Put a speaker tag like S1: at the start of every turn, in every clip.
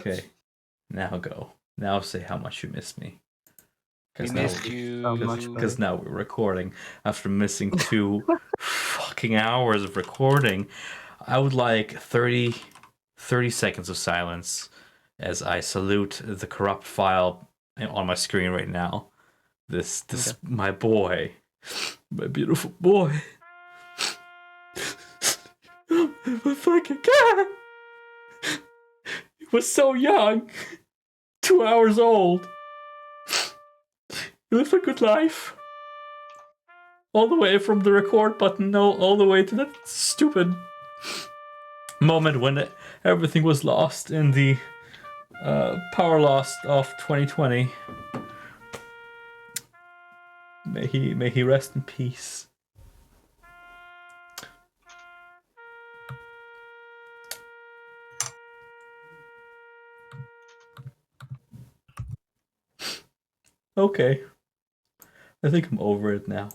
S1: Okay, now go. Now say how much you miss me.
S2: We missed you.
S3: So much
S1: Because now we're recording. After missing 2 fucking hours of recording, I would like 30 seconds of silence as I salute the corrupt file on my screen right now. This
S2: Okay.
S1: my boy, my beautiful boy. My fucking cat. He was so young, 2 hours old. He lived a good life. All the way from the record button, all the way to that stupid moment when everything was lost in the power loss of 2020. May he rest in peace. Okay. I think I'm over it now.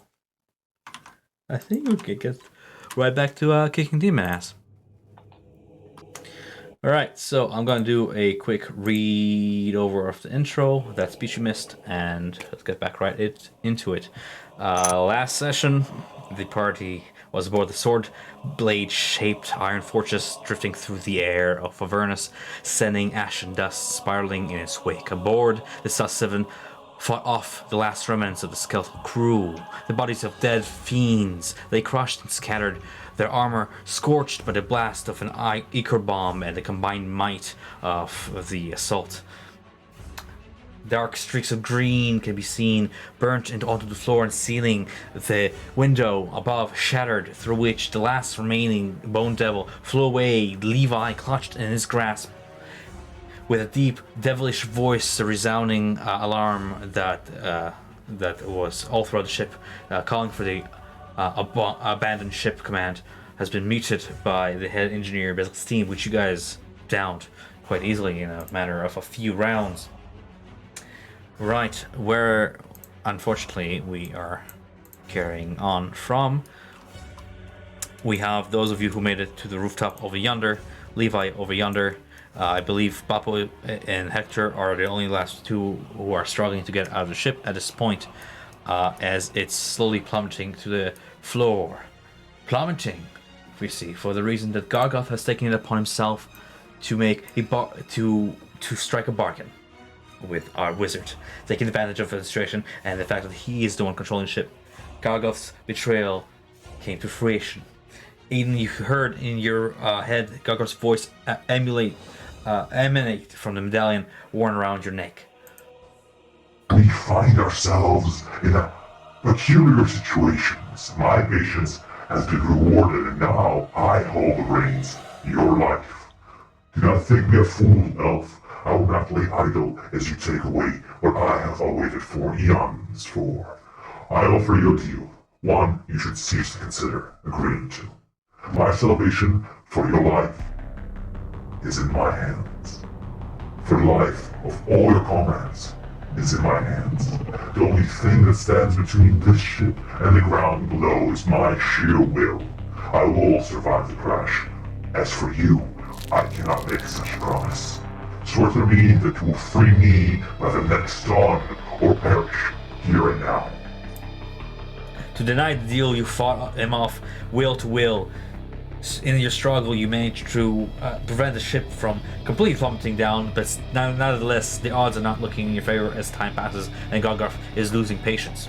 S1: I think we can get right back to kicking demon ass. Alright, so I'm going to do a quick read over of the intro, that speech you missed, and let's get back into it. Last session, the party was aboard the sword blade-shaped iron fortress drifting through the air of Avernus, sending ash and dust spiraling in its wake. Aboard, the Sus-7 fought off the last remnants of the skeletal crew. The bodies of dead fiends they crushed and scattered, their armor scorched by the blast of an ichor bomb and the combined might of the assault. Dark streaks of green can be seen burnt onto the floor and ceiling. The window above shattered, through which the last remaining bone devil flew away, Levi clutched in his grasp. With a deep, devilish voice, a resounding alarm that was all throughout the ship, calling for the abandoned ship command, has been muted by the Head-Engineer Bezelsteen, which you guys downed quite easily in a matter of a few rounds. Right, where unfortunately we are carrying on from, we have those of you who made it to the rooftop over yonder, Levi over yonder. I believe Bappo and Hector are the only last 2 who are struggling to get out of the ship at this point, as it's slowly plummeting to the floor. Plummeting, we see, for the reason that Gargoth has taken it upon himself to make to strike a bargain with our wizard, taking advantage of the situation and the fact that he is the one controlling the ship. Gargoth's betrayal came to fruition. Eden, you heard in your head Gargoth's voice emanate from the medallion worn around your neck.
S4: We find ourselves in a peculiar situation. My patience has been rewarded, and now I hold the reins in your life. Do not think me a fool, elf. I will not lay idle as you take away what I have awaited for eons for. I offer you a deal, one you should cease to consider agreeing to. My salvation for your life is in my hands. For the life of all your comrades is in my hands. The only thing that stands between this ship and the ground below is my sheer will. I will survive the crash. As for you, I cannot make such a promise. Swear to me that you will free me by the next dawn, or perish here and now.
S1: To deny the deal, you fought him off will to will. In your struggle, you managed to prevent the ship from completely plummeting down, but nonetheless, the odds are not looking in your favor as time passes and Gargoth is losing patience.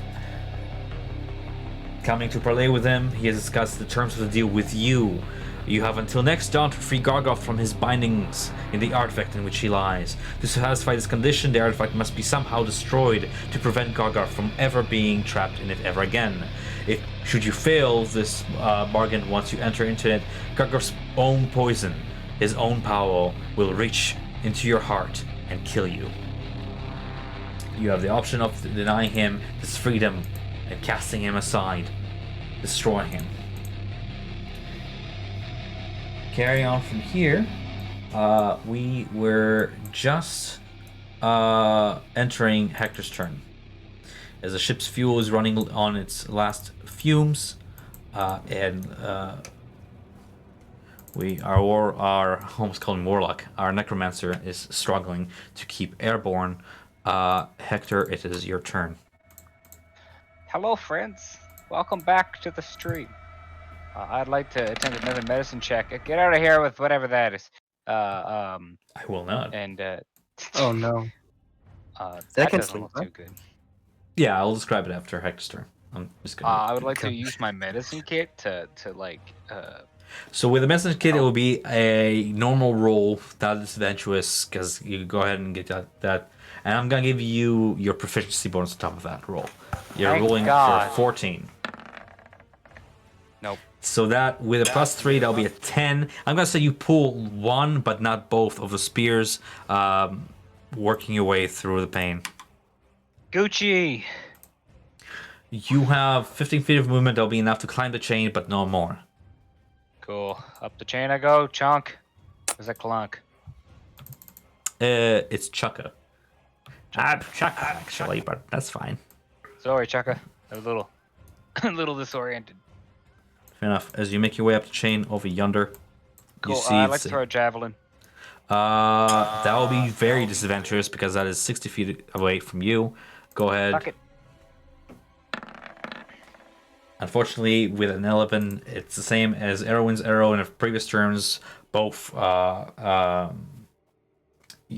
S1: Coming to parley with him, he has discussed the terms of the deal with you. You have until next dawn to free Gargoth from his bindings in the artifact in which he lies. To satisfy this condition, the artifact must be somehow destroyed to prevent Gargoth from ever being trapped in it ever again. Should you fail this bargain once you enter into it, Gargoth's own poison, his own power, will reach into your heart and kill you. You have the option of denying him his freedom and casting him aside, destroying him. Carry on from here. We were just entering Hector's turn. As the ship's fuel is running on its last fumes, and Our almost called him warlock. Our necromancer is struggling to keep airborne. Hector, it is your turn.
S2: Hello, friends. Welcome back to the stream. I'd like to attempt another medicine check. Get out of here with whatever that is.
S1: I will not.
S2: And
S3: Oh no.
S2: that
S3: Second
S2: doesn't look
S3: sleeper.
S2: too good.
S1: Yeah, I'll describe it after Hector's turn. I'm just gonna.
S2: I would like to use my medicine kit to
S1: So with the message kit, it will be a normal roll that is adventurous because you go ahead and get that. And I'm gonna give you your proficiency bonus on top of that roll. You're
S2: Thank
S1: rolling
S2: God.
S1: for 14.
S2: Nope.
S1: So that with a +3, that'll be a 10. I'm gonna say you pull one, but not both of the spears, working your way through the pain.
S2: Gucci.
S1: You have 15 feet of movement. That'll be enough to climb the chain, but no more.
S2: Cool. Up the chain I go. Chunk. There's a clunk.
S1: It's Chukka. Chukka actually, but that's fine.
S2: Sorry, Chukka. I was a little, a little disoriented.
S1: Fair enough. As you make your way up the chain over yonder,
S2: Cool.
S1: you see
S2: I'd like to throw a javelin.
S1: that will be very disadvantageous because that is 60 feet away from you. Go ahead.
S2: Fuck it.
S1: Unfortunately, with an 11, it's the same as Erwin's arrow in the previous turns. Both. You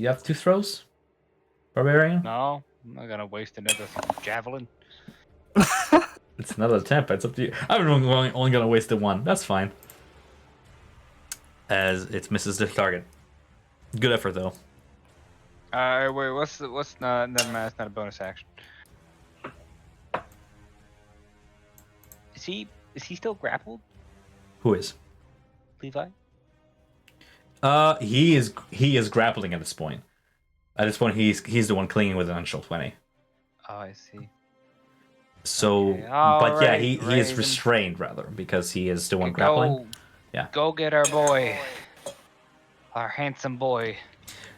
S1: have 2 throws? Barbarian?
S2: No, I'm not gonna waste another javelin.
S1: It's another attempt. It's up to you. I'm only gonna waste the 1. That's fine. As it misses the target. Good effort, though.
S2: Wait, what's never mind, that's not a bonus action. Is he still grappled,
S1: Who is?
S2: Levi?
S1: He is grappling at this point. At this point, he's the one clinging with an unnatural 20.
S2: Oh, I see.
S1: So,
S2: Okay,
S1: but yeah,
S2: alright,
S1: he is
S2: Raven.
S1: restrained rather because he is the one
S2: Go,
S1: grappling. Yeah.
S2: Go get our boy. Our handsome boy.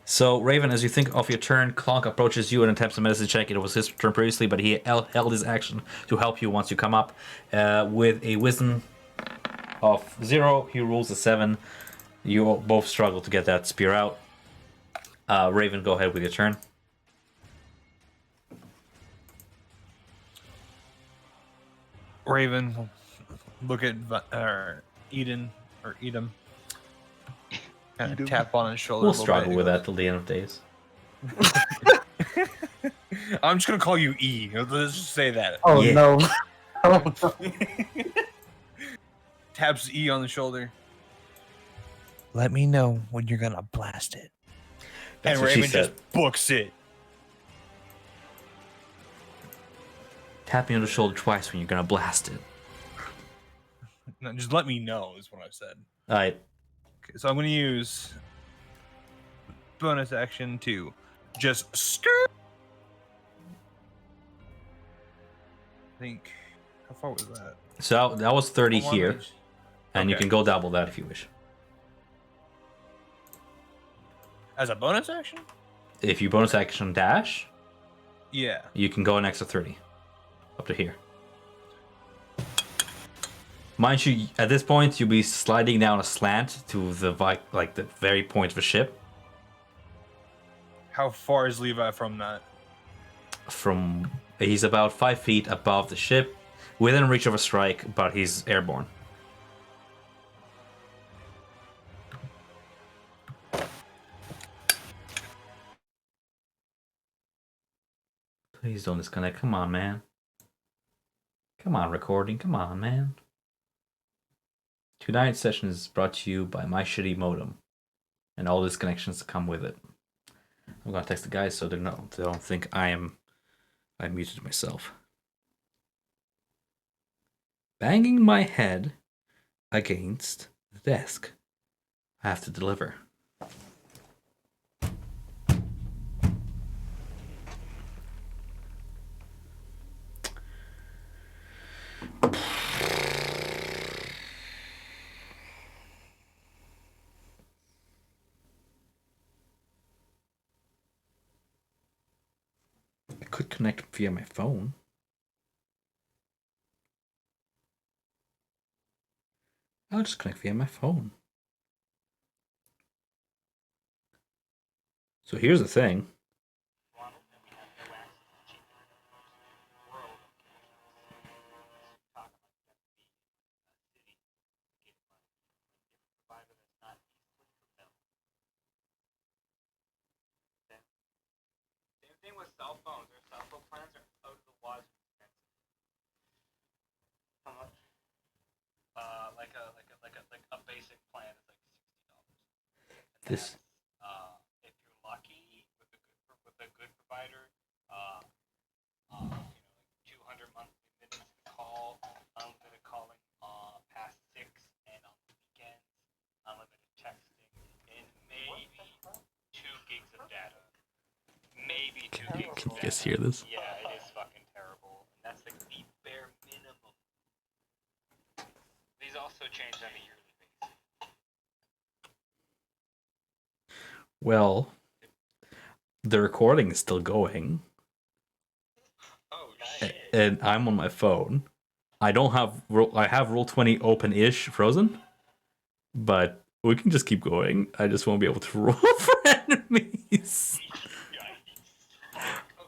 S1: So, Raven, as you think of your turn, Clonk approaches you and attempts a medicine check. It was his turn previously, but he held his action to help you once you come up. With a wisdom of 0, he rolls a 7. You both struggle to get that spear out. Raven, go ahead with your turn.
S3: Raven, look at Eden or Edom. Kind of tap on his shoulder.
S1: We'll
S3: a little
S1: struggle
S3: bit.
S1: with that till the end of days.
S3: I'm just gonna call you E. Let's just say that.
S5: Oh
S1: Yeah.
S5: no. Oh no.
S3: Taps E on the shoulder.
S6: Let me know when you're gonna blast it.
S1: That's
S3: And
S1: what she
S3: Raven
S1: said.
S3: just books it.
S1: Tap me on the shoulder twice when you're gonna blast it.
S3: No, just let me know is what I said.
S1: Alright.
S3: Okay, so I'm gonna use bonus action to just stir. I think. How far was that?
S1: So that was 30
S3: How long
S1: here.
S3: is-
S1: And you
S3: Okay.
S1: can go double that if you wish.
S3: As a bonus action?
S1: If you bonus action dash,
S3: Yeah.
S1: you can go an extra 30. Up to here. Mind you, at this point, you'll be sliding down a slant to the the very point of the ship.
S3: How far is Levi from that?
S1: He's about 5 feet above the ship, within reach of a strike, but he's airborne. Please don't disconnect. Come on, man. Come on, recording. Come on, man. Tonight's session is brought to you by my shitty modem and all the disconnections that come with it. I'm gonna text the guys so they don't think I muted myself. Banging my head against the desk. I have to deliver. I could connect via my phone. I'll just connect via my phone. So here's the thing.
S2: Same thing with cell phones. Their cell phone plans are out of the wazoo expensive. How much? Like a basic plan is like $60.
S1: This
S2: If you're lucky with a good provider, like 200 monthly minutes to call, unlimited calling past 6, and on the weekends, unlimited texting, and maybe 2 gigs of data. Maybe 2 gigs.
S1: Can you guys hear this?
S2: Yeah, it is fucking terrible. And that's like the bare minimum. These also change on a yearly basis.
S1: Well, the recording is still going,
S2: Oh shit.
S1: and I'm on my phone. I don't have I have Roll20 open-ish frozen, but we can just keep going. I just won't be able to roll for enemies.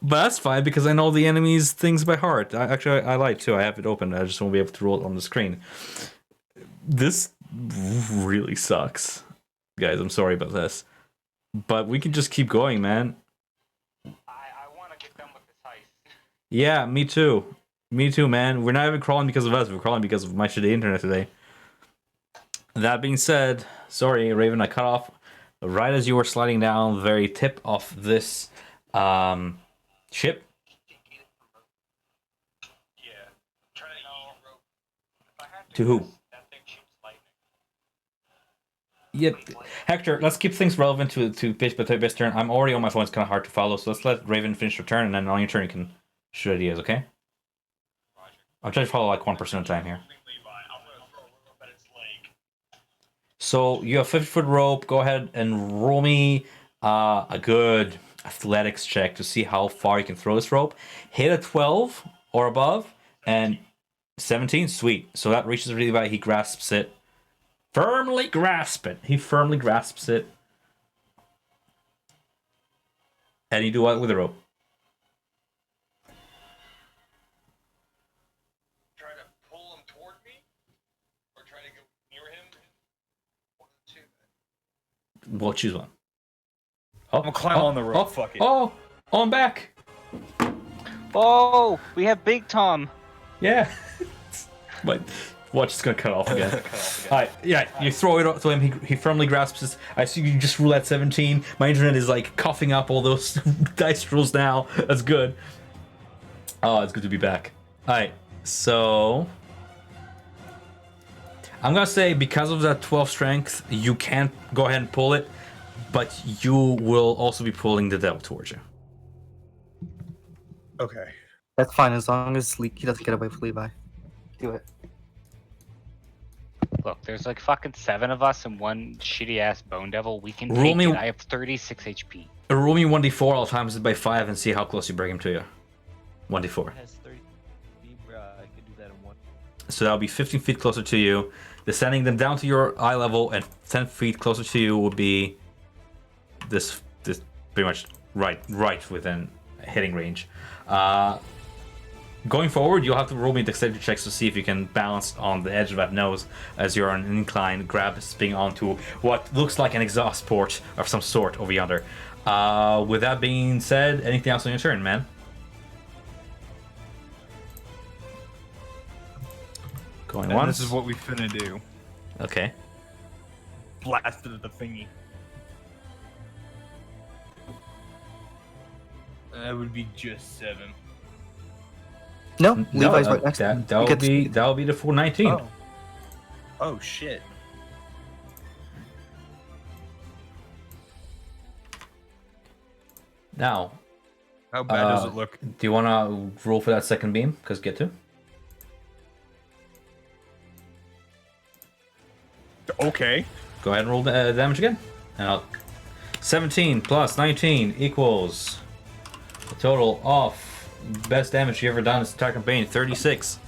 S1: But that's fine because I know the enemies' things by heart. I like too. I have it open. I just won't be able to roll it on the screen. This really sucks, guys. I'm sorry about this, but we can just keep going, man.
S2: I want to get done with this heist.
S1: Yeah, me too. Me too, man. We're not even crawling because of us. We're crawling because of my shitty internet today. That being said, sorry, Raven, I cut off right as you were sliding down the very tip of this ship.
S2: Yeah. Try to eat rope. If I had
S1: To who?
S2: guess, that thing shoots lightning.
S1: Yep. Hector, let's keep things relevant to best turn. I'm already on my phone. It's kind of hard to follow, so let's let Raven finish her turn, and then on your turn you can shoot ideas, okay? I'm trying to follow like 1% of the time here. So you have 50-foot rope. Go ahead and roll me a good athletics check to see how far you can throw this rope. Hit a 12 or above, and 17. Sweet. So that reaches really by. He grasps it. Firmly grasp it. He firmly grasps it. And you do what with the rope?
S3: Try to pull him toward me, or try to go near him. One of the two.
S1: We'll choose one. Oh,
S3: I'm gonna climb on the rope.
S1: Oh,
S3: Fuck it.
S1: Oh, I'm back.
S2: Oh, we have Big Tom.
S1: Yeah. But watch, it's gonna cut off again. Alright, yeah, you throw it to him, he firmly grasps it. I see you just rule at 17. My internet is like coughing up all those dice rolls now. That's good. Oh, it's good to be back. Alright, so I'm gonna say because of that 12 strength, you can't go ahead and pull it, but you will also be pulling the devil towards you.
S3: Okay.
S5: That's fine as long as he doesn't get away with Levi. Do it.
S2: Look, there's like fucking 7 of us and one shitty ass bone devil. We can
S1: Roll
S2: take
S1: me-
S2: it. I have 36 HP.
S1: Roll me 1d4, I'll times it by 5 and see how close you bring him to you. 1d4.
S6: Has 30. I could do that in one.
S1: So that'll be 15 feet closer to you. Descending them down to your eye level and 10 feet closer to you would be this pretty much right within hitting range. Going forward, you'll have to roll me dexterity checks to see if you can balance on the edge of that nose as you're on an incline, grasping onto what looks like an exhaust port of some sort over yonder. With that being said, anything else on your turn, man? Going
S3: And
S1: once.
S3: this is what we finna do.
S1: Okay.
S3: Blasted at the thingy. That would be just 7.
S5: No,
S1: No,
S5: Levi's right next to him.
S1: that'll be the full 19.
S3: Oh. Oh shit.
S1: Now,
S3: How bad does it look?
S1: do you want to roll for that second beam? Because get to.
S3: Okay.
S1: Go ahead and roll the damage again. And I'll 17 plus 19 equals a total of best damage you ever done is attack campaign 36.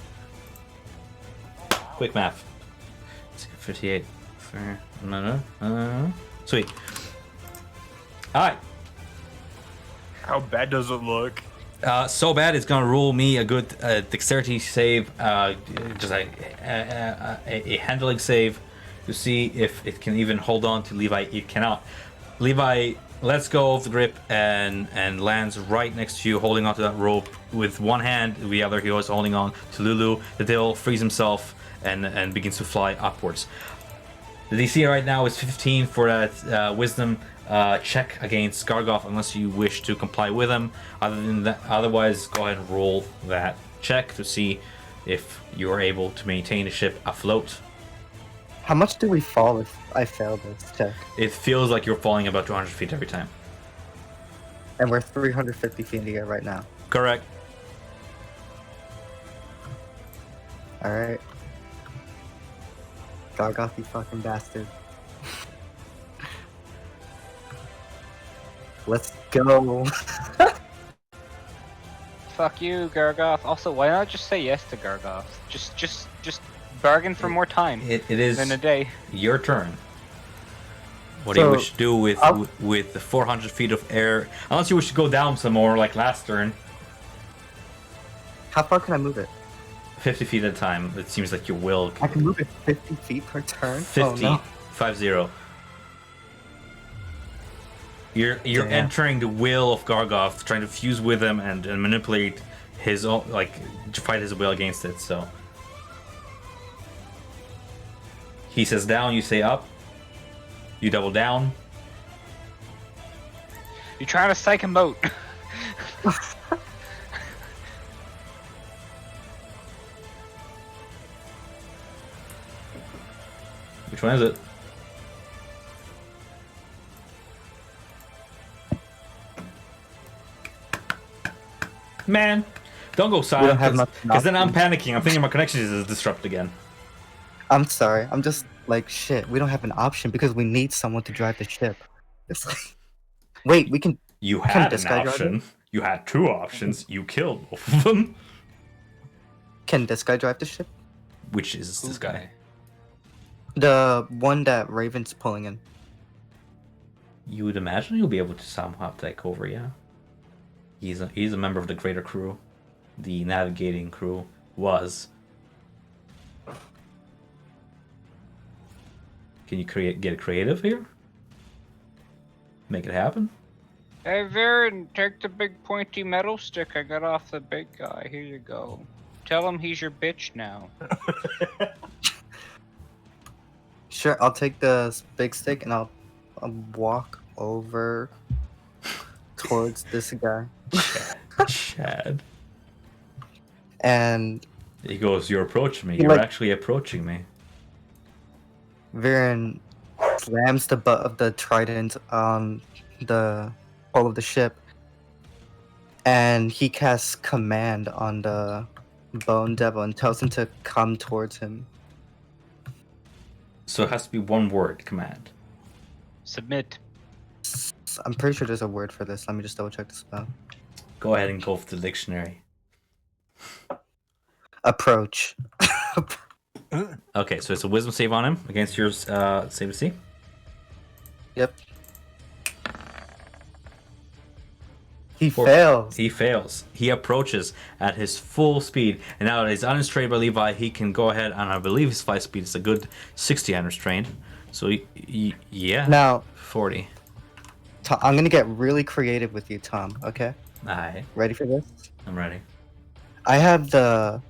S1: Quick math. 58. Fair. Sweet. Alright.
S7: How bad does it look?
S1: So bad it's gonna roll me a good dexterity save, just like a handling save to see if it can even hold on to Levi. It cannot. Levi lets go of the grip and lands right next to you, holding onto that rope with one hand. The other he was holding on to Lulu. The devil frees himself and begins to fly upwards. The DC right now is 15 for that wisdom check against Gargoth, unless you wish to comply with him. Otherwise, go ahead and roll that check to see if you are able to maintain the ship afloat.
S5: How much do we fall if I fail this check?
S1: It feels like you're falling about 200 feet every time.
S5: And we're 350 feet in the air right now.
S1: Correct.
S5: Alright. Gargoth, you fucking bastard. Let's go.
S2: Fuck you, Gargoth. Also, why not just say yes to Gargoth? Just bargain for more time
S1: It is
S2: than a day.
S1: your turn. What do you wish to do with the 400 feet of air? Unless you wish to go down some more, like last turn.
S5: How far can I move it?
S1: 50 feet at a time. It seems like your will.
S5: I can move it 50 feet per turn?
S1: 50.
S5: Oh, no.
S1: 50. You're
S5: Damn.
S1: entering the will of Gargoth, trying to fuse with him and manipulate his own, like, to fight his will against it, so. He says down, you say up. You double down.
S2: You're trying to psych him out.
S1: Which one is it? Man, don't go silent,
S5: have much
S1: because then I'm panicking. I'm thinking my connection is disrupted again.
S5: I'm sorry. I'm just like, shit, we don't have an option because we need someone to drive the ship. It's like... Wait, we can...
S1: You
S5: Can
S1: had
S5: this
S1: an
S5: guy drive
S1: option. You had two options. You killed both of them.
S5: Can this guy drive the ship?
S1: Which is this guy?
S5: The one that Raven's pulling in.
S1: You would imagine you'll be able to somehow take over, yeah. He's a member of the greater crew. The navigating crew was. Can you get creative here? Make it happen?
S2: Hey, Varen, take the big pointy metal stick I got off the big guy. Here you go. Tell him he's your bitch now.
S5: Sure, I'll take the big stick and I'll walk over towards this guy.
S1: Chad.
S5: And
S1: He goes, "You're approaching me.
S5: He,
S1: You're
S5: like-
S1: actually approaching me."
S5: Viren slams the butt of the trident on the hull of the ship, and he casts command on the bone devil and tells him to come towards him.
S1: So it has to be one word command.
S2: Submit.
S5: I'm pretty sure there's a word for this. Let me just double check the spell.
S1: Go ahead and go for the dictionary.
S5: Approach.
S1: Okay, so it's a wisdom save on him against your save DC.
S5: Yep. He fails.
S1: He fails. He approaches at his full speed, and now that he's unrestrained by Levi, he can go ahead, and I believe his flight speed is a good 60 unrestrained. So, yeah,
S5: Now,
S1: 40.
S5: I'm gonna get really creative with you, Tom. Okay?
S1: Aye,
S5: Ready for this?
S1: I'm ready.
S5: I have the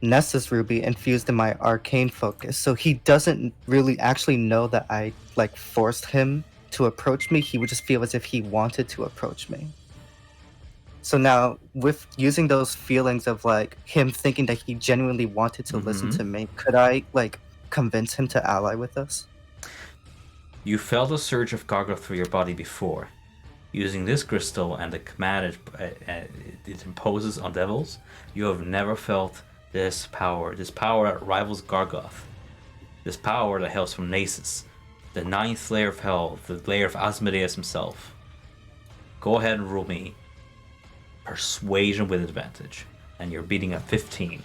S5: Nessus Ruby infused in my arcane focus, so he doesn't really actually know that I like forced him to approach me. He would just feel as if he wanted to approach me. So now, with using those feelings of like him thinking that he genuinely wanted to listen to me, could I like convince him to ally with us?
S1: You felt a surge of Gargoth through your body before. Using this crystal and the command it imposes on devils, you have never felt this power that rivals Gargoth. This power that hails from Nasus, the 9th layer of hell, the layer of Asmodeus himself. Go ahead and roll me persuasion with advantage, and you're beating a 15.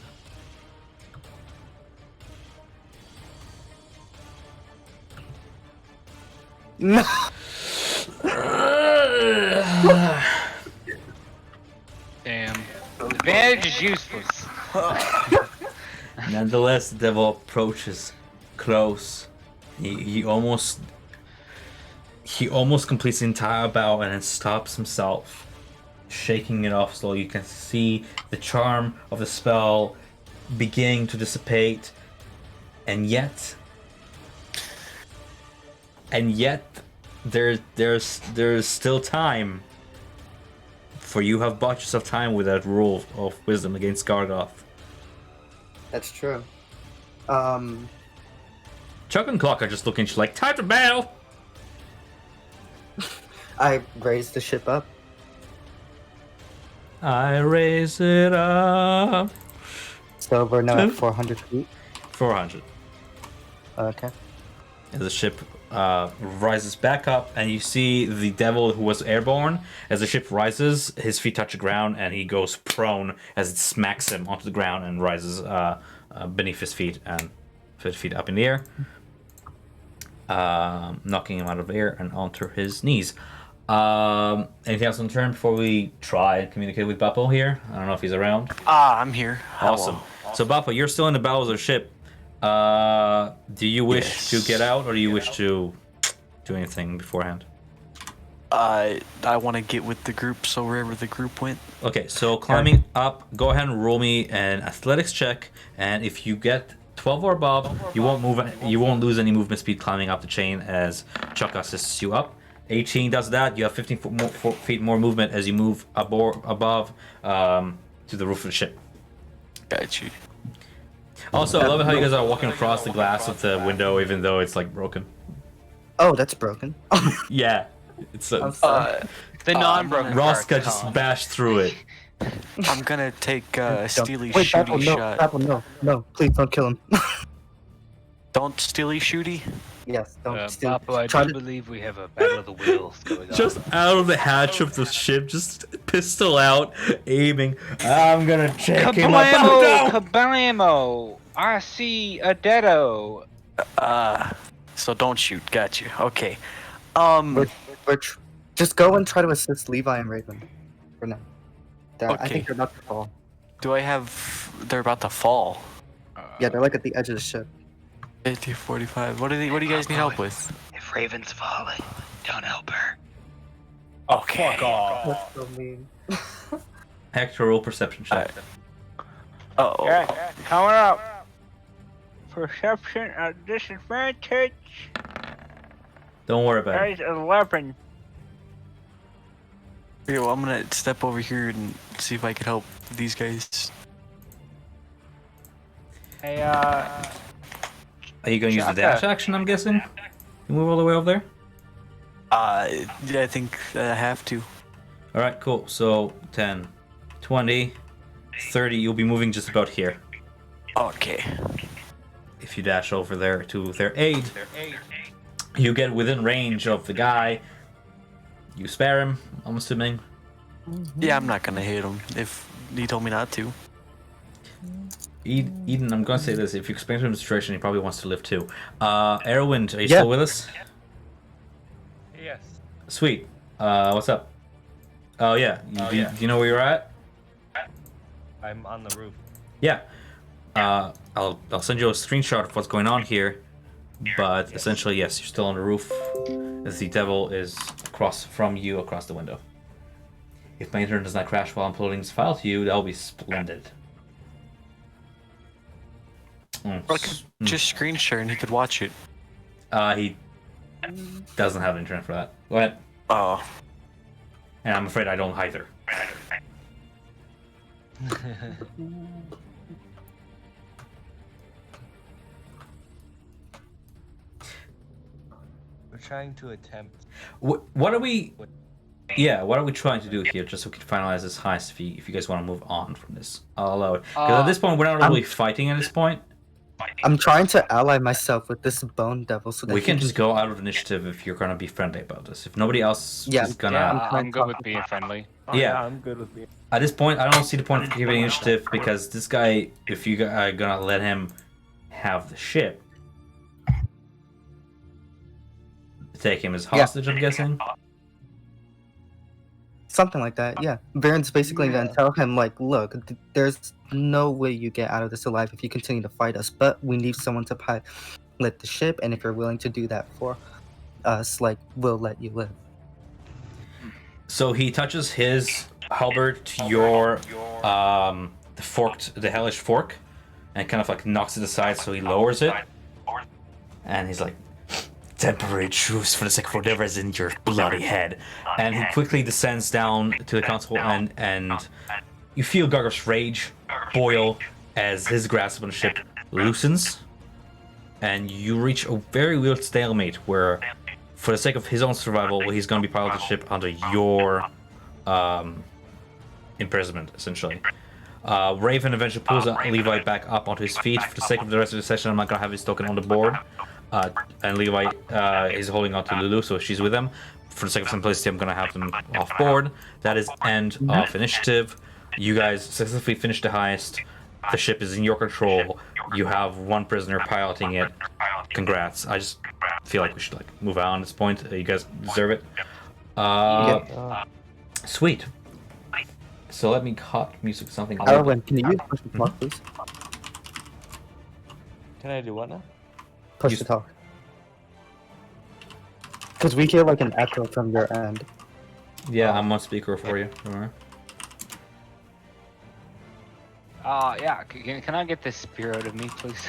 S5: No.
S2: Advantage is useless.
S1: Nonetheless, the devil approaches close. He almost completes the entire bow and then stops himself, shaking it off slowly. You can see the charm of the spell beginning to dissipate, and yet there's still time. For you have bought yourself time with that rule of wisdom against Gargoth.
S5: That's true.
S1: Chuck and Clock are just looking at you like, time to bail!
S5: I raised the ship up.
S1: I raise it up.
S5: So we're now at 400 feet.
S1: 400.
S5: Okay.
S1: As the ship rises back up, and you see the devil who was airborne. As the ship rises, his feet touch the ground, and he goes prone as it smacks him onto the ground and rises beneath his feet and 50 feet up in the air, knocking him out of the air and onto his knees. Anything else on the turn before we try and communicate with Bappo here? I don't know if he's around.
S7: I'm here.
S1: Awesome. So Bappo, you're still in the bowels of the ship. Do you wish to get out, or do you wish to do anything beforehand?
S7: I want to get with the group, so wherever the group went.
S1: Okay, so climbing up, go ahead and roll me an athletics check, and if you get 12 or above, you won't lose any movement speed climbing up the chain as Chuck assists you up. 18 does that. You have 15 feet more movement as you move above to the roof of the ship.
S7: Got you.
S1: Also, I love how you guys are walking across the glass of the window, even though it's like broken.
S5: Oh, that's broken.
S1: Yeah, it's
S5: I'm sorry.
S2: The non-broken
S1: Rosska
S2: part,
S1: just
S2: Tom.
S1: bashed through it.
S7: I'm gonna take Steely
S5: Wait,
S7: Shooty
S5: Bappo, no,
S7: shot.
S5: Bappo, no, please don't kill him.
S7: Don't Steely Shooty.
S5: Yes, don't steal.
S2: Bappo, I
S5: Try
S2: do
S5: to-
S2: believe we have a battle of the wills going on.
S1: Just out of the hatch of the ship, just pistol out, aiming. I'm gonna check him up.
S2: Kablamo!
S1: No!
S2: Kablamo! I see a deado.
S7: So don't shoot. Got you. Okay.
S5: Just go and try to assist Levi and Raven. For now. I
S7: Okay.
S5: think they're about to fall.
S7: Do I have? They're about to fall.
S5: Yeah, they're like at the edge of the ship.
S7: 50, 45. What do you guys need help with?
S8: If Raven's falling, don't help her.
S7: Okay.
S5: That's so mean.
S1: Hector, roll perception check.
S7: Oh.
S2: Yeah, coming up. Perception at disadvantage.
S1: Don't worry about
S2: That
S1: it.
S2: is 11.
S7: Okay, well, I'm gonna step over here and see if I can help these guys.
S2: Hey,
S1: Are you gonna use the dash action, I'm guessing? You move all the way over there?
S7: Yeah, I think I have to.
S1: Alright, cool. So 10, 20, 30, you'll be moving just about here.
S7: Okay.
S1: If you dash over there to their aid, you get within range of the guy. You spare him, I'm assuming.
S7: Yeah, I'm not gonna hit him if he told me not to.
S1: Eden, I'm gonna say this. If you explain to him the situation, he probably wants to live too. Erwind, are you
S5: Yeah.
S1: still with us?
S2: yes.
S1: Sweet. What's up? Oh yeah. Do you know where you're at?
S9: I'm on the roof.
S1: Yeah. I'll send you a screenshot of what's going on here. But essentially, yes, you're still on the roof as the devil is across from you across the window. If my internet does not crash while I'm uploading this file to you, that'll be splendid.
S7: Or I could just screen share and he could watch it.
S1: He doesn't have internet for that. Go ahead.
S7: Oh.
S1: And I'm afraid I don't either.
S9: We're trying to attempt.
S1: What are we? Yeah, what are we trying to do here? Just so we can finalize this heist. If you guys want to move on from this, I'll allow it. Because at this point, we're not really fighting. At this point,
S5: I'm trying to ally myself with this bone devil so that
S1: we
S5: he
S1: can just go out of initiative if you're gonna be friendly about this. If nobody else
S5: Yeah,
S1: is gonna,
S2: Yeah,
S5: trying
S2: I'm
S5: to
S2: good with
S5: talk
S2: being
S5: about-
S2: friendly.
S1: yeah.
S9: I'm good with being.
S1: At this point, I don't see the point of giving initiative because this guy, if you are gonna let him have the ship, take him as hostage, I'm guessing.
S5: Something like that, yeah. Baron's basically gonna tell him, like, look, there's no way you get out of this alive if you continue to fight us, but we need someone to pilot the ship, and if you're willing to do that for us, like, we'll let you live.
S1: So he touches his halberd to your the hellish fork, and kind of like knocks it aside, so he lowers it, and he's like, temporary truce for the sake of whatever is in your bloody head. And he quickly descends down to the console, and you feel Gargar's rage boil as his grasp on the ship loosens, and you reach a very weird stalemate where, for the sake of his own survival, he's going to be piloting the ship under your imprisonment, essentially. Raven eventually pulls Levi back up onto his feet. For the sake of the rest of the session, I'm not going to have his token on the board. And Levi is holding on to Lulu, so she's with them. For the sake of simplicity, I'm going to have them off board. That is end of initiative. You guys successfully finished the heist. The ship is in your control. You have one prisoner piloting it. Congrats. I just feel like we should move on at this point. You guys deserve it. Sweet. So let me cut music to something.
S5: Arwen, can you use push to talk, please?
S9: Can I do what now?
S5: Push to talk. Because we hear like an echo from your end.
S1: Yeah, I'm on speaker for you. Remember?
S2: Yeah. Can I get this spear out of me, please?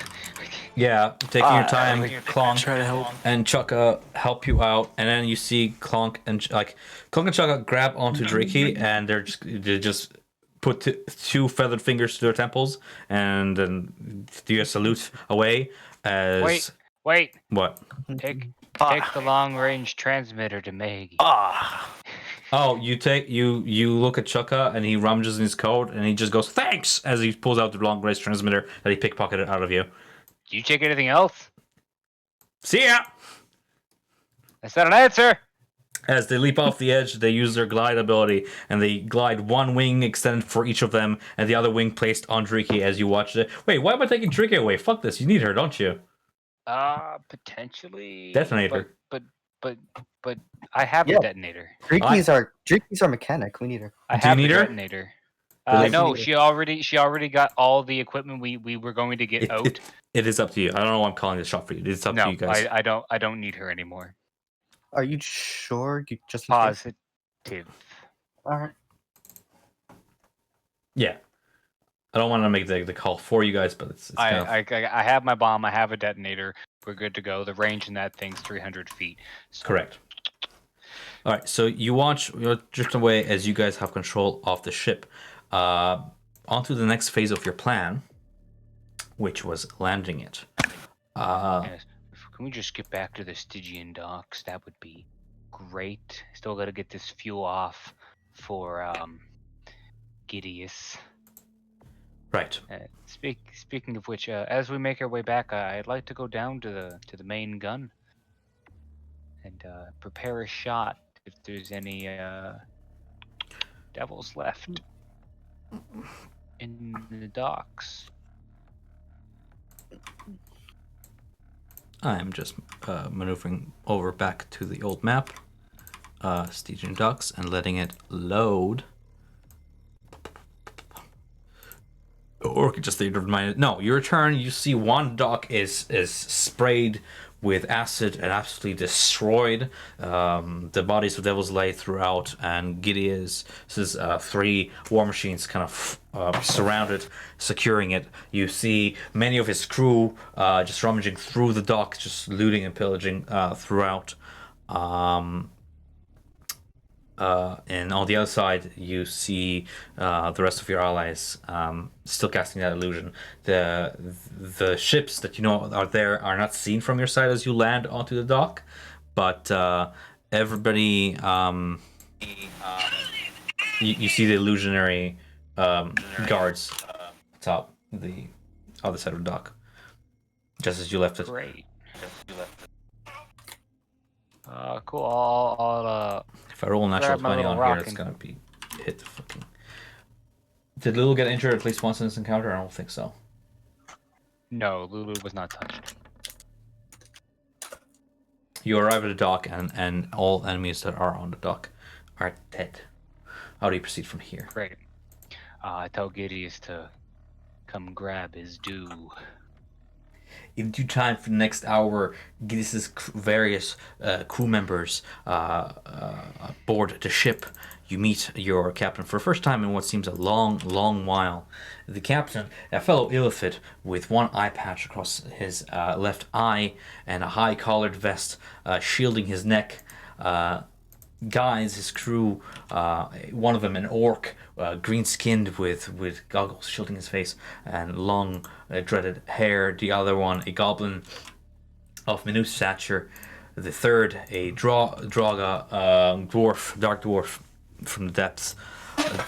S1: Yeah, taking your time, Clonk
S7: Try to help.
S1: and Chukka help you out, and then you see Clonk and Chukka grab onto Driki, and they just put two feathered fingers to their temples, and then do a salute away. As
S2: Wait.
S1: What?
S2: Take the long range transmitter to Maggie.
S1: Oh, you look at Chukka, and he rummages in his coat, and he just goes thanks as he pulls out the long range transmitter that he pickpocketed out of you.
S2: Do you take anything else?
S1: See ya!
S2: That's not an answer.
S1: As they leap off the edge, they use their glide ability, and they glide one wing extended for each of them, and the other wing placed on Driki as you watch it. Wait, why am I taking Driki away? Fuck this, you need her, don't you?
S2: Potentially.
S1: Detonator.
S2: But I have a detonator.
S5: Driki's our mechanic. We need her.
S2: I
S1: Do you
S2: have
S1: need
S2: a
S1: her?
S2: detonator.
S1: Believe
S2: No,
S5: me.
S2: she already got all the equipment we were going to get out.
S1: It is up to you. I don't know why I'm calling this shot for you. It's up to you guys.
S2: I don't need her anymore.
S5: Are you sure? You just
S2: Positive.
S5: Alright.
S1: Yeah. I don't want to make the call for you guys, but it's kind of...
S2: I have my bomb. I have a detonator. We're good to go. The range in that thing's 300 feet. So.
S1: Correct. All right, so you're drifting away as you guys have control of the ship. Onto the next phase of your plan, which was landing it.
S2: Yes. Can we just get back to the Stygian docks? That would be great. Still got to get this fuel off for Gideus.
S1: Right.
S2: Speaking of which, as we make our way back, I'd like to go down to the main gun and prepare a shot if there's any devils left in the docks.
S1: I'm just maneuvering over back to the old map, Stygian Docks, and letting it load. Or just the reminder. No, you return. You see one dock is sprayed with acid and absolutely destroyed. The bodies of devils lay throughout, and Gideon's 3 war machines kind of surrounded, securing it. You see many of his crew just rummaging through the dock, just looting and pillaging throughout. And on the other side, you see the rest of your allies still casting that illusion. The ships that you know are there are not seen from your side as you land onto the dock, but everybody, you see the illusionary guards atop the other side of the dock, just as you left it.
S2: Great. Cool. I'll
S1: If I roll a natural
S2: grab my
S1: 20 on
S2: little
S1: here,
S2: rock
S1: it's gonna be hit the fucking... Did Lulu get injured at least once in this encounter? I don't think so.
S2: No, Lulu was not touched.
S1: You arrive at the dock, and all enemies that are on the dock are dead. How do you proceed from here?
S2: Great. I tell Gideus to come grab his due.
S1: In due time, for the next hour, Gideon's various crew members board the ship. You meet your captain for the first time in what seems a long, long while. The captain, a fellow Illithid with one eye patch across his left eye and a high-collared vest shielding his neck, guides his crew. One of them, an orc, green-skinned with goggles shielding his face and long, dreaded hair. The other one, a goblin of minute stature. The third, a Draga dwarf, dark dwarf from the depths.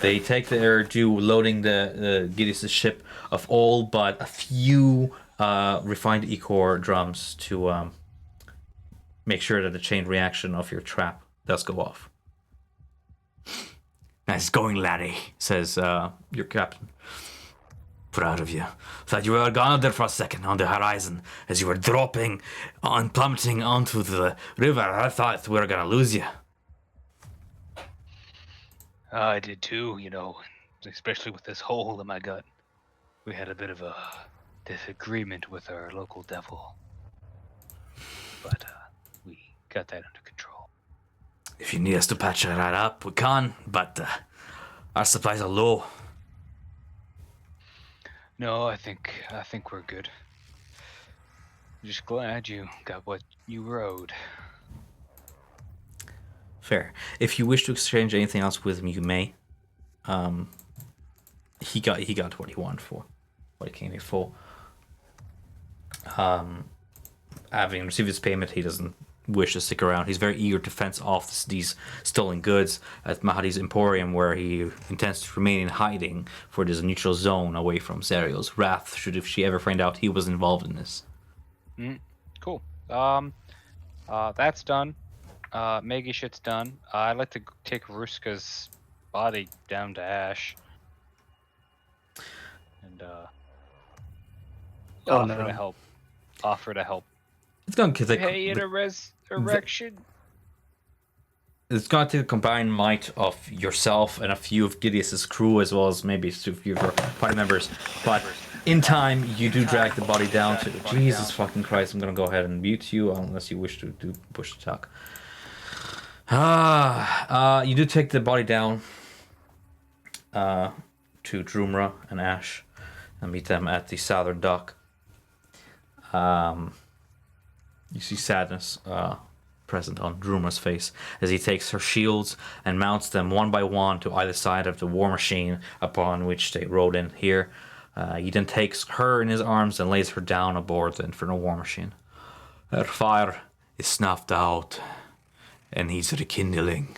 S1: They take their due, loading the Gideus' ship of all but a few refined ichor drums to make sure that the chain reaction of your trap does go off. Nice going, laddie, says your captain. Proud of you. Thought you were gone there for a second on the horizon as you were dropping on plummeting onto the river. I thought we were gonna lose you.
S2: I did too, especially with this hole in my gut. We had a bit of a disagreement with our local devil. But we got that under control.
S1: If you need us to patch it right up, we can, but our supplies are low.
S2: No, I think we're good. Just glad you got what you rode.
S1: Fair. If you wish to exchange anything else with him, you may. He got what he wanted for, what he came here for. Having received his payment, he doesn't wish to stick around. He's very eager to fence off these stolen goods at Mahadi's Emporium, where he intends to remain in hiding for this neutral zone away from Zariel's wrath, should if she ever find out he was involved in this.
S2: Cool. That's done. Maggie shit's done. I'd like to take Rosska's body down to Ash. And offer to help.
S1: It's going to take
S2: in a resurrection.
S1: It's going to take a combined might of yourself and a few of Gideus's crew, as well as maybe a few of your party members. But in time, you do drag the body down to... Jesus fucking Christ, I'm going to go ahead and mute you unless you wish to do push to talk. You do take the body down to Drumra and Ash and meet them at the southern dock. You see sadness present on Drumra's face as he takes her shields and mounts them one by one to either side of the war machine upon which they rode in here. He then takes her in his arms and lays her down aboard the infernal war machine. Her fire is snuffed out, and he's rekindling,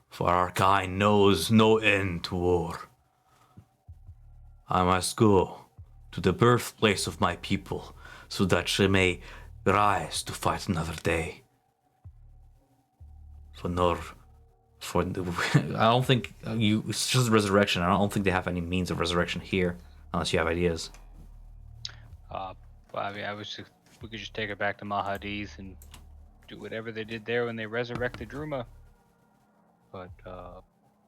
S1: for our kind knows no end to war. I must go to the birthplace of my people, so that she may rise to fight another day. I don't think it's just resurrection. I don't think they have any means of resurrection here, unless you have ideas.
S2: We could just take her back to Mahadi's and do whatever they did there when they resurrected Druma. But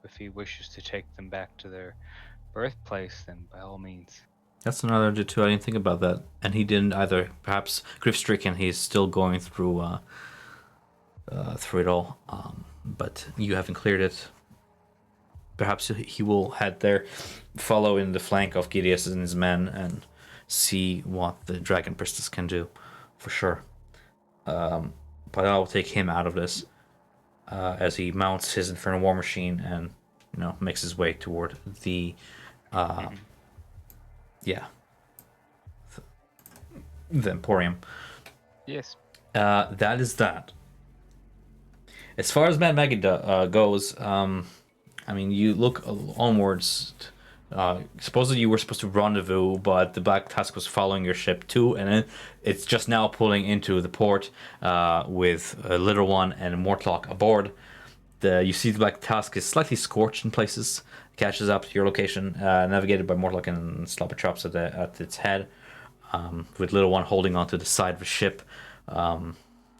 S2: if he wishes to take them back to their birthplace, then by all means.
S1: That's another idea too. I didn't think about that, and he didn't either. Perhaps grief-stricken, he's still going through it all. But you haven't cleared it. Perhaps he will head there, follow in the flank of Gideus and his men, and see what the Dragon Priestess can do, for sure. But I'll take him out of this as he mounts his Infernal War Machine and makes his way toward the the Emporium.
S2: Yes.
S1: That is that. As far as Mad Maggie goes, you look onwards. Supposedly you were supposed to rendezvous, but the Black Tusk was following your ship too, and then it's just now pulling into the port with a Little One and a Mortlock aboard. You see the Black Tusk is slightly scorched in places, catches up to your location, navigated by Mortlock and Slobber Chops at its head, with Little One holding onto the side of the ship.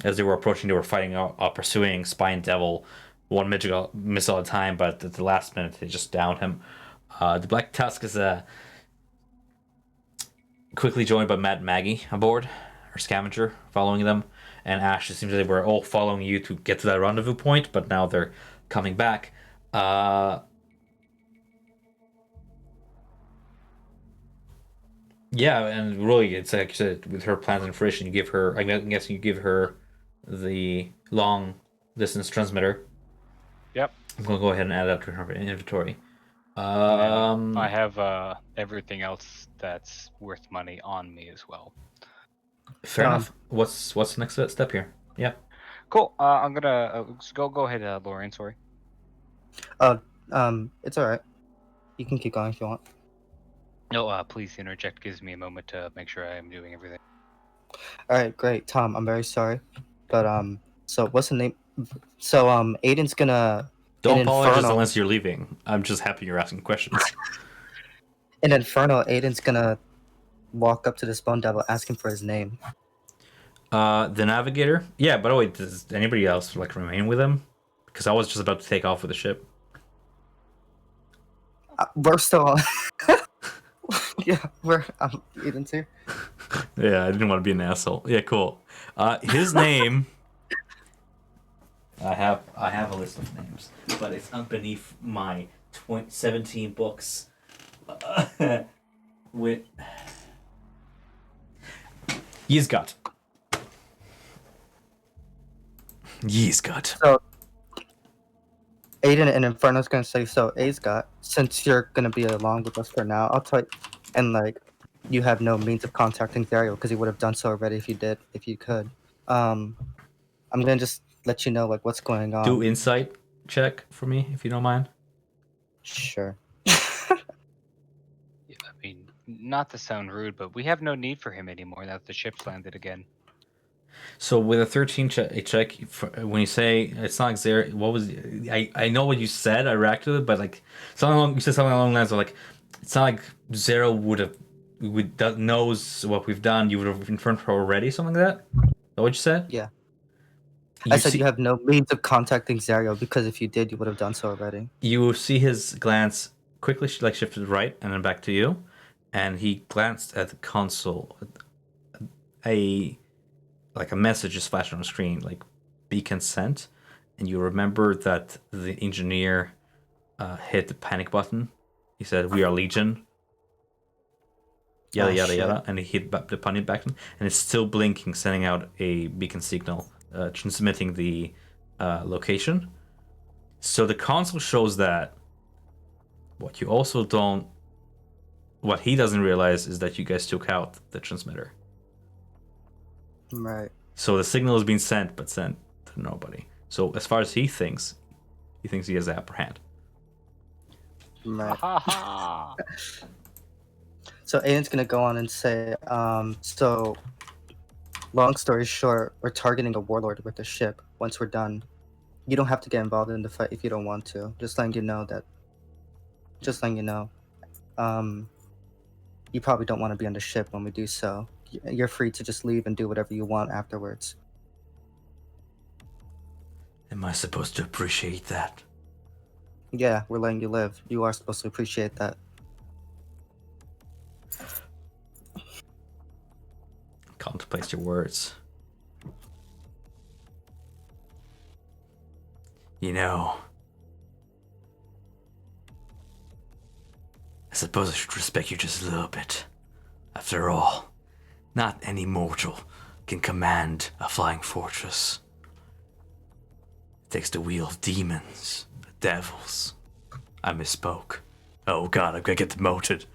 S1: As they were approaching, they were fighting pursuing Spine Devil one missile at a time, but at the last minute they just downed him. The Black Tusk is quickly joined by Matt and Maggie aboard, our scavenger, following them. And Ash, it seems like they were all following you to get to that rendezvous point, but now they're coming back. Yeah, and really, it's like you said, with her plans in fruition, you give her, I'm guessing you give her the long distance transmitter.
S2: Yep.
S1: I'm going to go ahead and add that to her inventory.
S2: I have everything else that's worth money on me as well.
S1: Fair enough. What's the next step here? Yeah.
S2: Cool. I'm gonna go ahead, Lorian. Sorry.
S5: It's all right. You can keep going if you want.
S2: No, please interject. Gives me a moment to make sure I am doing everything.
S5: All right, great, Tom. I'm very sorry, but so what's the name? So Aiden's gonna.
S1: Don't
S5: in
S1: apologize
S5: Inferno,
S1: unless you're leaving. I'm just happy you're asking questions.
S5: in Inferno, Aiden's gonna walk up to this bone devil, asking for his name.
S1: The navigator. Yeah. By the way, does anybody else like remain with him? Because I was just about to take off with the ship.
S5: We're still. Yeah, Aiden's here.
S1: Yeah, I didn't want to be an asshole. Yeah, cool. His name. I have a list of names, but it's underneath my 17 books. With Chy'gwa.
S5: So Aiden and Inferno's gonna say, so Chy'gwa, since you're gonna be along with us for now, I'll tell you, and like, you have no means of contacting Dario because you would have done so already if you could. I'm gonna just let you know like what's going on.
S1: Do insight check for me if you don't mind.
S5: Sure.
S2: Yeah, I mean, not to sound rude, but we have no need for him anymore now that the ship's landed again.
S1: So with a 13 check, when you say it's not like zero, what was I know what you said. I reacted to it, but like you said something along the lines of like it's not like Zero knows what we've done. You would have informed her already, something like that. Is that what you said?
S5: Yeah. I said you have no means of contacting Zario because if you did, you would have done so already.
S1: You see his glance quickly like shifted right and then back to you, and he glanced at the console. A message is flashed on the screen, like beacon sent, and you remember that the engineer hit the panic button. He said, "We are Legion." Yada yada yada, and he hit the panic button, and it's still blinking, sending out a beacon signal, transmitting the location. So the console shows that. What he doesn't realize is that you guys took out the transmitter.
S5: Right.
S1: So the signal has been sent, but sent to nobody. So as far as he thinks he has the upper hand.
S5: Right. So Aiden's gonna go on and say, so long story short, we're targeting a warlord with the ship. Once we're done, you don't have to get involved in the fight if you don't want to. Just letting you know. You probably don't want to be on the ship when we do so. You're free to just leave and do whatever you want afterwards.
S1: Am I supposed to appreciate that?
S5: Yeah, we're letting you live. You are supposed to appreciate that.
S1: Contemplate your words. You know, I suppose I should respect you just a little bit. After all, not any mortal can command a flying fortress. It takes the wheel of demons, devils. I misspoke. Oh god, I'm gonna get demoted.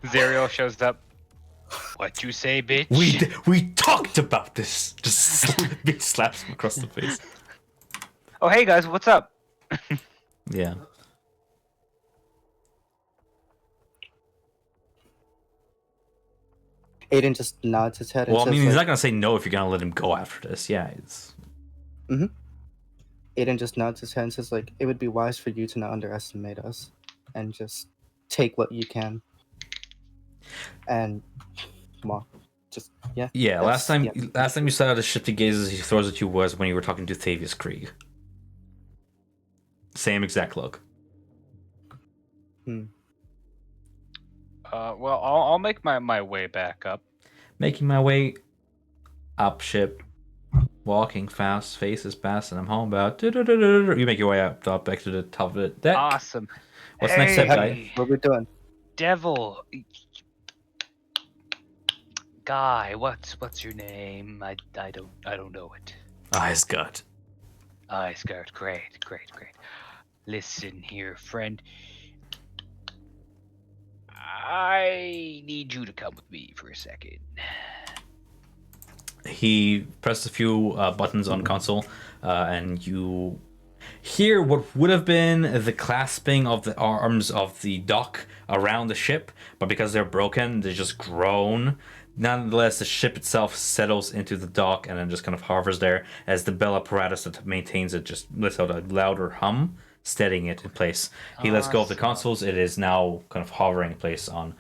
S2: Zerial shows up. What you say, bitch?
S1: We talked about this. Just slaps him across the face.
S2: Oh, hey guys, what's up?
S1: Yeah.
S5: Aiden just nods his head.
S1: Well,
S5: and
S1: I mean,
S5: says,
S1: he's
S5: like,
S1: not gonna say no if you're gonna let him go after this. Yeah, it's.
S5: Aiden just nods his head and says, like, it would be wise for you to not underestimate us and just take what you can. And, well, just yeah.
S1: Yeah, last
S5: that's-
S1: time
S5: yeah.
S1: last time you saw the shifty gazes he throws at you was when you were talking to Thavius Krieg. Same exact look.
S2: Well, I'll make my way back up.
S1: Making my way up ship, walking fast, faces past, and I'm home about. You make your way up back to the top of the deck.
S2: Awesome.
S1: What's next step, guy?
S2: Hey,
S5: What we doing?
S2: Devil. Guy, what's your name? I don't know it.
S1: Icegut.
S2: Iceguard, great. Listen here, friend. I need you to come with me for a second.
S1: He pressed a few buttons on console, and you hear what would have been the clasping of the arms of the dock around the ship, but because they're broken, they just groan. Nonetheless, the ship itself settles into the dock and then just kind of hovers there as the bell apparatus that maintains it just lets out a louder hum, steadying it in place. He lets go of the consoles. It is now kind of hovering in place on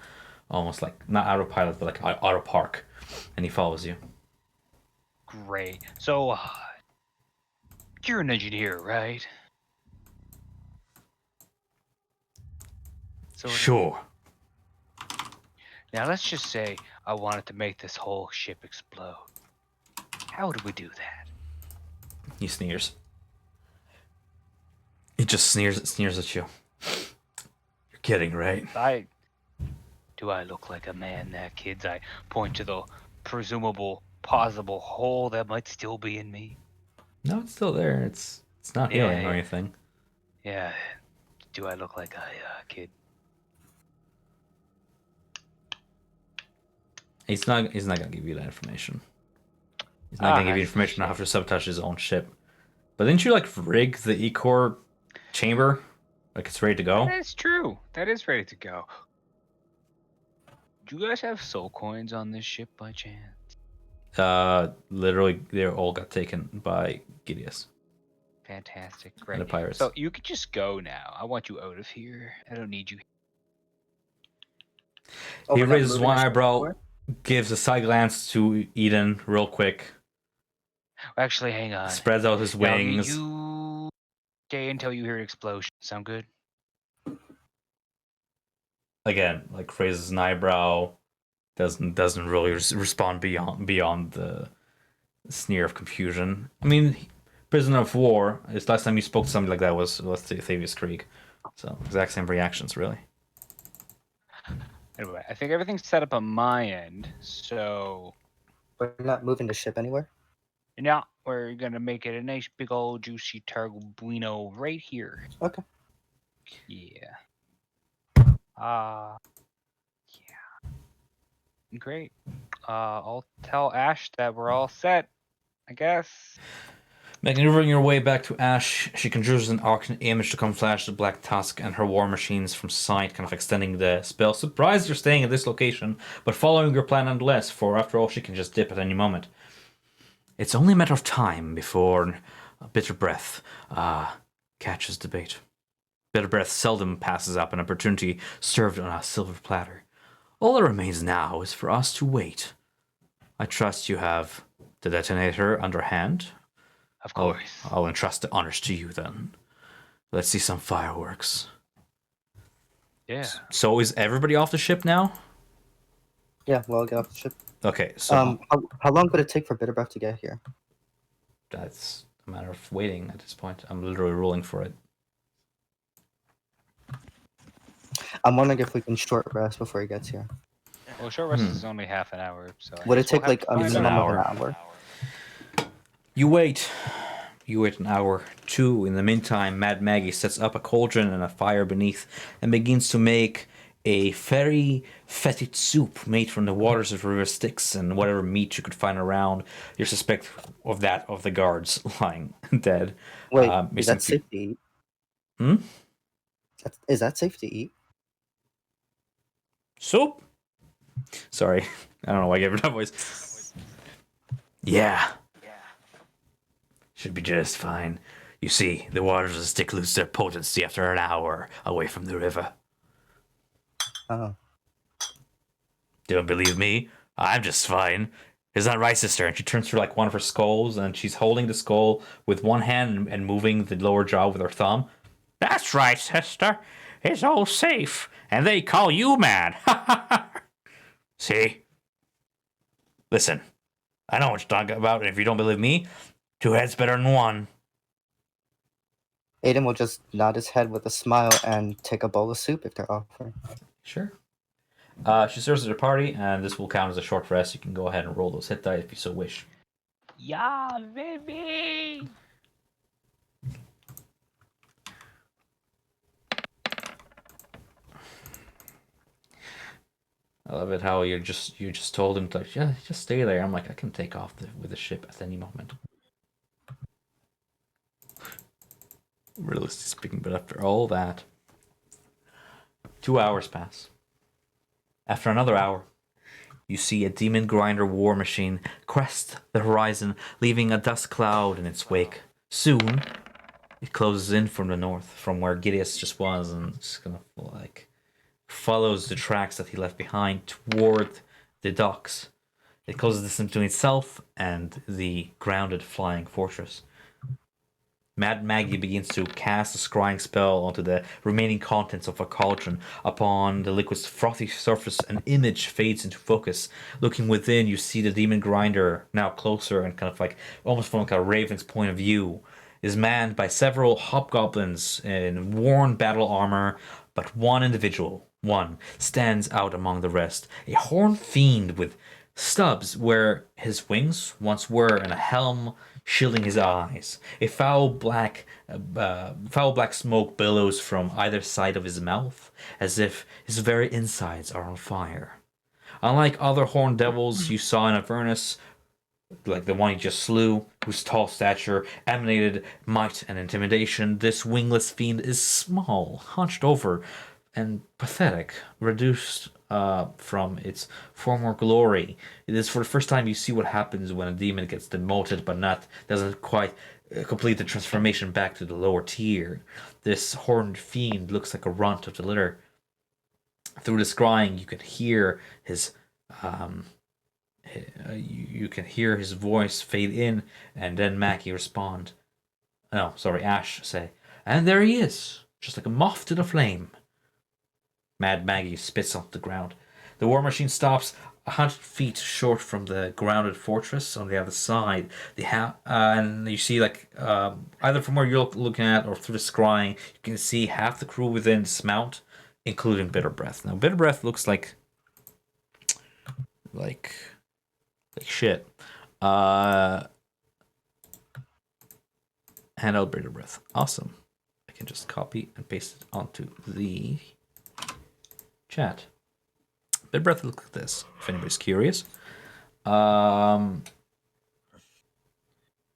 S1: almost like, not autopilot, but like auto park. And he follows you.
S2: Great. So, you're an engineer, right?
S1: Sure.
S2: Now let's just say I wanted to make this whole ship explode. How would we do that?
S1: He sneers. He just sneers at you. You're kidding, right?
S2: Do I look like a man that, kids? I point to the presumable possible hole that might still be in me.
S1: No, it's still there. It's not healing or anything.
S2: Yeah. Do I look like a kid?
S1: He's not gonna give you that information. He's not gonna give you information on how to sabotage his own ship. But didn't you like rig the ichor chamber? Like it's ready to go?
S2: That's true. That is ready to go. Do you guys have soul coins on this ship by chance?
S1: Literally they all got taken by Gideus.
S2: Fantastic. Great.
S1: And the pirates.
S2: So you could just go now. I want you out of here. I don't need you.
S1: He raises one eyebrow, gives a side glance to Eden real quick.
S2: Actually, hang on.
S1: Spreads out his wings.
S2: You stay until you hear an explosion. Sound good?
S1: Again, like raises an eyebrow. Doesn't really respond beyond the sneer of confusion. I mean, prisoner of war. It's last time you spoke to somebody like that was, let's say, Thavius Krieg. So exact same reactions, really.
S2: Anyway, I think everything's set up on my end, so
S5: We're not moving the ship anywhere.
S2: now we're gonna make it a nice big old juicy targo bueno right here.
S5: Okay.
S2: Yeah. Great. I'll tell Ash that we're all set, I guess.
S1: Maneuvering your way back to Ash, she conjures an arcane image to camouflage the black tusk and her war machines from sight, kind of extending the spell. Surprised you're staying at this location, but following your plan nonetheless, for after all, she can just dip at any moment. It's only a matter of time before a bitter breath catches the bait. Bitter breath seldom passes up an opportunity served on a silver platter. All that remains now is for us to wait. I trust you have the detonator underhand.
S2: Of course.
S1: I'll entrust the honors to you then. Let's see some fireworks.
S2: Yeah.
S1: So is everybody off the ship now?
S5: Yeah, we'll get off the ship.
S1: Okay, so
S5: How long would it take for Bitter Breath to get here?
S1: that's a matter of waiting at this point. I'm literally rolling for it.
S5: I'm wondering if we can short rest before he gets here.
S2: Well, short rest is only half an hour, so. I
S5: Would it
S2: guess we'll
S5: take
S2: have
S5: like
S2: to
S5: a
S2: find
S5: minimum
S2: out.
S5: of an hour?
S1: You wait. You wait an hour, two. In the meantime, Mad Maggie sets up a cauldron and a fire beneath and begins to make a very fetid soup made from the waters of River Styx and whatever meat you could find around. You suspect of the guards lying dead.
S5: Wait,
S1: Maybe
S5: is
S1: some
S5: that safe to eat?
S1: Hmm?
S5: Is that safe to eat?
S1: Soup? Sorry. I don't know why I gave her that voice. Yeah. Should be just fine. You see, the waters of the Styx lose their potency after an hour away from the river.
S5: Oh.
S1: Don't believe me? I'm just fine. Is that right, sister? And she turns to like one of her skulls, and she's holding the skull with one hand and moving the lower jaw with her thumb. That's right, sister. It's all safe, and they call you mad. See? Listen, I know what you're talking about, and if you don't believe me, 2 heads better than 1.
S5: Aiden will just nod his head with a smile and take a bowl of soup if they're offering.
S1: Sure. She serves at the party, and this will count as a short rest. You can go ahead and roll those hit die if you so wish.
S2: Yeah, baby!
S1: I love it how you just told him to yeah, just stay there. I'm like, I can take off with the ship at any moment. Realistically speaking, but after all that, 2 hours pass. After another hour, you see a demon grinder war machine crest the horizon, leaving a dust cloud in its wake. Soon, it closes in from the north, from where Gideus just was, and it's gonna like follows the tracks that he left behind toward the docks. It closes this in between itself and the grounded flying fortress. Mad Maggie begins to cast a scrying spell onto the remaining contents of a cauldron. Upon the liquid's frothy surface, an image fades into focus. Looking within, you see the demon grinder, now closer and kind of like almost from like a raven's point of view, is manned by several hobgoblins in worn battle armor, but one individual, stands out among the rest. A horned fiend with stubs where his wings once were and a helm shielding his eyes. A foul black smoke billows from either side of his mouth, as if his very insides are on fire. Unlike other horned devils you saw in Avernus, like the one he just slew, whose tall stature emanated might and intimidation, this wingless fiend is small, hunched over, and pathetic, reduced from its former glory. It is for the first time you see what happens when a demon gets demoted but doesn't quite complete the transformation back to the lower tier. This horned fiend looks like a runt of the litter. Through the scrying, you can hear his voice fade in, and then Mackie respond. No, sorry, Ash say, and there he is, just like a moth to the flame. Mad Maggie spits on the ground. The war machine stops 100 feet short from the grounded fortress on the other side. And you see, like, either from where you're looking at or through the scrying, you can see half the crew within dismount, including Bitter Breath. Now, Bitter Breath looks like shit. Hand out Bitter Breath. Awesome. I can just copy and paste it onto the chat. Bitter Breath look like this, if anybody's curious. And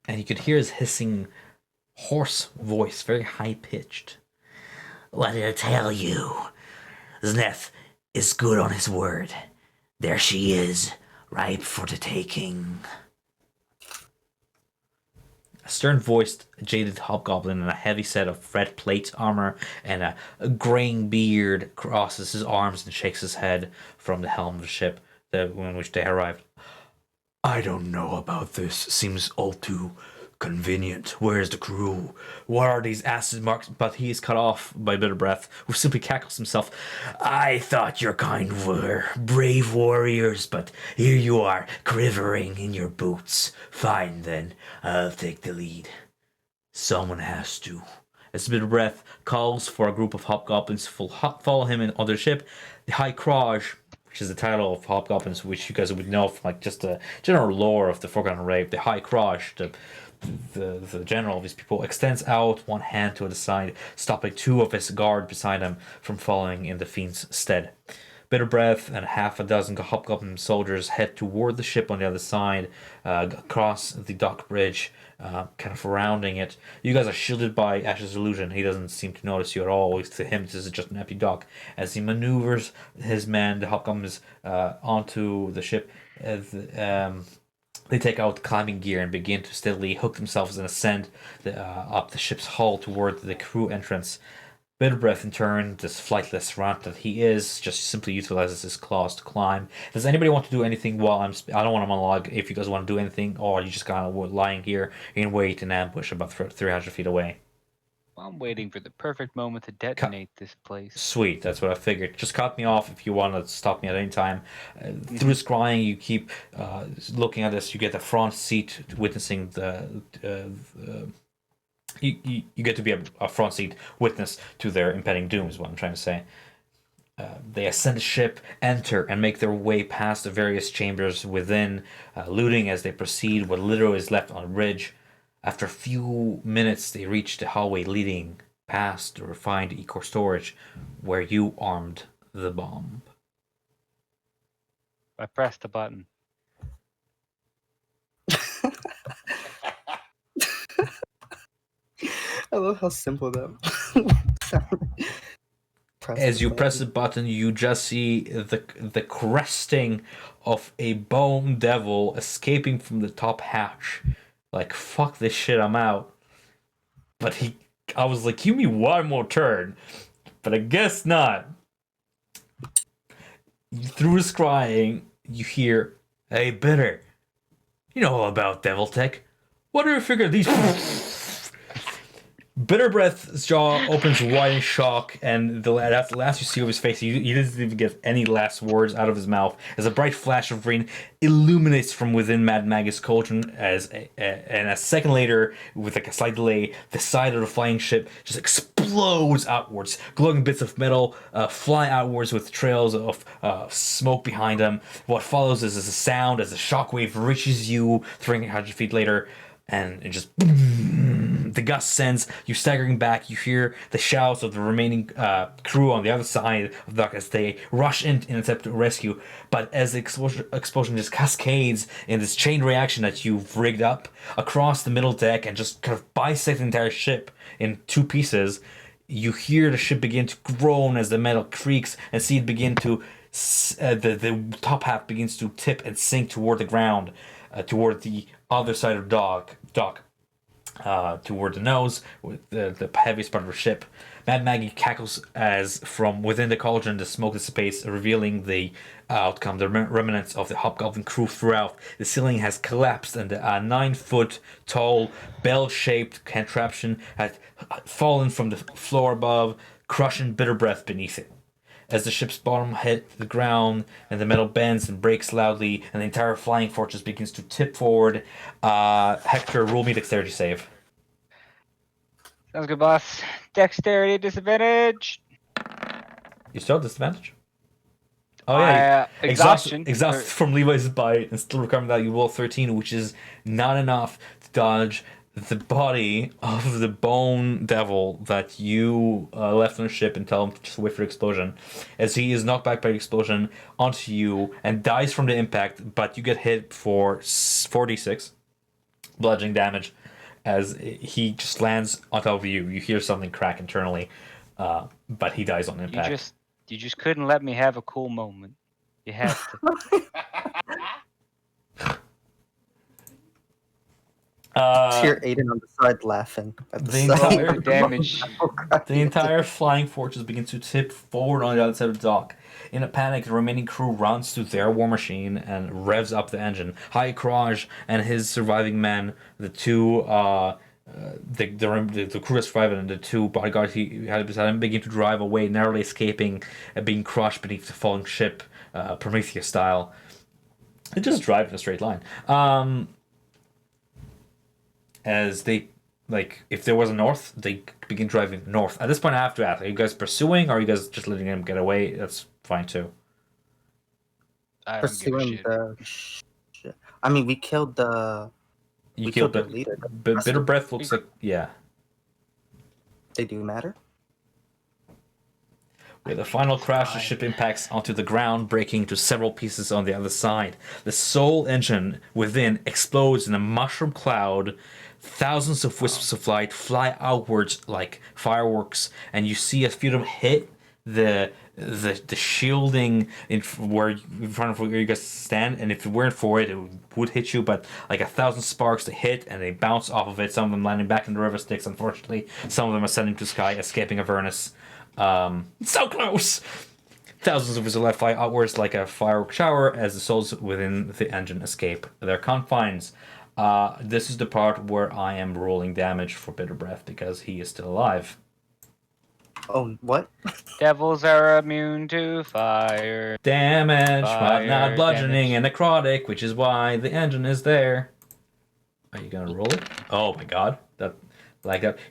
S1: you could hear his hissing, hoarse voice, very high-pitched. What did I tell you? Zneth is good on his word. There she is, ripe for the taking. A stern-voiced, jaded hobgoblin in a heavy set of red plate armor and a graying beard crosses his arms and shakes his head from the helm of the ship in which they arrived. I don't know about this. Seems all too convenient. Where's the crew? What are these acid marks? But he is cut off by Bitter Breath, who simply cackles himself. I thought your kind were brave warriors, but here you are, quivering in your boots. Fine then, I'll take the lead. Someone has to. As Bitter Breath calls for a group of hobgoblins to follow him on their ship, the High Craj, which is the title of hobgoblins, which you guys would know from like just the general lore of the Forgotten Rave, the High Craj, the general of these people, extends out one hand to the side, stopping 2 of his guard beside him from following in the fiend's stead. Bitter Breath and half a dozen hobgoblin soldiers head toward the ship on the other side, across the dock bridge, kind of surrounding it. You guys are shielded by Ash's illusion. He doesn't seem to notice you at all. To him, this is just an empty dock. As he maneuvers his men, the hobgoblins, onto the ship, they take out climbing gear and begin to steadily hook themselves and ascend up the ship's hull toward the crew entrance. Bitter Breath, in turn, this flightless rat that he is, just simply utilizes his claws to climb. Does anybody want to do anything while I don't want to monologue if you guys want to do anything, or you just kind of lying here in wait and ambush about 300 feet away?
S2: I'm waiting for the perfect moment to detonate this place.
S1: Sweet, that's what I figured. Just cut me off if you want to stop me at any time. Through scrying, you keep looking at this. You get a front seat witnessing you get to be a front seat witness to their impending doom, is what I'm trying to say. They ascend the ship, enter, and make their way past the various chambers within, looting as they proceed what little is left on the bridge. After a few minutes, they reach the hallway leading past the refined ichor storage, where you armed the bomb.
S2: I pressed the button.
S5: I love how simple that sounded.
S1: As you press the button, you just see the cresting of a bone devil escaping from the top hatch. Like, fuck this shit, I'm out. But I was like, give me one more turn. But I guess not. Through scrying, you hear, "Hey, Bitter, you know all about devil tech. What do you figure these..." Bitter Breath's jaw opens wide in shock, and that's the last you see of his face. He doesn't even get any last words out of his mouth as a bright flash of green illuminates from within Mad Maggie's cauldron. And a second later, with like a slight delay, the side of the flying ship just explodes outwards. Glowing bits of metal fly outwards with trails of smoke behind them. What follows is a sound as a shockwave reaches you 300 feet later. And it just boom, the gust sends you staggering back. You hear the shouts of the remaining crew on the other side of the dock as they rush in attempt to rescue. But as the explosion just cascades in this chain reaction that you've rigged up across the middle deck and just kind of bisect the entire ship in two pieces, you hear the ship begin to groan as the metal creaks and see it begin to the top half begins to tip and sink toward the ground, toward the other side of the dock, toward the nose, with the heaviest part of the ship. Mad Maggie cackles as from within the cauldron the smoke dissipates, revealing the outcome, the remnants of the hobgoblin crew throughout. The ceiling has collapsed and a 9-foot tall bell-shaped contraption had fallen from the floor above, crushing Bitter Breath beneath it. As the ship's bottom hit the ground and the metal bends and breaks loudly and the entire flying fortress begins to tip forward, Hector, roll me dexterity save.
S2: Sounds good, boss. Dexterity disadvantage.
S1: You still have disadvantage? Oh yeah,
S2: exhaustion.
S1: Exhaust from Levi's bite and still recovering that. You roll 13, which is not enough to dodge the body of the bone devil that you left on the ship and tell him to just wait for the explosion. As he is knocked back by the explosion onto you and dies from the impact, but you get hit for 46 bludgeoning damage as he just lands on top of you. You hear something crack internally, but he dies on impact.
S2: You just couldn't let me have a cool moment. You had to.
S5: Hear Aiden on the side laughing at
S1: the entire
S2: damage.
S1: The entire flying fortress begins to tip forward on the other side of the dock. In a panic, the remaining crew runs to their war machine and revs up the engine. Chy'gwa and his surviving men, the two, the crew that survived and the two bodyguards he had beside him, begin to drive away, narrowly escaping being crushed beneath the falling ship, Prometheus style. They just drive in a straight line. As they, like, if there was a north, they begin driving north. At this point, I have to ask, are you guys pursuing, or are you guys just letting him get away? That's fine, too.
S2: I don't
S5: Pursuing
S2: give a shit.
S5: I mean, we killed the...
S1: You killed the
S5: leader.
S1: Bitter Breath looks like, yeah.
S5: They do matter?
S1: With a final crash, the ship impacts onto the ground, breaking into several pieces on the other side. The sole engine within explodes in a mushroom cloud. Thousands of wisps of light fly outwards like fireworks, and you see a few of them hit the the shielding in front of where you guys stand, and if it weren't for it, it would hit you. But like 1,000 sparks to hit, and they bounce off of it. Some of them landing back in the river Styx, unfortunately. Some of them ascending to the sky, escaping Avernus. So close. Thousands of Vizalette fly outwards like a firework shower as the souls within the engine escape their confines. This is the part where I am rolling damage for Bitter Breath because he is still alive.
S5: Oh, what?
S2: Devils are immune to fire.
S1: Damage, but
S2: Fire
S1: not bludgeoning
S2: damage.
S1: and necrotic, which is why the engine is there. Are you gonna roll it? Oh my god, that.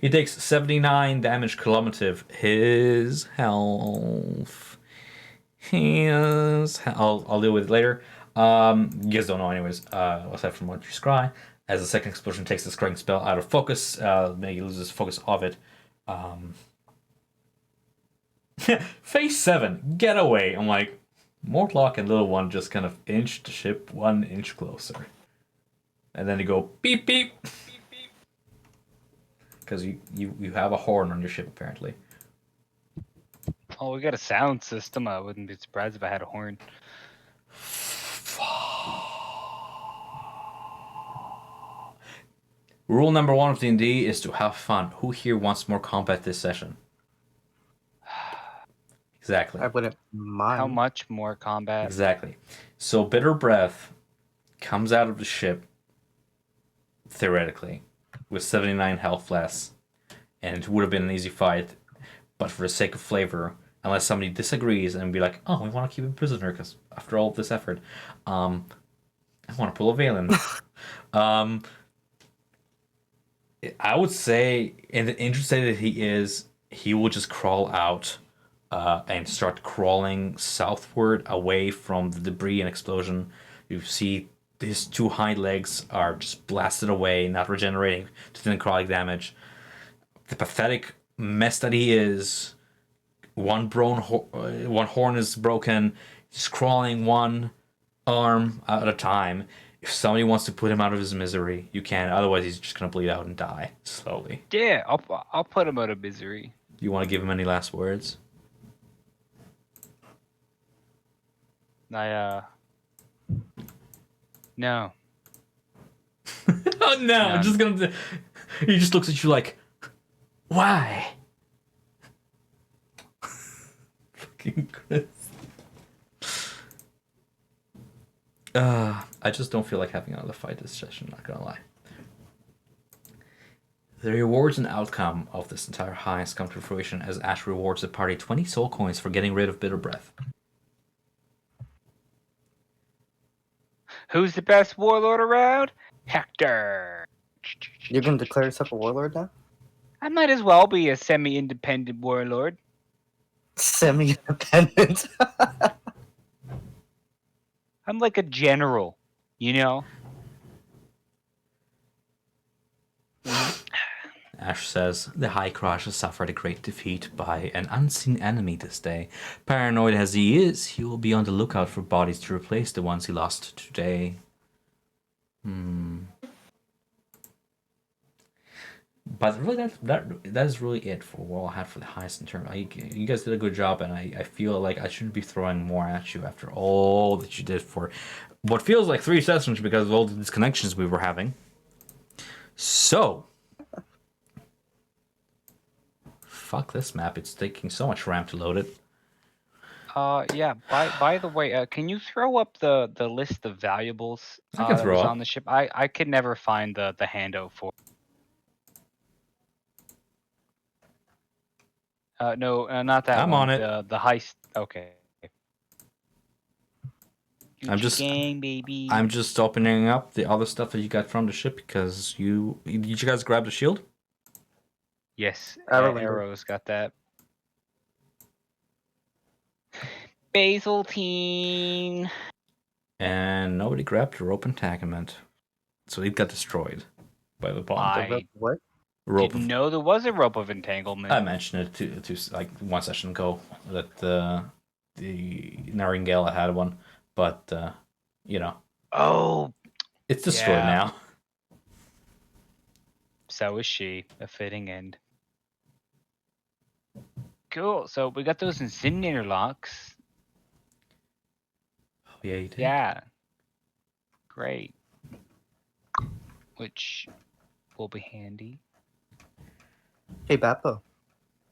S1: He takes 79 damage cumulative. His health. I'll deal with it later. You guys don't know anyways. Aside from what you scry, as the second explosion takes the scrying spell out of focus, he loses focus of it. Phase 7, get away. I'm like, Mortlock and Little One just kind of inch the ship 1 inch closer, and then they go beep beep, because you have a horn on your ship apparently.
S2: Oh, we got a sound system. I wouldn't be surprised if I had a horn.
S1: Rule number 1 of D&D is to have fun. Who here wants more combat this session? Exactly.
S5: I wouldn't mind.
S2: How much more combat?
S1: Exactly. So Bitter Breath comes out of the ship, theoretically, with 79 health less, and it would have been an easy fight, but for the sake of flavor, unless somebody disagrees and be like, oh, we want to keep him prisoner because after all this effort, I want to pull a Valen. I would say, in the interesting that he will just crawl out and start crawling southward away from the debris and explosion. You see his 2 hind legs are just blasted away, not regenerating to the necrotic damage. The pathetic mess that he is. One horn is broken. He's crawling 1 arm at a time. If somebody wants to put him out of his misery, you can. Otherwise, he's just gonna bleed out and die slowly.
S2: Yeah, I'll put him out of misery.
S1: You want to give him any last words?
S2: No.
S1: Oh no! I'm just gonna. He just looks at you like, why? Fucking Chris. I just don't feel like having another fight this session, not gonna lie. The rewards and outcome of this entire heist come to fruition as Ash rewards the party 20 soul coins for getting rid of Bitter Breath.
S2: Who's the best warlord around? Hector.
S5: You're gonna declare yourself a warlord now?
S2: I might as well be a semi-independent warlord.
S5: Semi-independent.
S2: I'm like a general, you know?
S1: Ash says, the High Crush has suffered a great defeat by an unseen enemy this day. Paranoid as he is, he will be on the lookout for bodies to replace the ones he lost today. But really, that is really it for what I had for the heist in terms. You guys did a good job, and I feel like I shouldn't be throwing more at you after all that you did for what feels like 3 sessions because of all the disconnections we were having. So, fuck this map. It's taking so much RAM to load it.
S2: Yeah. By the way, can you throw up the list of valuables
S1: I can
S2: that
S1: throw
S2: was
S1: up.
S2: on the ship? I could never find the handout for. No, not that
S1: I'm
S2: one.
S1: on it.
S2: The heist. Okay.
S1: I'm just-
S2: Gang, baby.
S1: I'm just opening up the other stuff that you got from the ship because did you guys grab the shield?
S2: Yes,
S5: Arrow.
S2: Arrow's got that. Bezelsteen.
S1: And nobody grabbed the rope entanglement, so it got destroyed by the bomb.
S2: I
S5: What?
S1: Rope.
S2: didn't know there was a rope of entanglement.
S1: I mentioned it to like 1 session ago that the Naringela had one, but
S2: Oh,
S1: it's destroyed
S2: Yeah.
S1: now.
S2: so is she. A fitting end. Cool. So we got those incendiary locks.
S1: Oh, yeah, you did.
S2: Yeah. Great. Which will be handy.
S5: Hey, Bappo.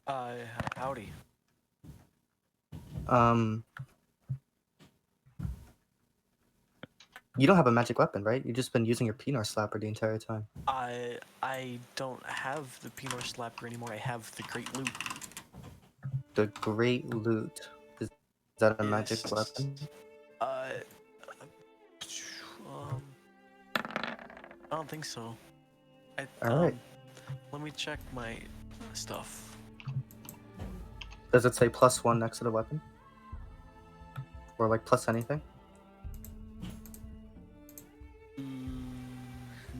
S7: Howdy.
S5: You don't have a magic weapon, right? You've just been using your Pinor slapper the entire time.
S7: I don't have the Pinor Slapper anymore. I have the Great Loot.
S5: The Great Loot. Is that a magic
S7: Yes.
S5: weapon?
S7: I don't think so.
S5: Alright.
S7: Let me check my stuff.
S5: Does it say +1 next to the weapon? Or like plus anything?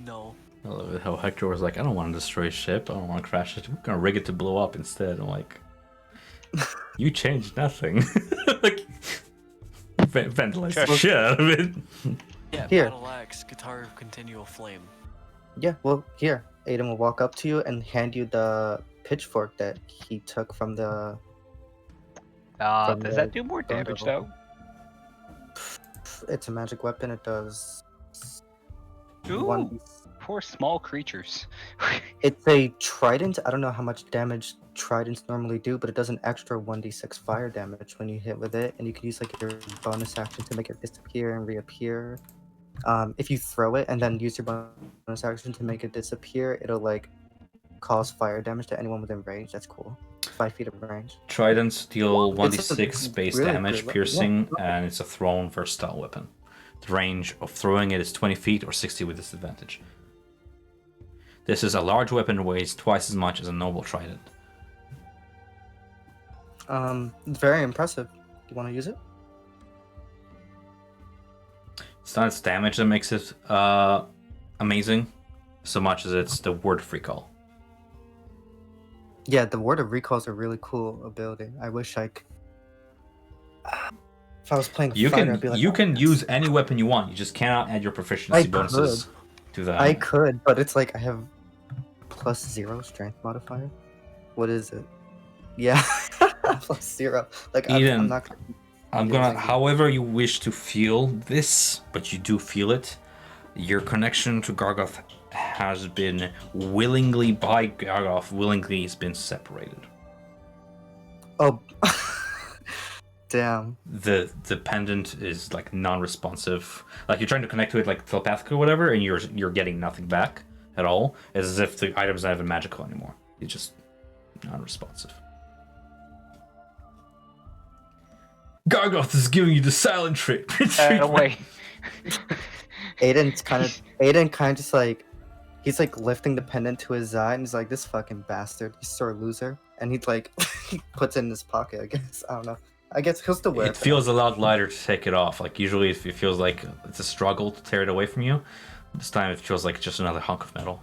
S7: No.
S1: I love it how Hector was like, I don't want to destroy a ship. I don't want to crash it. We're gonna rig it to blow up instead. I'm like, you changed nothing. Like, vandalize the shit out of it.
S7: Yeah,
S5: Here.
S7: Battle Axe, Guitar of Continual Flame.
S5: Yeah, well, here. Aiden will walk up to you and hand you the pitchfork that he took from the... From
S2: Does
S5: the
S2: that do more damage though?
S5: It's a magic weapon. It does...
S2: Ooh,
S5: 1d6.
S2: poor small creatures.
S5: It's a trident. I don't know how much damage tridents normally do, but it does an extra 1d6 fire damage when you hit with it, and you can use like your bonus action to make it disappear and reappear. If you throw it and then use your bonus action to make it disappear, it'll like cause fire damage to anyone within range. That's cool. 5 feet of range.
S1: Tridents deal
S5: It's a
S1: 1d6 base
S5: really
S1: damage,
S5: good weapon.
S1: piercing,
S5: Yeah.
S1: and it's a thrown versatile weapon. The range of throwing it is 20 feet or 60 with disadvantage. This is a large weapon that weighs twice as much as a noble trident.
S5: Very impressive. You want to use it?
S1: It's not its damage that makes it amazing, so much as it's the word of recall.
S5: Yeah, the Word of Recall is a really cool ability. I wish I could... If I was playing
S1: You
S5: fighter,
S1: can
S5: I'd be like,
S1: you
S5: "Oh,
S1: can
S5: yes."
S1: use any weapon you want. You just cannot add your proficiency
S5: I
S1: bonuses to that.
S5: I could, but it's like I have +0 strength modifier. What is it? Yeah, +0. Like I'm
S1: Eden,
S5: not.
S1: I'm gonna, however you wish to feel this, but you do feel it. Your connection to Gargoth has been willingly by Gargoth. Willingly has been separated.
S5: Oh, damn.
S1: The pendant is like non-responsive. Like you're trying to connect to it like telepathically or whatever, and you're getting nothing back at all. It's as if the item's not even magical anymore. It's just non-responsive. Gargoth is giving you the silent treatment.
S2: Wait.
S5: Aiden kind of just like he's like lifting the pendant to his eye, and he's like, "This fucking bastard, he's sore loser." And he's like, he puts it in his pocket. I guess I don't know. I guess he'll still wear it.
S1: It feels a lot lighter to take it off. Like usually, it feels like it's a struggle to tear it away from you. This time, it feels like just another hunk of metal.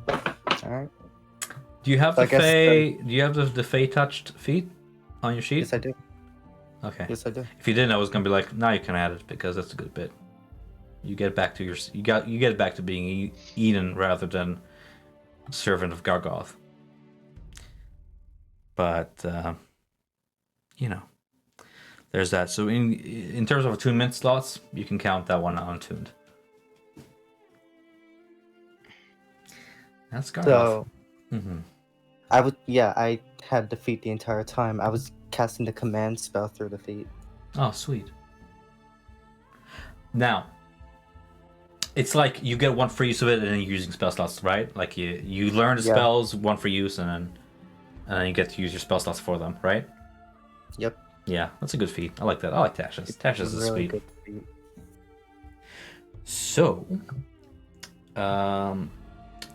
S5: All right.
S1: Do you have
S5: I
S1: the
S5: guess
S1: Fey? Do you have the Fey touched feet on your sheet?
S5: Yes, I do.
S1: Okay.
S5: Yes, I do.
S1: If you didn't, I was gonna be like, now you can add it because that's a good bit. You get back to you get back to being Eden rather than servant of Gargoth. But there's that. So in terms of attunement slots, you can count that one untuned. That's Gargoth.
S5: So
S1: Mm-hmm.
S5: I had defeat the entire time. I was casting the command spell through the feet.
S1: Oh, sweet. Now, it's like you get one free use of it, and then you're using spell slots, right? Like you learn the spells, one free use, and then you get to use your spell slots for them, right?
S5: Yep.
S1: Yeah, that's a good feat. I like that. I like Tasha's. Tasha's is
S5: Really
S1: sweet.
S5: good feat.
S1: So,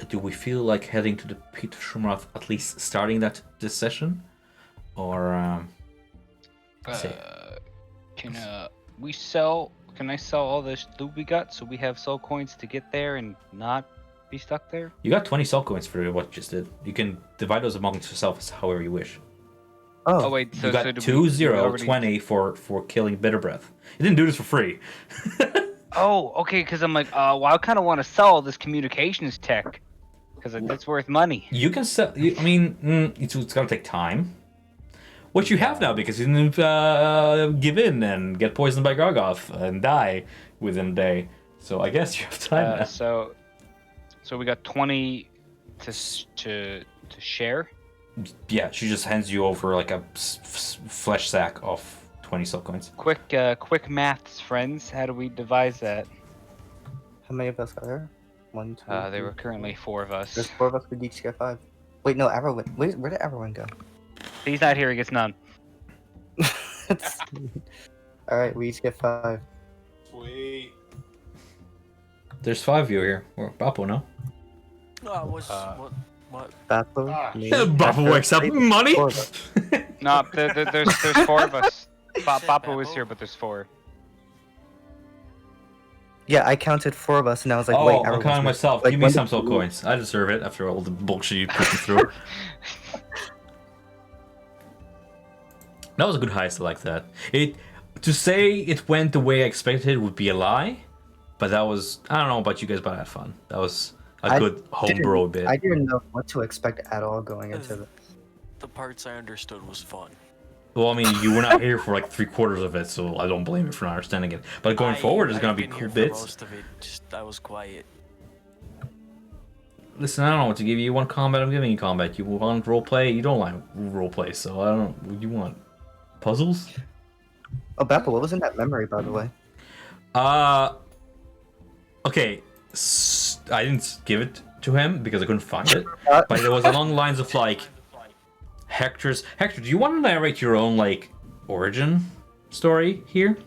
S1: do we feel like heading to the Pit of Shumrath, at least starting this session, or
S2: Can I sell all this loot we got so we have soul coins to get there and not be stuck there?
S1: you got 20 soul coins for what you just did? You can divide those amongst yourself however you wish.
S2: Oh wait, so
S1: You got
S2: did
S1: 2,
S2: we
S1: 0,
S2: already...
S1: 20 for killing Bitter Breath. You didn't do this for free.
S2: Oh, okay, because I'm like, well, I kind of want to sell all this communications tech. because it's worth money.
S1: You can sell. I mean, it's gonna take time. Which you have now because you didn't give in and get poisoned by Gargoth and die within a day. So I guess you have time now.
S2: So we got 20 to share.
S1: Yeah, she just hands you over like a flesh sack of 20 silk coins.
S2: Quick maths, friends. How do we devise that?
S5: How many of us are there? 1, 2.
S2: There were currently 4 of us.
S5: There's 4 of us. We each get 5. Wait, no, Everwin. Where did Everwin go?
S2: He's not here. He gets none.
S5: All right, we each get 5.
S3: Sweet.
S1: There's 5 of you here. Or Bappo, no?
S7: What?
S5: Bappo, me,
S1: Bappo wakes up. Money?
S5: 4 of us.
S2: No, there's 4 of us. Bappo is here, but there's 4.
S5: Yeah, I counted 4 of us, and I was like,
S1: Oh,
S5: wait,
S1: I'm
S5: Everwin's
S1: counting
S5: missing.
S1: myself.
S5: Like,
S1: Give me
S5: when
S1: some
S5: did
S1: silk
S5: you-
S1: coins. I deserve it after all the bullshit you put me through. That was a good heist. I like that. To say it went the way I expected would be a lie, but that was, I don't know about you guys, but I had fun. That was a good homebrew bit.
S5: I didn't know what to expect at all going into this.
S7: The parts I understood was fun.
S1: Well, I mean, you were not here for like 3/4 of it, so I don't blame you for not understanding it. But going forward, there's gonna be cool bits.
S7: Most of it, I was quiet.
S1: Listen, I don't know what to give you. You want combat? I'm giving you combat. You want roleplay? You don't like roleplay, so I don't. What do you want? Puzzles?
S5: Oh, Bappo, what was in that memory, by the way?
S1: Okay. I didn't give it to him because I couldn't find it. But it was along the lines of like Hector, do you want to narrate your own like origin story here?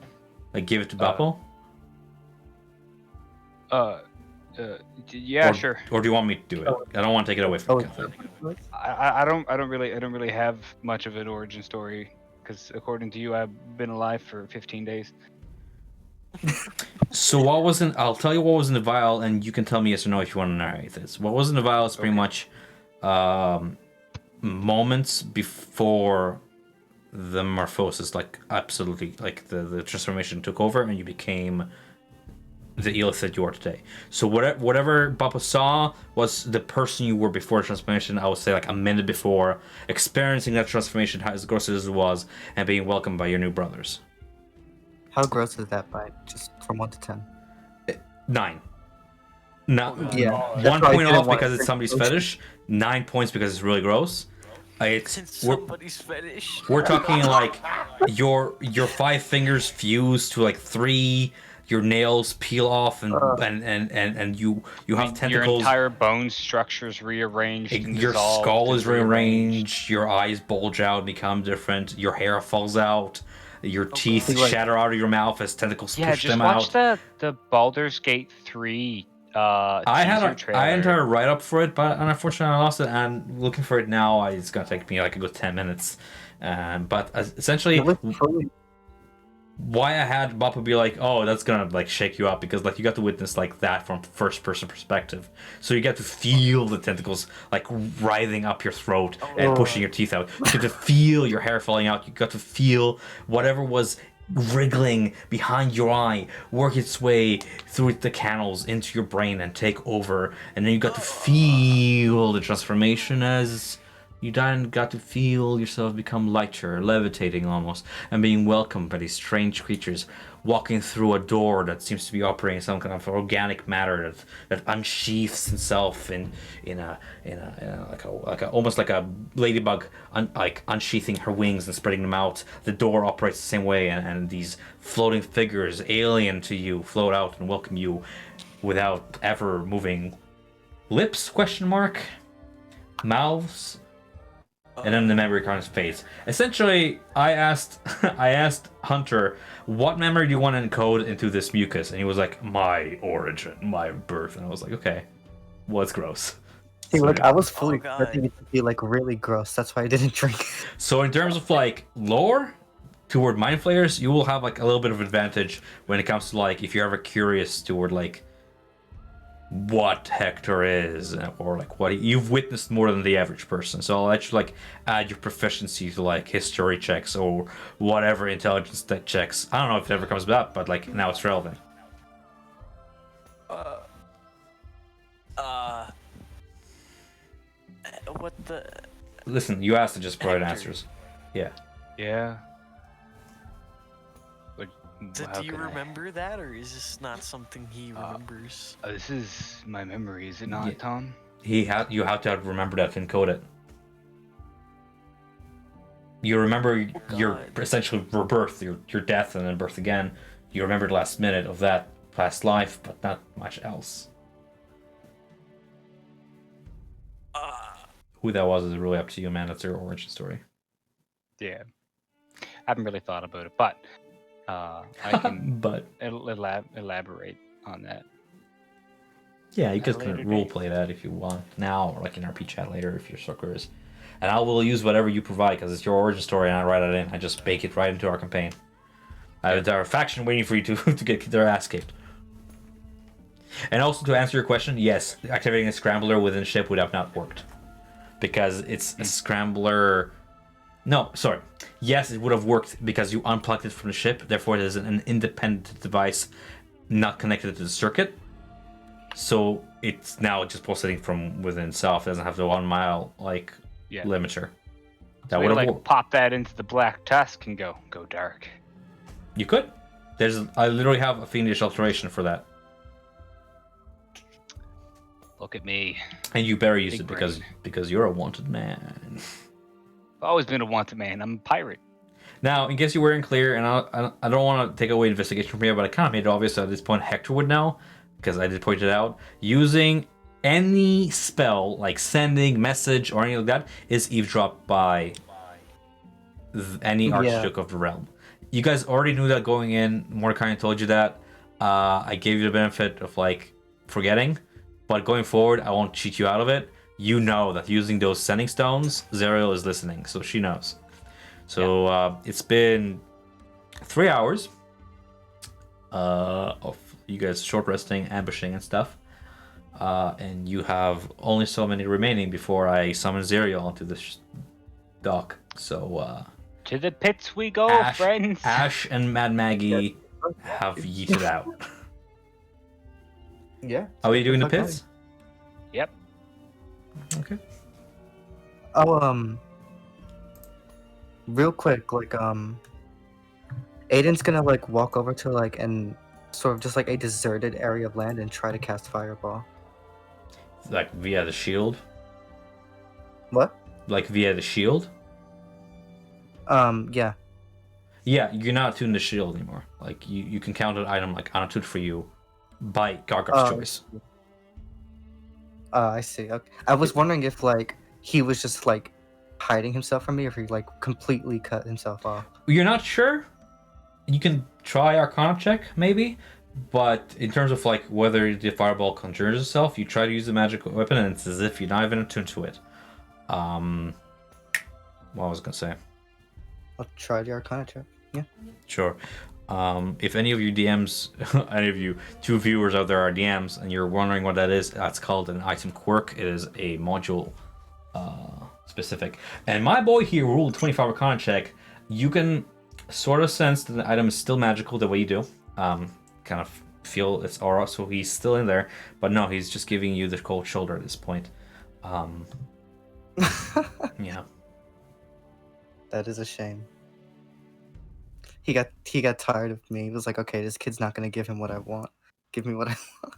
S1: Like give it to Bappo?
S2: Yeah,
S1: Or-
S2: sure.
S1: Or do you want me to do it? I don't want to take it away from
S5: Oh,
S1: you.
S2: I don't really have much of an origin story because according to you, I've been alive for 15 days.
S1: So what was in? I'll tell you what was in the vial, and you can tell me yes or no if you want to narrate this. What was in the vial is pretty much moments before the morphosis, like absolutely, like the transformation took over, and you became the Elith that you are today. So whatever Bappo saw was the person you were before transformation. I would say like a minute before, experiencing that transformation as gross as it was, and being welcomed by your new brothers.
S5: How gross is that by just from 1 to 10?
S1: 9. No,
S5: Yeah.
S1: 1
S5: why I
S1: point
S5: didn't
S1: off
S5: want
S1: because
S5: to
S1: it's somebody's
S5: drink
S1: fetish. 9 points because it's really gross.
S7: It's
S1: We're,
S7: somebody's fetish.
S1: we're talking like your 5 fingers fuse to like 3. Your nails peel off and you have tentacles.
S2: Your entire bone structure's rearranged. And
S1: Your
S2: dissolved
S1: skull
S2: and
S1: is rearranged. Your eyes bulge out and become different. Your hair falls out. Your teeth
S5: God.
S1: shatter out of your mouth as tentacles
S2: Yeah,
S1: push
S2: just
S1: them
S2: watch
S1: out.
S2: the Baldur's Gate 3
S1: I had
S2: teaser
S1: a
S2: trailer.
S1: I entered a write up for it, but unfortunately I lost it. And looking for it now, it's gonna take me like a good 10 minutes. But essentially,
S5: It was totally-
S1: why I had Bappo be like, "Oh, that's gonna like shake you up," because like you got to witness like that from first person perspective, so you get to feel the tentacles like writhing up your throat and pushing your teeth out. You get to feel your hair falling out. You got to feel whatever was wriggling behind your eye work its way through the canals into your brain and take over, and then you got to feel the transformation as you then got to feel yourself become lighter, levitating almost, and being welcomed by these strange creatures, walking through a door that seems to be operating some kind of organic matter that unsheaths itself in a almost like a ladybug, unsheathing her wings and spreading them out. The door operates the same way, and these floating figures, alien to you, float out and welcome you without ever moving lips? Question mark. Mouths. And then the memory card fades. Essentially, I asked Hunter, what memory do you want to encode into this mucus? And he was like, my origin, my birth. And I was like, okay, what's gross?
S5: See, like, I was
S7: Oh,
S5: fully
S7: God.
S5: expecting it to be like really gross. That's why I didn't drink.
S1: So in terms of like lore toward mind flayers, you will have like a little bit of advantage when it comes to like if you're ever curious toward like what Hector is, or like what you've witnessed more than the average person. So I'll let you like add your proficiency to like history checks or whatever intelligence that checks. I don't know if it ever comes back, but like now it's relevant.
S7: What the?
S1: Listen, you asked to just provide
S7: Hector.
S1: answers. Yeah.
S2: Yeah. But
S7: So
S2: how
S7: do you
S2: can I-
S7: remember that, or is this not something he remembers?
S2: This is my memory, is it not,
S1: Yeah.
S2: Tom?
S1: You have to remember that to encode it. You remember your
S7: God.
S1: essentially rebirth, your death, and then birth again. You remember the last minute of that past life, but not much else. Who that was is really up to you, man. That's your origin story.
S2: Yeah. I haven't really thought about it, but I can
S1: But
S2: elaborate on that.
S1: yeah, you
S2: At a
S1: guys
S2: later
S1: can role
S2: date.
S1: play that if you want now, or like in RP chat later if you're so curious. And I will use whatever you provide because it's your origin story, and I write it in. I just bake it right into our campaign. There are faction waiting for you to get their ass kicked. And also to answer your question, yes, activating a scrambler within ship would have not worked because it's a scrambler. No, sorry. Yes, it would have worked because you unplugged it from the ship. Therefore, it is an independent device, not connected to the circuit. So it's now just pulsating from within itself. It doesn't have the 1 mile
S2: Yeah.
S1: limiter. That
S2: So
S1: would
S2: we
S1: have
S2: like
S1: worked.
S2: pop that into the black tusk and go dark.
S1: You could. I literally have a fiendish alteration for that,
S2: Look at me.
S1: and you better use
S2: Big
S1: it because you're a wanted man.
S2: I've always been a wanted man. I'm a pirate.
S1: Now, in case you weren't clear, and I don't want to take away investigation from you, but I kind of made it obvious that at this point Hector would know, because I did point it out. Using any spell, like sending, message, or anything like that, is eavesdropped by any Archduke of the Realm. You guys already knew that going in. Mordecai told you that. I gave you the benefit of, forgetting, but going forward, I won't cheat you out of it. You know that using those sending stones, Zerial is listening, so she knows. So it's been 3 hours of you guys short resting, ambushing, and stuff. And you have only so many remaining before I summon Zerial onto this dock. So
S2: To the pits we go, friends.
S1: Ash and Mad Maggie have yeeted out.
S5: Yeah.
S1: Are we doing the
S5: Okay.
S1: pits?
S2: Yep.
S1: Okay.
S5: Oh, real quick, Aiden's gonna walk over to and sort of just a deserted area of land and try to cast fireball.
S1: Like via the shield?
S5: What?
S1: Like via the shield?
S5: Yeah.
S1: Yeah, you're not attuned to shield anymore. Like you can count an item unattuned for you by Gargar's choice.
S5: I see. Okay. I was wondering if he was just hiding himself from me, or if he completely cut himself off.
S1: You're not sure? You can try Arcana check, maybe. But in terms of whether the fireball conjures itself, you try to use the magical weapon and it's as if you're not even attuned to it. What was I gonna say?
S5: I'll try the Arcana check. Yeah.
S1: Sure. If any of you DMs, any of you two viewers out there are DMs and you're wondering what that is, that's called an item quirk. It is a module specific. And my boy here rolled 25 Arcana check. You can sort of sense that the item is still magical the way you do. Kind of feel its aura, so he's still in there. But no, he's just giving you the cold shoulder at this point. Yeah.
S5: That is a shame. He got tired of me. He was like, okay, this kid's not gonna give him what I want. Give me what I want.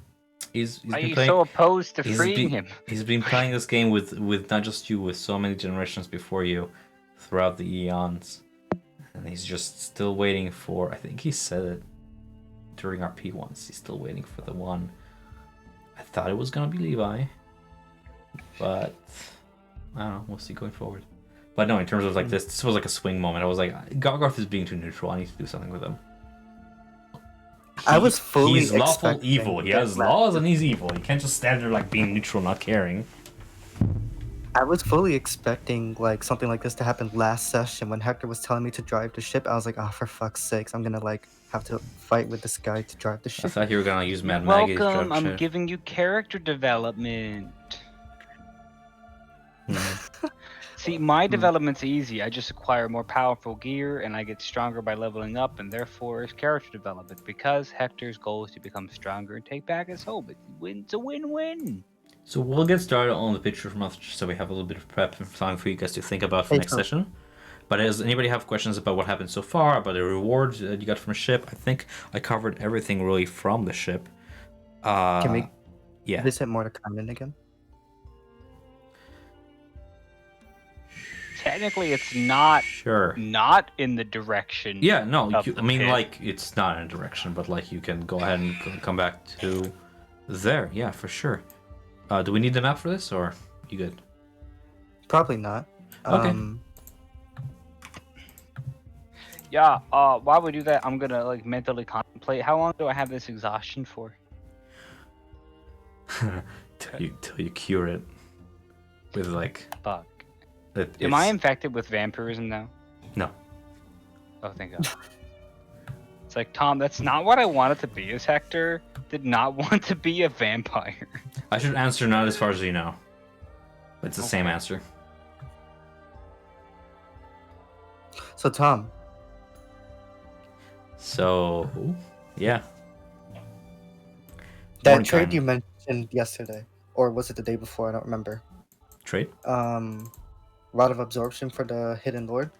S1: He's
S2: Are
S1: been
S2: you
S1: playing,
S2: so opposed to
S1: he's
S2: freeing
S1: been-
S2: him?
S1: He's been playing this game with not just you, with so many generations before you throughout the eons. And he's just still waiting for, I think he said it during our P once, he's still waiting for the one. I thought it was gonna be Levi. But I don't know, we'll see going forward. But no, in terms of this was a swing moment. I was like, Gargarth is being too neutral, I need to do something with him.
S5: I was fully
S1: He's lawful
S5: expecting
S1: evil. He
S5: that
S1: has laws and he's evil. He can't just stand there being neutral, not caring.
S5: I was fully expecting something like this to happen last session when Hector was telling me to drive the ship. I was like, oh, for fuck's sakes, I'm gonna have to fight with this guy to drive the
S1: I
S5: ship.
S1: thought you were gonna use Mad Maggie to
S2: Welcome.
S1: drive
S2: I'm
S1: shit.
S2: giving you character development. See, my development's easy. I just acquire more powerful gear and I get stronger by leveling up, and therefore it's character development because Hector's goal is to become stronger and take back his home. It's a win-win.
S1: So we'll get started on the picture from us, just so we have a little bit of prep and time for you guys to think about for
S5: Hey,
S1: next
S5: Tom.
S1: session. But does anybody have questions about what happened so far, about the rewards that you got from a ship? I think I covered everything really from the ship.
S5: Can we
S1: Yeah.
S5: visit Mordecai again?
S2: Technically, it's not
S1: Sure.
S2: not in the direction.
S1: Yeah, no,
S2: of
S1: I
S2: the
S1: mean,
S2: pit.
S1: like, it's not in a direction, but, like, you can go ahead and come back to there. Yeah, for sure. Do we need the map for this, or you good?
S5: Probably not.
S1: Okay.
S2: Yeah. While we do that, I'm gonna like mentally contemplate. How long do I have this exhaustion for?
S1: till you cure it with, like...
S2: Fuck.
S1: It,
S2: Am I
S1: it's-
S2: infected with vampirism now?
S1: No.
S2: Oh, thank God. It's like, Tom, that's not what I wanted to be as Hector. Did not want to be a vampire.
S1: I should answer not as far as you know. It's the same answer.
S5: So Tom,
S1: So, yeah.
S5: that
S1: Morning
S5: trade
S1: time.
S5: you mentioned yesterday, or was it the day before? I don't remember.
S1: Trade?
S5: Rod of absorption for the Hidden Lord.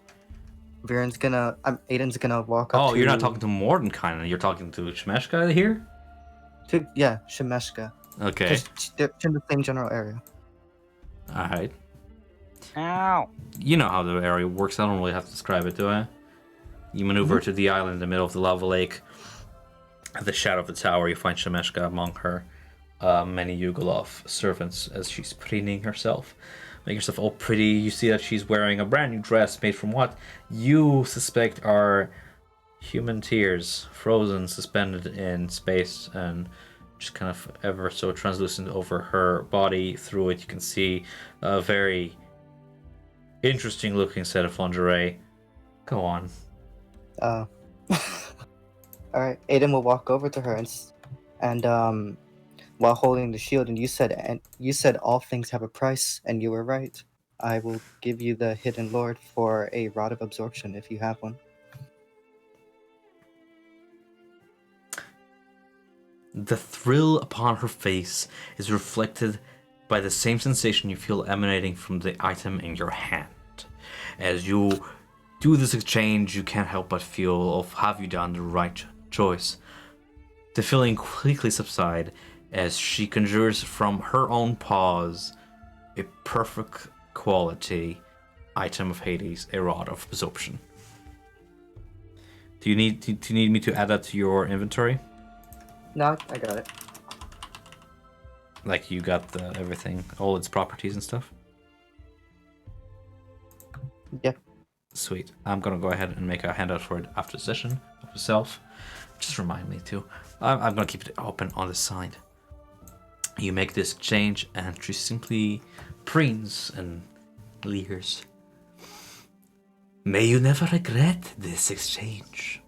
S5: Aiden's gonna walk up.
S1: Oh, you're not talking to Mordenkainen, you're talking to Shmeshka here?
S5: Yeah, Shemeshka.
S1: Okay.
S5: 'Cause they're in the same general area.
S1: Alright.
S2: Ow.
S1: You know how the area works, I don't really have to describe it, do I? You maneuver to the island in the middle of the lava lake. At the shadow of the tower, you find Shemeshka among her many Yugolov servants as she's preening herself. Make herself all pretty. You see that she's wearing a brand new dress made from what you suspect are human tears, frozen, suspended in space, and just kind of ever so translucent over her body. Through it, you can see a very interesting looking set of lingerie. Go on.
S5: All right, Aiden will walk over to her and while holding the shield, and you said all things have a price, and you were right. I will give you the Hidden Lord for a rod of absorption if you have one.
S1: The thrill upon her face is reflected by the same sensation you feel emanating from the item in your hand. As you do this exchange, you can't help but feel of have you done the right choice. The feeling quickly subsides as she conjures from her own paws a perfect quality item of Hades, a rod of absorption. Do you need me to add that to your inventory?
S5: No, I got it.
S1: Like you got everything, all its properties and stuff?
S5: Yeah.
S1: Sweet. I'm gonna go ahead and make a handout for it after the session of yourself. Just remind me to. I'm gonna keep it open on the side. You make this exchange and she simply preens and leers. May you never regret this exchange.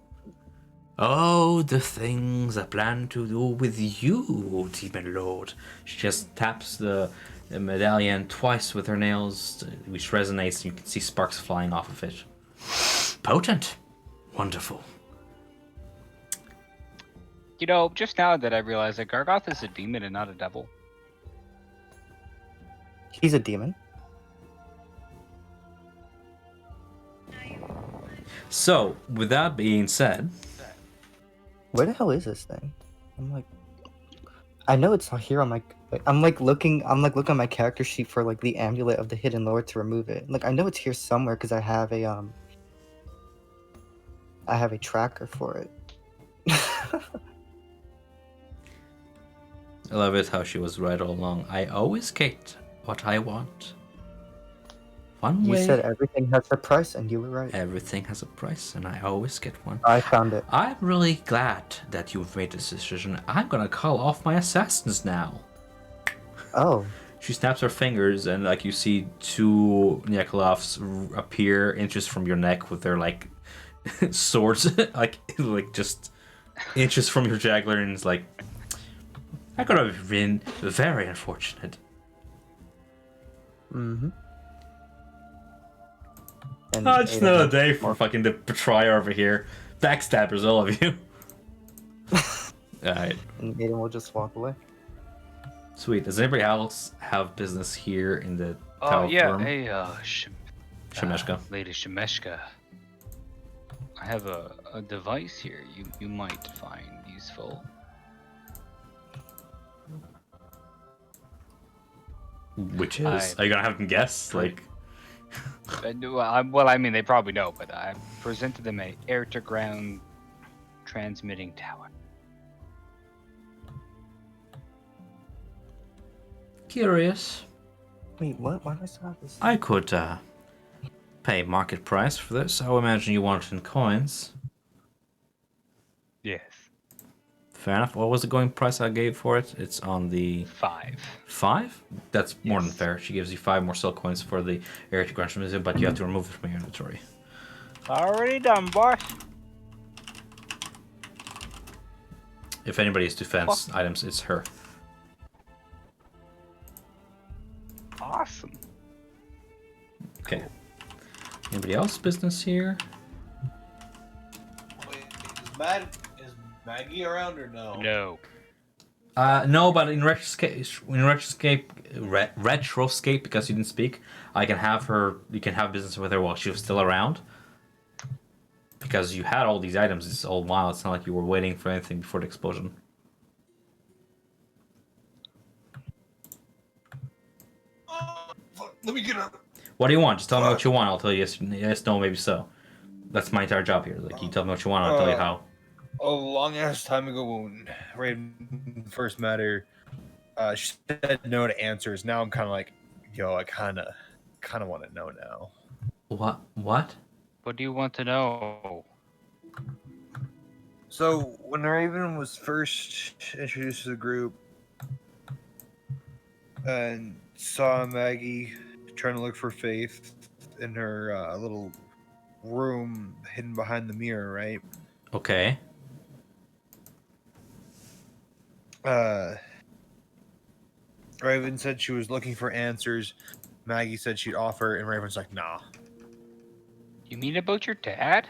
S1: Oh, the things I plan to do with you, Demon Lord. She just taps the medallion twice with her nails, which resonates, and you can see sparks flying off of it. Potent. Wonderful.
S2: You know, just now that I realized that Gargoth is a demon and not a devil.
S5: He's a demon.
S1: So, with that being said,
S5: Where the hell is this thing? I know it's not here on my. I'm looking at my character sheet for like the amulet of the Hidden Lord to remove it. Like I know it's here somewhere because I have a tracker for it.
S1: I love it how she was right all along. I always get what I want. One
S5: You
S1: way.
S5: said everything has a price, and you were right.
S1: Everything has a price, and I always get one.
S5: I found it.
S1: I'm really glad that you've made this decision. I'm gonna call off my assassins now.
S5: Oh,
S1: She snaps her fingers, and like you see two Nyakulovs appear inches from your neck with their like swords, like just inches from your jugular, and it's like, that could have been very unfortunate.
S5: mm-hmm. And
S1: Oh, just
S5: Aiden
S1: another
S5: has
S1: day for
S5: more-
S1: fucking the betrayer over here. Backstabbers, all of you. Alright.
S5: And Aiden will just walk away.
S1: Sweet. Does anybody else have business here in the Tower
S2: yeah.
S1: Room?
S2: Hey,
S1: Shemeshka.
S2: Lady Shemeshka. I have a device here you might find useful.
S1: Which is? Are you gonna have them guess? Like,
S2: Well, I mean, they probably know, but I presented them a air-to-ground transmitting tower.
S1: curious.
S5: Wait, what? Why do I still have this?
S1: I could pay market price for this. I would imagine you want it in coins.
S2: Yes.
S1: Fair enough. What was the going price I gave for it? It's on the
S2: 5.
S1: 5? That's more than
S2: Yes.
S1: fair. She gives you 5 more silk coins for the air to Grunch Museum, but you have to remove it from your inventory.
S2: Already done, boss.
S1: If anybody is defense items, it's her.
S2: Awesome.
S1: Okay. Anybody else business here?
S3: Wait, is Maggie around or no?
S2: No.
S1: No, but in retroscape, because you didn't speak, I can have her. You can have business with her while she was still around. Because you had all these items this whole while, it's not like you were waiting for anything before the explosion.
S3: Fuck, let me get up.
S1: What do you want? Just tell me what you want. I'll tell you yes, no, maybe so. That's my entire job here. Like, you tell me what you want, I'll tell you how.
S9: A long ass time ago when Raven first met her, she said no to answers. Now I'm kind of like, yo, I kind of want to know now.
S1: What? What?
S2: What do you want to know?
S9: So when Raven was first introduced to the group and saw Maggie trying to look for Faith in her little room hidden behind the mirror, right?
S1: Okay.
S9: Raven said she was looking for answers. Maggie said she'd offer, and Raven's like, nah.
S2: You mean about your dad?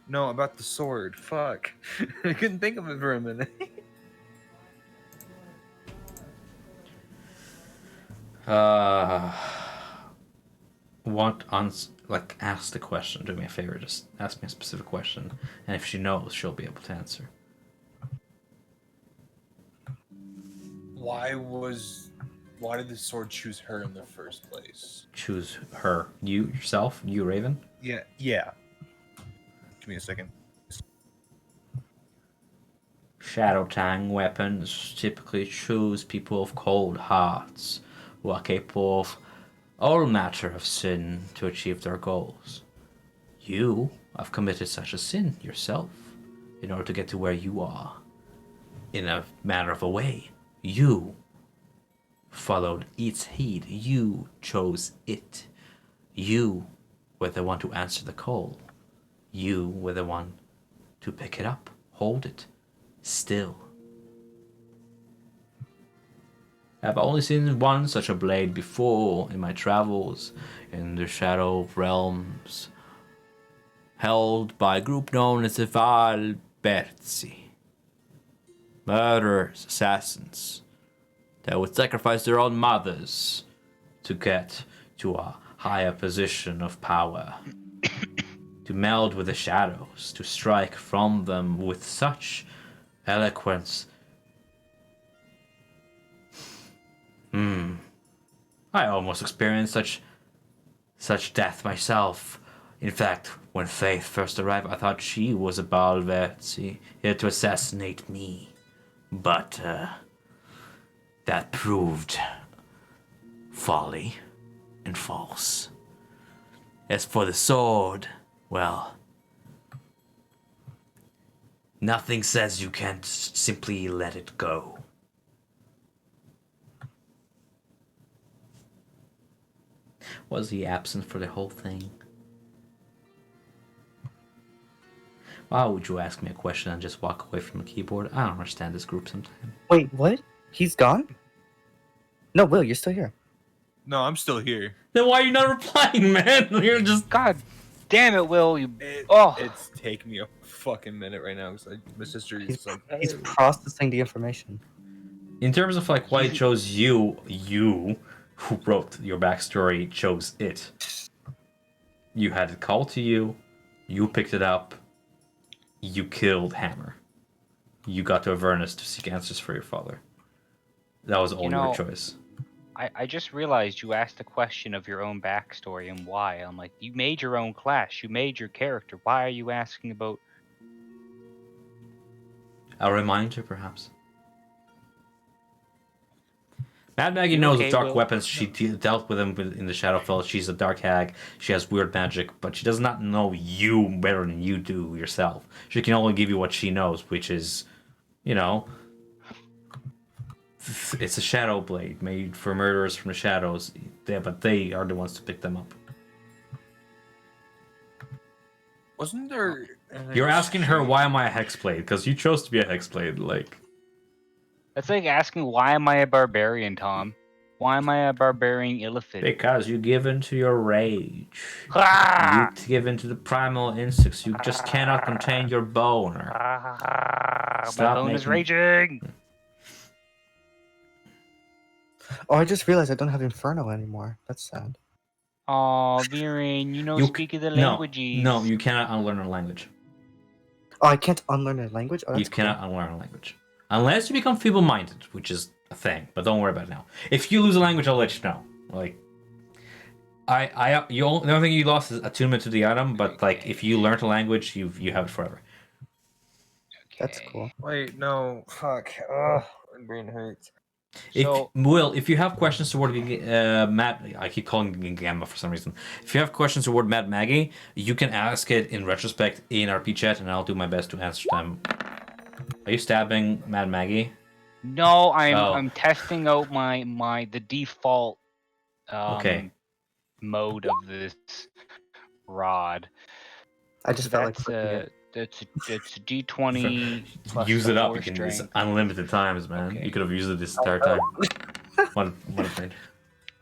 S9: No, about the sword. Fuck. I couldn't think of it for a minute.
S1: Ask the question. Do me a favor. Just ask me a specific question, and if she knows, she'll be able to answer.
S9: Why did the sword choose her in the first place?
S1: Choose her. You yourself? You, Raven?
S9: Yeah. Give me a second.
S1: Shadow Tang weapons typically choose people of cold hearts who are capable of all matter of sin to achieve their goals. You have committed such a sin yourself in order to get to where you are. In a matter of a way, you followed its heed. You chose it. You were the one to answer the call. You were the one to pick it up, hold it, still. I've only seen one such a blade before in my travels in the Shadow Realms, held by a group known as the Valberzi. Murderers, assassins, that would sacrifice their own mothers to get to a higher position of power, to meld with the shadows, to strike from them with such eloquence. I almost experienced such death myself. In fact, when Faith first arrived, I thought she was a Balverzi, here to assassinate me. But that proved folly and false. As for the sword, well, nothing says you can't simply let it go. Was he absent for the whole thing? Why would you ask me a question and just walk away from the keyboard? I don't understand this group sometimes.
S5: Wait, what? He's gone? No, Will, you're still here.
S9: No, I'm still here.
S1: Then why are you not replying, man? You're just...
S2: God damn it, Will.
S9: It's taking me a fucking minute right now because my sister is like...
S5: He's processing the information.
S1: In terms of like why it chose you who wrote your backstory chose it. You had it called to you, you picked it up, you killed Hammer. You got to Avernus to seek answers for your father. That was all your choice.
S2: I just realized you asked the question of your own backstory and why. I'm like, you made your own class, you made your character. Why are you asking about?
S1: A reminder, perhaps. Mad Maggie knows of dark weapons. She dealt with them in the Shadowfell. She's a dark hag. She has weird magic, but she does not know you better than you do yourself. She can only give you what she knows, which is, you know, it's a shadow blade made for murderers from the shadows. Yeah, but they are the ones to pick them up.
S9: Wasn't there?
S1: You're asking her why am I a hexblade? Because you chose to be a hexblade. Like,
S2: that's like asking why am I a barbarian, Tom? Why am I a barbarian illithid?
S1: Because you give in to your rage.
S2: Ah!
S1: You give in to the primal instincts. You just cannot contain your boner.
S2: My bone is raging.
S5: Oh, I just realized I don't have Inferno anymore. That's sad.
S2: Oh, Viren, you speak of the languages.
S1: No, you cannot unlearn a language.
S5: Oh, I can't unlearn a language? Oh, that's
S1: cannot unlearn a language. Unless you become feeble-minded, which is a thing, but don't worry about it now. If you lose a language, I'll let you know. Like, the only thing you lost is attunement to the item, but like, if you learn a language, you have it forever.
S2: Okay.
S5: That's cool.
S9: Wait, no, fuck. Ugh, my brain hurts.
S1: If you have questions toward Matt, I keep calling him Gamma for some reason. If you have questions toward Matt Maggie, you can ask it in retrospect in RP chat, and I'll do my best to answer them. Are you stabbing Mad Maggie?
S2: No, I'm testing out the default mode of this rod.
S5: I just felt like clicking it.
S2: It's a D20 plus
S1: use it up. You
S2: strength.
S1: can use it unlimited times, man.
S2: Okay.
S1: You could have used it this entire time. What a thing.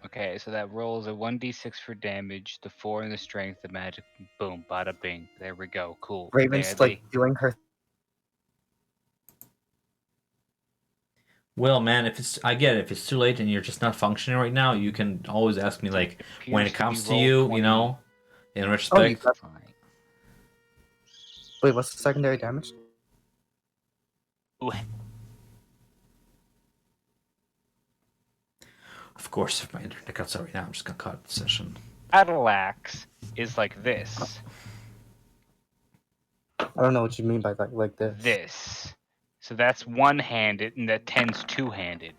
S2: Okay, so that rolls a 1d6 for damage, the 4 in the strength, the magic, boom, bada bing. There we go. Cool.
S5: Raven's doing her.
S1: Well, man, I get it. If it's too late and you're just not functioning right now, you can always ask me, like, when it comes to you, 20. You know, in retrospect.
S5: Oh, wait, what's the secondary damage?
S2: Ooh.
S1: Of course, if my internet cuts out right now, I'm just gonna cut the session.
S2: Battle axe is like this.
S5: I don't know what you mean by that, like this.
S2: This. So that's one-handed, and that 10's two-handed.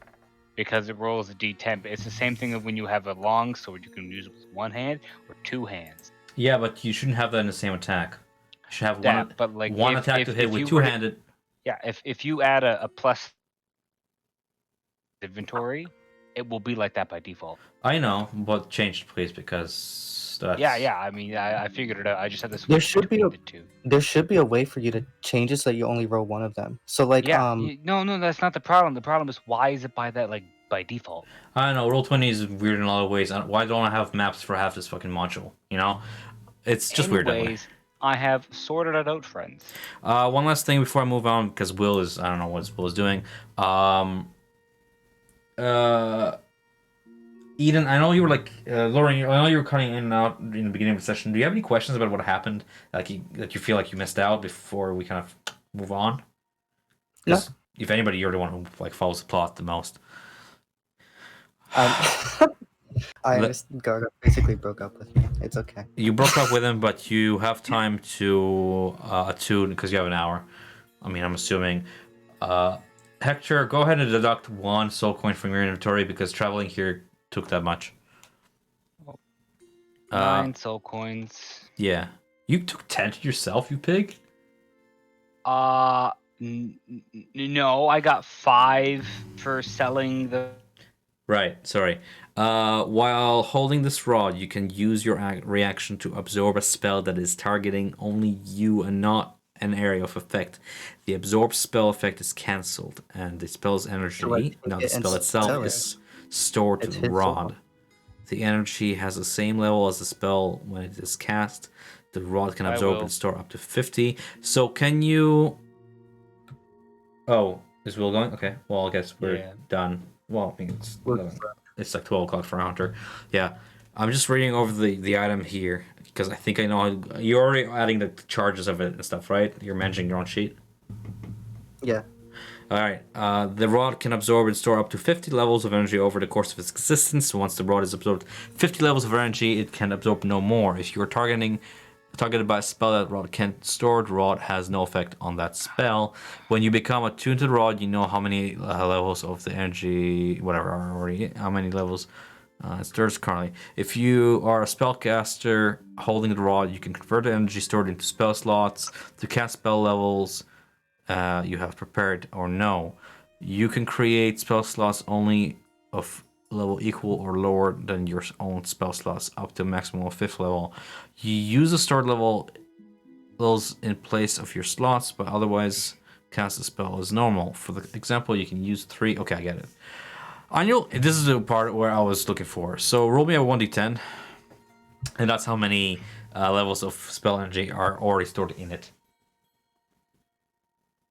S2: Because it rolls a d10. But it's the same thing of when you have a long sword, you can use it with one hand or two hands.
S1: Yeah, but you shouldn't have that in the same attack. You should have
S2: that, but like
S1: one attack to hit with two-handed.
S2: Yeah, if you add a plus inventory, it will be like that by default.
S1: I know, but change it, please, because that's...
S2: Yeah. I mean, I figured it out. I just had this.
S5: There should be a way for you to change it so that you only roll one of them. So like,
S2: no, that's not the problem. The problem is why is it by that by default?
S1: I don't know. Roll20 is weird in a lot of ways. Why don't I have maps for half this fucking module? You know, it's just weird. Anyways,
S2: I have sorted it out, friends.
S1: One last thing before I move on, because Will is, I don't know what Will is doing. Eden, I know you were like, Lauren, I know you were cutting in and out in the beginning of the session. Do you have any questions about what happened? Like you feel like you missed out before we kind of move on? Because if anybody, you're the one who like follows the plot the most.
S5: I understand. Garga basically broke up with me. It's okay.
S1: You broke up with him, but you have time to attune because you have an hour. I mean, I'm assuming. Hector, go ahead and deduct 1 soul coin from your inventory because traveling here took that much.
S2: 9 soul coins.
S1: Yeah. You took 10 yourself, you pig?
S2: No, I got 5 for selling the...
S1: Right, sorry. While holding this rod, you can use your reaction to absorb a spell that is targeting only you and not an area of effect. The absorbed spell effect is cancelled, and the spell's energy, not the spell itself, is stored to the rod. The energy has the same level as the spell when it is cast. The rod can absorb and store up to 50. So can you... Oh, Is Will going? Okay. Well, I guess we're
S7: Yeah.
S1: done. Well, I mean,
S5: We're-
S1: it's like 12 o'clock for Hunter. Yeah. I'm just reading over the item here because I think I know you're already adding the charges of it and stuff, right? You're managing your own sheet.
S5: Yeah.
S1: All right. The rod can absorb and store up to 50 levels of energy over the course of its existence. Once the rod is absorbed 50 levels of energy, it can absorb no more. If you're targeted by a spell that rod can't store, the rod has no effect on that spell. When you become attuned to the rod, you know how many levels of the energy, whatever, are already, how many levels it stores currently. If you are a spellcaster holding the rod, you can convert the energy stored into spell slots to cast spell levels you have prepared or no. You can create spell slots only of level equal or lower than your own spell slots up to a maximum of 5th level. You use the stored levels in place of your slots, but otherwise cast a spell as normal. For the example, you can use 3. Okay, I get it. This is the part where I was looking for. So roll me a 1d10, and that's how many levels of spell energy are already stored in it.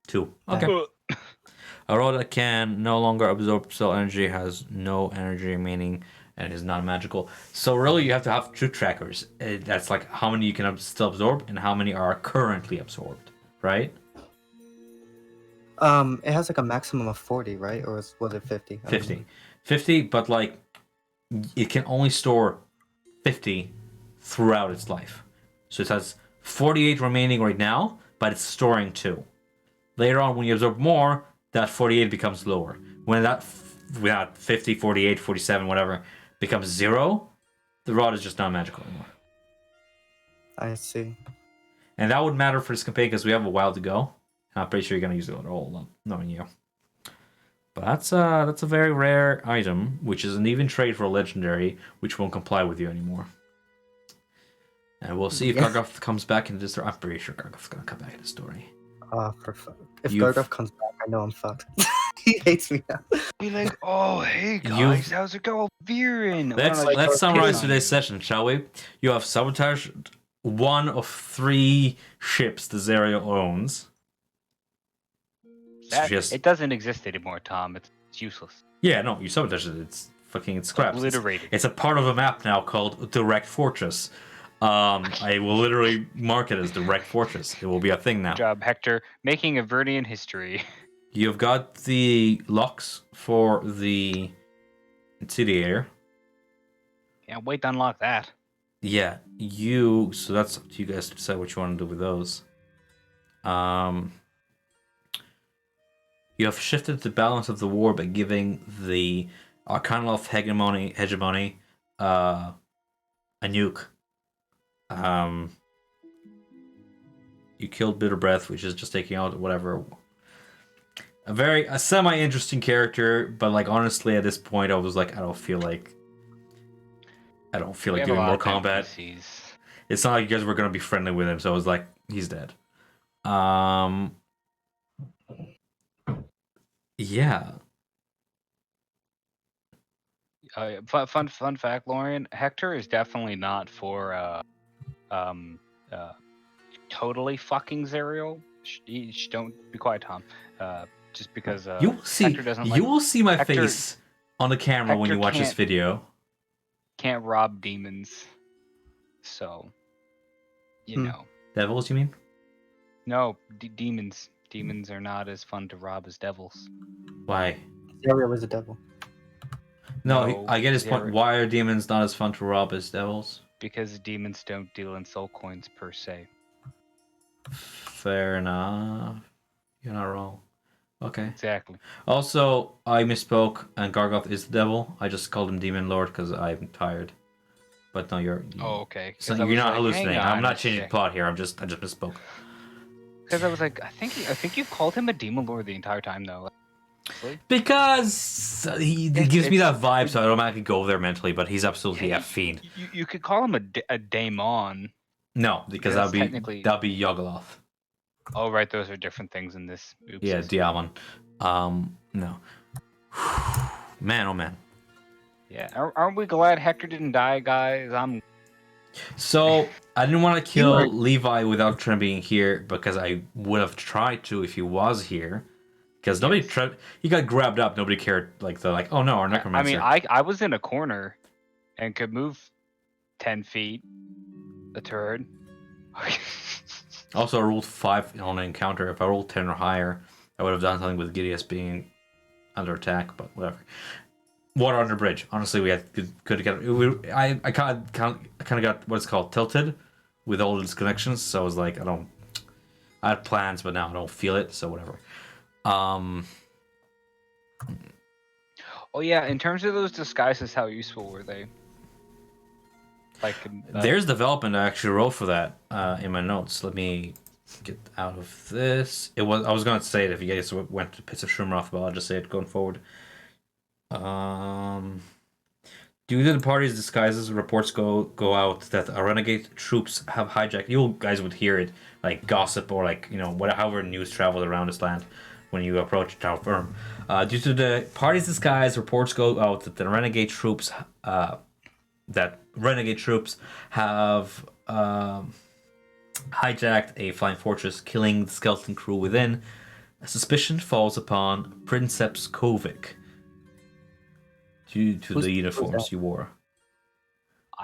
S1: 2. Okay. A rod that can no longer absorb spell energy has no energy remaining and is not magical. So really, you have to have 2 trackers. That's like how many you can still absorb and how many are currently absorbed, right?
S5: It has like a maximum of 40, right? Or was it 50?
S1: 50. 50, but like it can only store 50 throughout its life. So it has 48 remaining right now, but it's storing 2. Later on, when you absorb more, that 48 becomes lower. When that 50, 48, 47, whatever, becomes 0, the rod is just not magical anymore.
S5: I see.
S1: And that would matter for this campaign because we have a while to go. And I'm pretty sure you're going to use it all, knowing you. But that's a very rare item, which is an even trade for a legendary, which won't comply with you anymore. And we'll see if Gargoth comes back into this story. I'm pretty sure Gargoth's going to come back in the story.
S5: For fuck. If Gargoth comes back, I know I'm fucked. He hates me now.
S8: Be like, oh, hey guys, how's it going? Viren.
S1: Let's summarize today's session, shall we? You have sabotaged one of 3 ships the Zerial owns.
S2: It doesn't exist anymore, Tom. It's useless.
S1: Yeah, no, you sabotaged it. It's scraps.
S2: Obliterated.
S1: It's a part of a map now called Direct Fortress. I will literally mark it as Direct Fortress. It will be a thing now.
S2: Good job, Hector. Making Avernian history.
S1: You've got the locks for the incendiator.
S2: Can't wait to unlock that.
S1: Yeah, so that's up to you guys to decide what you want to do with those. You have shifted the balance of the war by giving the Arcana of Hegemony a nuke. You killed Bitter Breath, which is just taking out whatever. A semi-interesting character, but like honestly, at this point, I was like, I don't feel like doing more combat.
S2: NPCs.
S1: It's not like you guys were gonna be friendly with him, so I was like, he's dead. Yeah.
S2: Fun fact, Lauren. Hector is definitely not for totally fucking Zerial. Don't be quiet, Tom. Just because
S1: you will see.
S2: Hector doesn't like,
S1: you will see my
S2: Hector,
S1: face on the camera when you watch this video.
S2: Can't rob demons, so you know.
S1: Devils, you mean?
S2: No, demons. Demons are not as fun to rob as devils.
S1: Why?
S5: Zerial is a devil.
S1: No, I get his point. Why are demons not as fun to rob as devils?
S2: Because demons don't deal in soul coins per se.
S1: Fair enough. You're not wrong. Okay.
S2: Exactly.
S1: Also, I misspoke, and Gargoth is the devil. I just called him Demon Lord because I'm tired. But no, you're.
S2: Oh, okay.
S1: So you're not hallucinating. I'm not changing the plot here. I just misspoke.
S2: Because I was like, I think you called him a demon lord the entire time, though.
S1: Because he gives me that vibe, so I automatically go there mentally. But he's absolutely a fiend.
S2: You could call him a daemon.
S1: No, because that'd be Yogoloth.
S2: Oh right, those are different things in this. Oops.
S1: Yeah, Diamond. No. Man, oh man.
S2: Yeah, aren't we glad Hector didn't die, guys?
S1: So I didn't want to kill Levi without Trent being here because I would have tried to if he was here, Because nobody tried. He got grabbed up. Nobody cared. Like they're like, oh no, our
S2: I
S1: necromancer.
S2: mean, I was in a corner and could move 10 feet. The turd.
S1: Also, I rolled 5 on an encounter. If I rolled 10 or higher, I would have done something with Gideus being under attack. But whatever. Water under bridge. Honestly, we had could get. I kind of got what's called tilted with all these connections. So I was like, I had plans, but now I don't feel it. So whatever.
S2: Oh yeah, in terms of those disguises, how useful were they? Like
S1: There's development I actually wrote for that in my notes. Let me get out of this. I was gonna say it if you guys went to Pits of Shroomroth, but I'll just say it going forward. Due to the party's disguises, reports go out that a renegade troops have hijacked. You guys would hear it like gossip or like however news traveled around this land when you approach Tower Firm. Due to the party's disguise, reports go out that the renegade troops have hijacked a flying fortress, killing the skeleton crew within. A suspicion falls upon Princeps Kovic due to the uniforms you wore.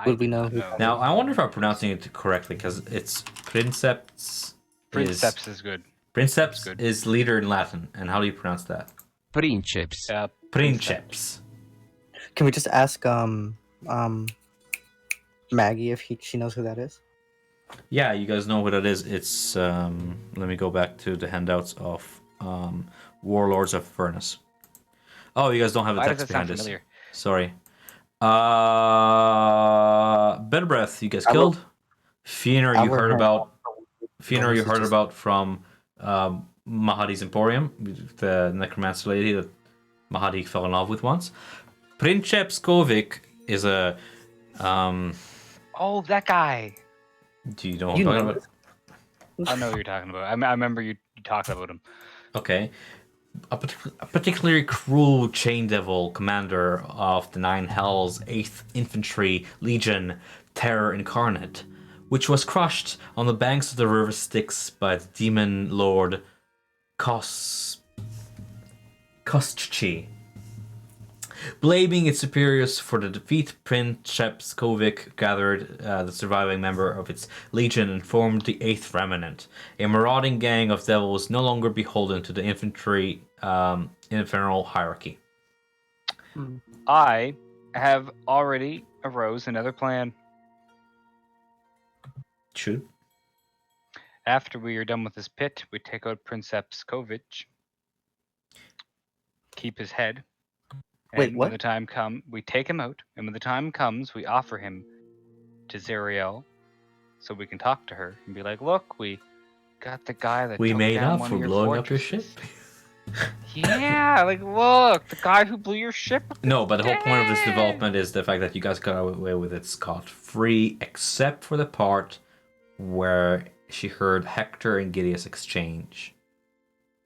S5: Would we know?
S1: Now, I wonder if I'm pronouncing it correctly, because it's Princeps.
S2: Princeps is good.
S1: Princeps is leader in Latin, and how do you pronounce that?
S10: Princeps.
S1: Princeps.
S5: Can we just ask Maggie if she knows who that is?
S1: Yeah, you guys know who that is. It's let me go back to the handouts of Warlords of Avernus. Oh, you guys don't have the text behind this. Sorry. Better Breath, you guys killed. Fionor, you heard about. Fionor, you heard about from Mahadi's Emporium, the necromancer lady that Mahadi fell in love with once. Princeps Kovic is a.
S2: Oh, that guy.
S1: Do you know what I'm talking about?
S2: I know what you're talking about. I remember you talking about him.
S1: Okay. A particularly cruel chain devil commander of the Nine Hells 8th Infantry Legion, Terror Incarnate, which was crushed on the banks of the river Styx by the demon lord Kostchi. Blaming its superiors for the defeat, Princeps Kovic gathered the surviving member of its legion and formed the 8th Remnant, a marauding gang of devils no longer beholden to the infantry infernal hierarchy.
S2: I have already arose another plan.
S1: Shoot.
S2: After we are done with this pit, we take out Princeps Kovic, keep his head.
S5: Wait,
S2: and
S5: what?
S2: When the time comes, we take him out, and when the time comes, we offer him to Zariel, so we can talk to her and be like, "Look, we got the guy that
S1: we
S2: took
S1: made
S2: down
S1: up
S2: one
S1: for
S2: of your
S1: blowing up your ship."
S2: Yeah, like look, the guy who blew your ship.
S1: No, but the whole point of this development is the fact that you guys got away with it scot-free, except for the part where she heard Hector and Gideus exchange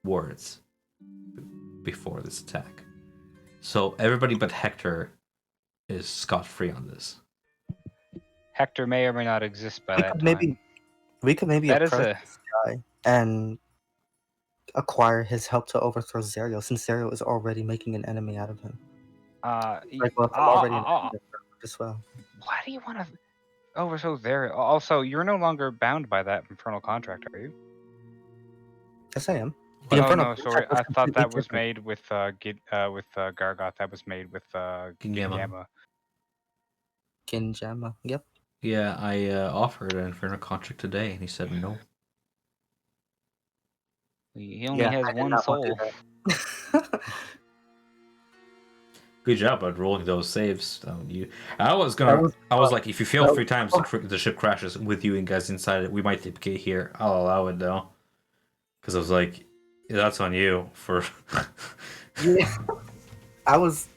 S1: words before this attack. So everybody but Hector is scot-free on this.
S2: Hector may or may not exist by that time.
S5: We could maybe
S2: That is
S5: approach this guy and acquire his help to overthrow Zariel, since Zariel is already making an enemy out of him.
S2: Already
S5: an enemy as well.
S2: Why do you want to overthrow Zariel? Also, you're no longer bound by that infernal contract, are you?
S5: Yes, I am.
S2: Oh no, sorry. I thought that was made with Gargoth. That was made with Gingama.
S5: Ginjama. Yep.
S1: Yeah, I offered an infernal contract today, and he said no.
S2: He only has one soul.
S1: Good job at rolling those saves. I was like, if you fail 3 times, the ship crashes with you and guys inside it. We might TPK here. I'll allow it though, because I was like, yeah, that's on you for.
S5: Yeah, I was.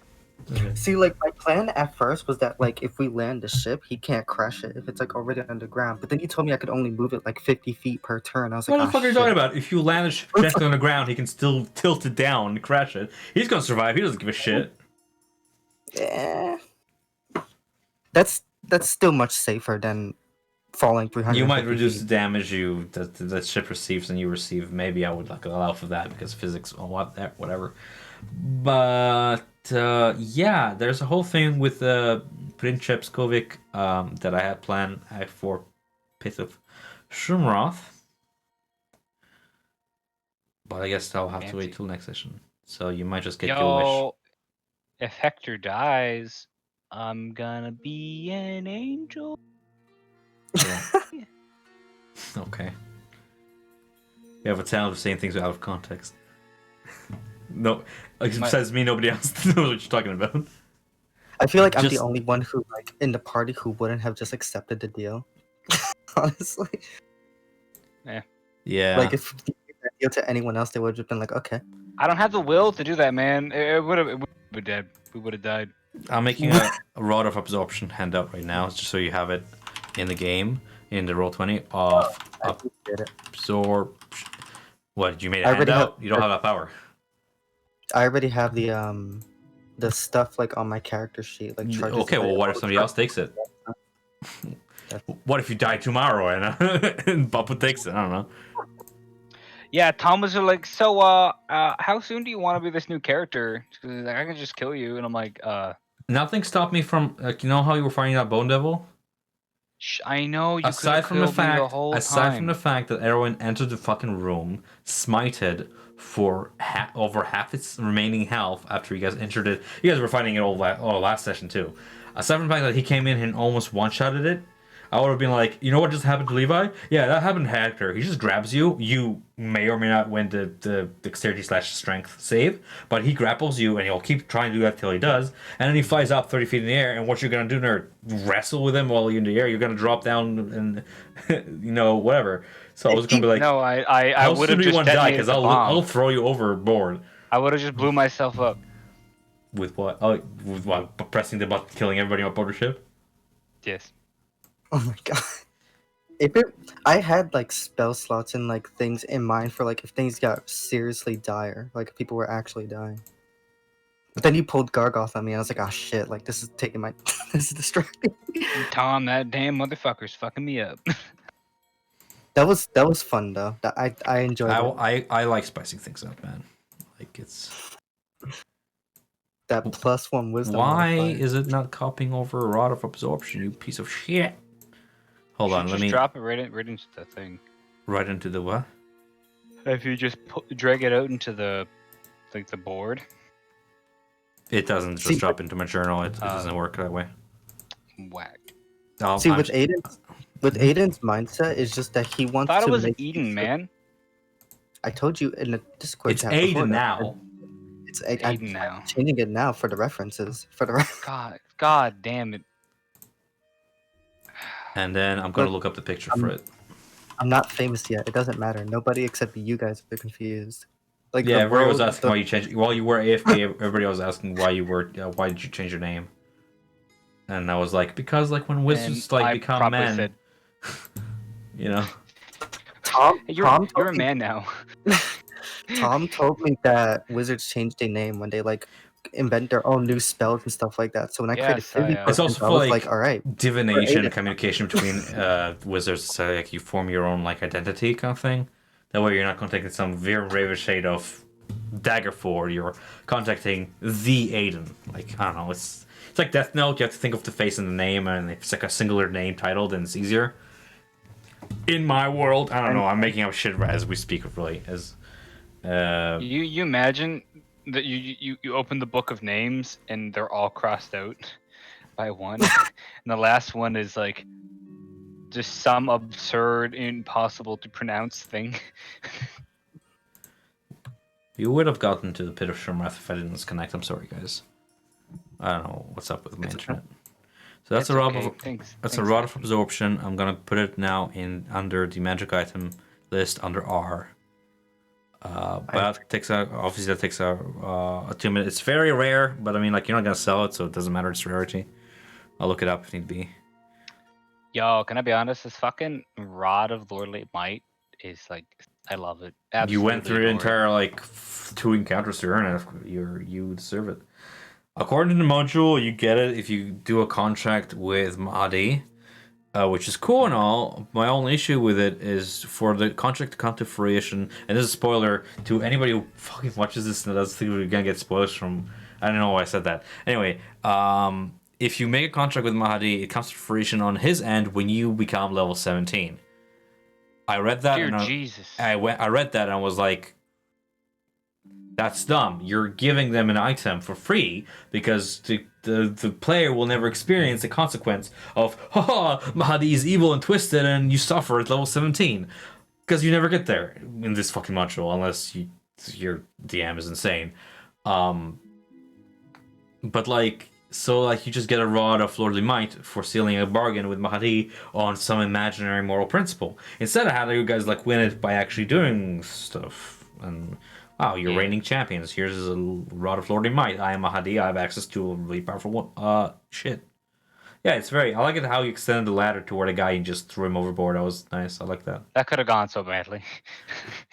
S5: See, like my plan at first was that like if we land the ship, he can't crash it if it's like already underground. But then he told me I could only move it like 50 feet per turn. I was like,
S1: what the fuck are you talking about? If you land the ship directly on the ground, he can still tilt it down and crash it. He's gonna survive. He doesn't give a shit.
S5: Yeah, that's still much safer than falling 300.
S1: You might reduce the damage the ship receives and you receive. Maybe I would like allow for that because physics or whatever. But yeah, there's a whole thing with Princeps Kovic that I had planned for Pit of Shumroth. But I guess I'll have to wait till next session. So you might just get your wish.
S2: If Hector dies, I'm gonna be an angel.
S1: Yeah. Okay. We have a talent of saying things out of context. No, besides me, nobody else knows what you're talking about.
S5: I feel like I'm the only one who, like, in the party who wouldn't have just accepted the deal. Honestly.
S1: Yeah.
S5: Like, if you gave that deal to anyone else, they would have just been like, okay.
S2: I don't have the will to do that, man. It would have been dead. We would have died.
S1: I'm making a Rod of Absorption handout right now, just so you have it in the game, in the Roll20 of Absorption. What, you made a handout? You don't have that power.
S5: I already have the stuff, like, on my character sheet. Like,
S1: okay, well, what if somebody else takes it? What if you die tomorrow and Bappo takes it? I don't know.
S2: Yeah, Tom was like, so, how soon do you want to be this new character? Like, I can just kill you, and I'm like,
S1: Nothing stopped me from, like, you know how you were fighting that Bone Devil?
S2: I know you
S1: aside
S2: from the
S1: fact that Erwin entered the fucking room, smited for over half its remaining health after you guys entered it. You guys were fighting it all last session too. Aside from the fact that he came in and almost one-shotted it, I would have been like, you know what just happened to Levi? Yeah, that happened to Hector. He just grabs you. You may or may not win the dexterity/strength save, but he grapples you and he'll keep trying to do that till he does. And then he flies up 30 feet in the air. And what you're gonna do now? Wrestle with him while you're in the air? You're gonna drop down and whatever. So I was gonna be like,
S2: no, I would have just detonated the bomb.
S1: I'll throw you overboard.
S2: I would have just blew myself up.
S1: With what? Oh, with what? Pressing the button, killing everybody on board the ship?
S2: Yes.
S5: Oh my god. I had like spell slots and like things in mind for like if things got seriously dire, like if people were actually dying. But then you pulled Gargoth on me, and I was like, oh shit, like this is taking my this is distracting.
S2: Tom, that damn motherfucker's fucking me up.
S5: That was fun though. I enjoyed it.
S1: I like spicing things up, man. Like it's
S5: that +1 wisdom.
S1: Why is it not copying over a Rod of Absorption, you piece of shit? Hold on, let me
S2: drop it right into the thing.
S1: Right into the what?
S2: If you just drag it out into the board.
S1: It doesn't just drop into my journal. It doesn't work that way.
S2: Whack.
S5: See, with Aiden's mindset is just that he wants to.
S2: I thought it was
S5: make
S2: Eden, man.
S5: I told you in the Discord.
S1: It's Aiden now.
S5: It's Aiden now. I'm changing it now for the references.
S2: God damn it.
S1: And then I'm gonna look up the picture for it.
S5: I'm not famous yet. It doesn't matter. Nobody except you guys are confused. Like
S1: yeah, everybody was asking why you changed. While you were AFK, everybody was asking why you were. Why did you change your name? And I was like, because like when wizards become men,
S2: said,
S1: you know.
S5: Tom,
S2: you're a man now.
S5: Tom told me that wizards changed their name when they like invent their own new spells and stuff like that. So when I created
S1: it's also for like
S5: all right,
S1: divination communication between wizards. So like you form your own like identity kind of thing. That way you're not contacting some very rare shade of Daggerford. You're contacting the Aiden. Like I don't know. It's like Death Note. You have to think of the face and the name, and if it's like a singular name title, then it's easier. In my world, I don't know. I'm making up shit as we speak. Really, as
S2: you imagine that you open the book of names and they're all crossed out by one, and the last one is like just some absurd, impossible to pronounce thing.
S1: You would have gotten to the Pit of Shumrath if I didn't disconnect. I'm sorry, guys. I don't know what's up with my internet. So that's a rod of Rod of Absorption. I'm gonna put it now in under the magic item list under R. But that takes a 2 minutes. It's very rare, but I mean, like, you're not gonna sell it, so it doesn't matter its rarity. I'll look it up if need be.
S2: Yo, can I be honest? This fucking Rod of Lordly Might is like, I love it. Absolutely.
S1: You went through the entire like 2 encounters to earn it. You deserve it. According to the module, you get it if you do a contract with Mahdi. which is cool and all. My only issue with it is for the contract to come to fruition, and this is a spoiler to anybody who fucking watches this and doesn't think we're gonna get spoilers from. I don't know why I said that. Anyway, if you make a contract with Mahdi, it comes to fruition on his end when you become level 17. I read that.
S2: Dear
S1: and
S2: Jesus.
S1: I read that and I was like, that's dumb. You're giving them an item for free because the player will never experience the consequence of, haha, Mahdi is evil and twisted and you suffer at level 17. Because you never get there in this fucking module unless your DM is insane. But like, so like you just get a rod of lordly might for sealing a bargain with Mahdi on some imaginary moral principle. Instead of having you guys like win it by actually doing stuff. And wow, you're reigning champions. Here's a rod of lordly might. I am Mahdi. I have access to a really powerful one. Shit. Yeah, it's very. I like it how you extended the ladder toward a guy and just threw him overboard. That was nice. I like that.
S2: That could have gone so badly.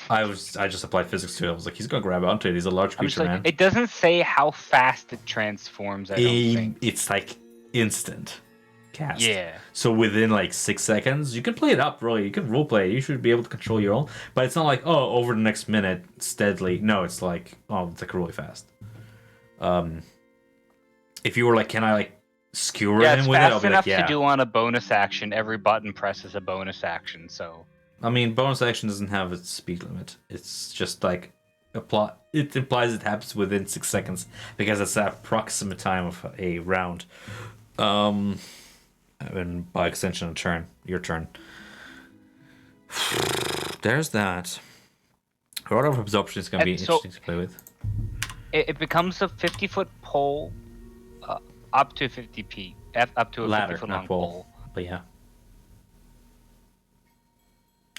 S1: I just applied physics to it. I was like, he's gonna grab onto it. He's a large
S2: I'm just
S1: creature,
S2: like,
S1: man.
S2: it doesn't say how fast it transforms. I don't think.
S1: It's like instant cast.
S2: Yeah.
S1: So within like 6 seconds, you can play it up. Really, you can role play. You should be able to control your own. But it's not like over the next minute steadily. No, it's like it's like really fast. If you were like, can I like skewer
S2: Yeah,
S1: him
S2: it's
S1: with it? I'll
S2: fast
S1: be
S2: enough
S1: like, yeah.
S2: to do on a bonus action. Every button press is a bonus action, so.
S1: I mean, bonus action doesn't have a speed limit. It's just like it implies it happens within 6 seconds because it's the approximate time of a round. And by extension, a turn. Your turn. There's that. A lot of absorption is going to be interesting to play with.
S2: It becomes a 50-foot pole, up to 50 feet, up to a
S1: Ladder,
S2: 50-foot
S1: not
S2: long
S1: pole.
S2: pole.
S1: But yeah,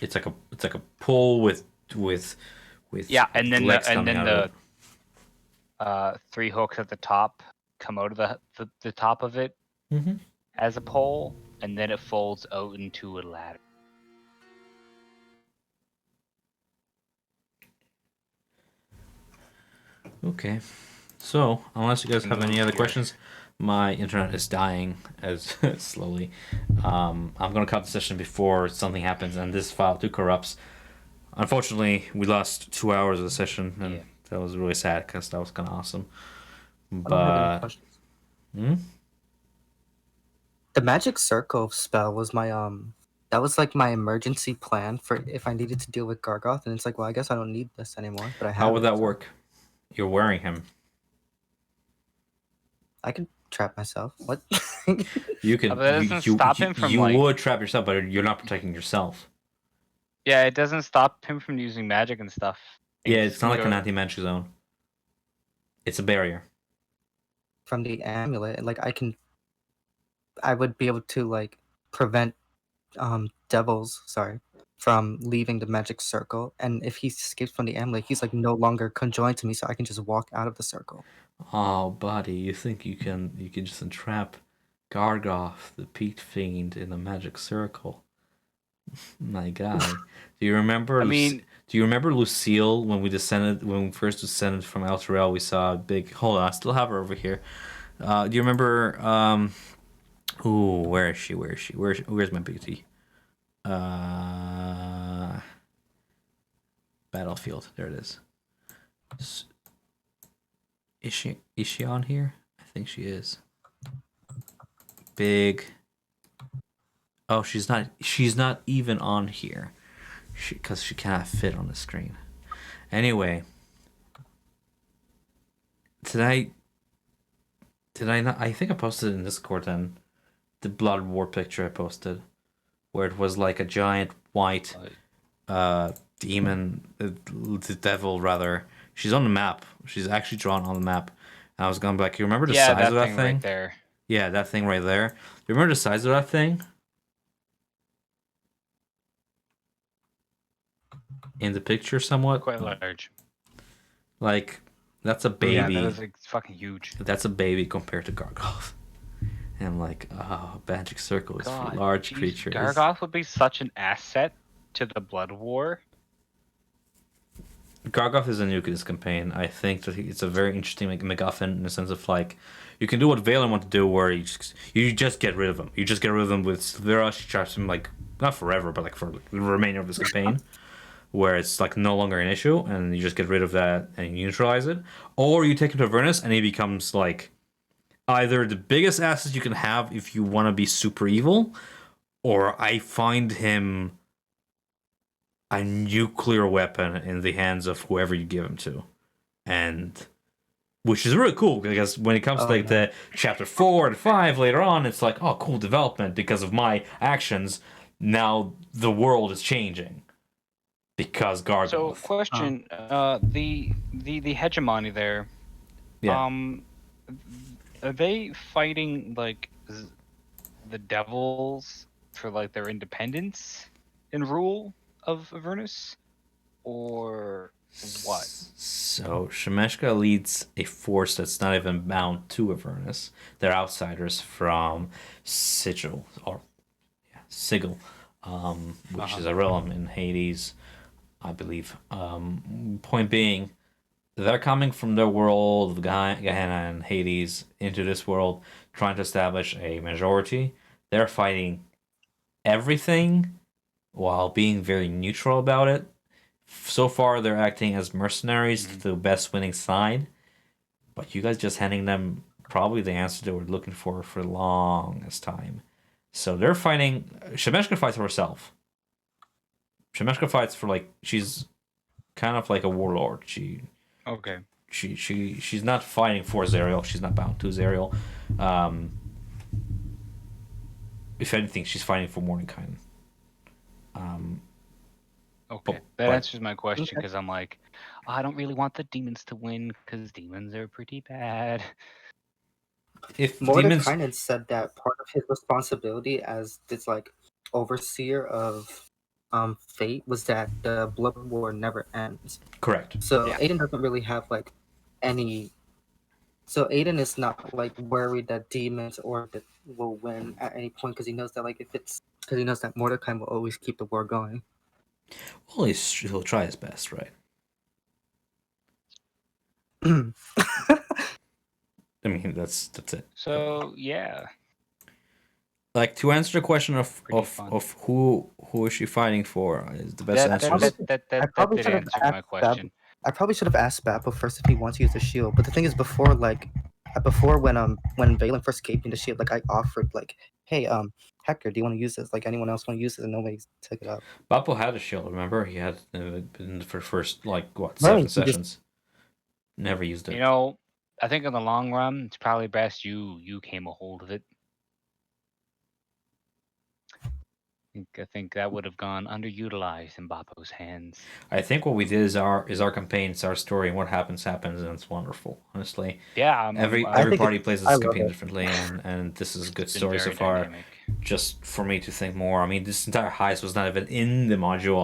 S1: it's like a pole with
S2: Yeah, and then
S1: legs
S2: the
S1: coming out of it.
S2: 3 hooks at the top come out of the top of it
S1: Mhm.
S2: as a pole, and then it folds out into a ladder.
S1: Okay, so unless you guys have any other questions, my internet is dying as slowly. I'm gonna cut the session before something happens, and this file too corrupts. Unfortunately, we lost 2 hours of the session, and that was really sad because that was kind of awesome.
S5: I don't have any
S1: But
S5: questions. The magic circle spell was my that was like my emergency plan for if I needed to deal with Gargoth, and it's like, well, I guess I don't need this anymore. But I have.
S1: how would
S5: it,
S1: that
S5: so
S1: work? You're wearing him.
S5: I could trap myself. What?
S1: You can.
S2: But that doesn't stop him from,
S1: You
S2: like-
S1: would trap yourself, but you're not protecting yourself.
S2: Yeah, it doesn't stop him from using magic and stuff.
S1: Yeah, it's not like an
S2: Go-
S1: anti-magic zone. It's a barrier.
S5: From the amulet, like I would be able to like prevent devils, from leaving the magic circle, and if he escapes from the amulet, he's like no longer conjoined to me, so I can just walk out of the circle.
S1: Oh, buddy, you think you can just entrap Gargoth, the peat fiend, in a magic circle? My God, do you remember?
S2: I mean-
S1: do you remember Lucille when we first descended from Elturel? We saw a big. Hold on, I still have her over here. Do you remember? Ooh, where is she? Where's my beauty? Battlefield. There it is. Is she on here? I think she is. Big. Oh, she's not. She's not even on here, because she cannot fit on the screen. Anyway, did I not? I think I posted in Discord then the Blood War picture I posted, where it was like a giant white demon, the devil rather. She's on the map. She's actually drawn on the map. And I was going to be like, you remember the size of that thing?
S2: right there.
S1: Yeah, that thing right there. You remember the size of that thing? In the picture somewhat?
S2: Quite large.
S1: Like, that's a
S2: Yeah,
S1: baby.
S2: that is like, fucking huge.
S1: That's a baby compared to Gargoth. And I'm like, oh, Magic Circle is for
S2: God,
S1: large
S2: jeez,
S1: creatures.
S2: Gargoth would be such an asset to the Blood War.
S1: Gargoth is a nuke in this campaign. I think that it's a very interesting MacGuffin in the sense of like you can do what Valen want to do, where you just get rid of him. You just get rid of him with Silvera. She traps him like not forever, but like for the remainder of this campaign, where it's like no longer an issue, and you just get rid of that and you neutralize it. Or you take him to Avernus, and he becomes like either the biggest asset you can have if you want to be super evil, or I find him a nuclear weapon in the hands of whoever you give him to. And which is really cool because when it comes to like the chapter 4 and 5 later on, it's like, oh, cool development because of my actions. Now the world is changing because Gargoth.
S2: So, question: the hegemony there.
S1: Yeah.
S2: Are they fighting like the devils for like their independence and rule of Avernus, or what?
S1: So Shemeshka leads a force that's not even bound to Avernus. They're outsiders from Sigil, which is a realm in Hades, I believe. Point being, they're coming from their world of Gehenna and Hades into this world, trying to establish a majority. They're fighting everything while being very neutral about it. So far, they're acting as mercenaries to the best winning side, but you guys just handing them probably the answer they were looking for the longest time. So they're fighting. Shemeshka fights for herself. Shemeshka fights for like she's kind of like a warlord. She's not fighting for Zerial. She's not bound to Zerial. If anything, she's fighting for Mordenkainen.
S2: Okay, that answers my question because I'm like, I don't really want the demons to win because demons are pretty bad.
S1: If
S5: Mordenkainen said that part of his responsibility as this like overseer of fate was that the blood war never ends.
S1: Correct.
S5: So Aiden doesn't really have like any. So Aiden is not like worried that demons or that will win at any point because he knows that like because he knows that Mordecai will always keep the war going.
S1: Well, he'll try his best, right? I mean, that's it.
S2: So yeah.
S1: Like to answer the question of who is she fighting for is the best answer.
S2: That did answer my question.
S5: I probably should have asked Bappo first if he wants to use the shield, but the thing is, before when Valen first gave me the shield, like I offered like, hey, Hector, do you want to use this? Like anyone else want to use it, and nobody took it up.
S1: Bappo had a shield. Remember, he had in the first like 7 sessions. Never used it.
S2: You know, I think in the long run, it's probably best you came a hold of it. I think that would have gone underutilized in Bappo's hands.
S1: I think what we did is our campaign, it's our story, and what happens, and it's wonderful. Honestly,
S2: yeah.
S1: Every party plays this campaign differently, and this is a good story so far. Dynamic. Just for me to think more. I mean, this entire heist was not even in the module.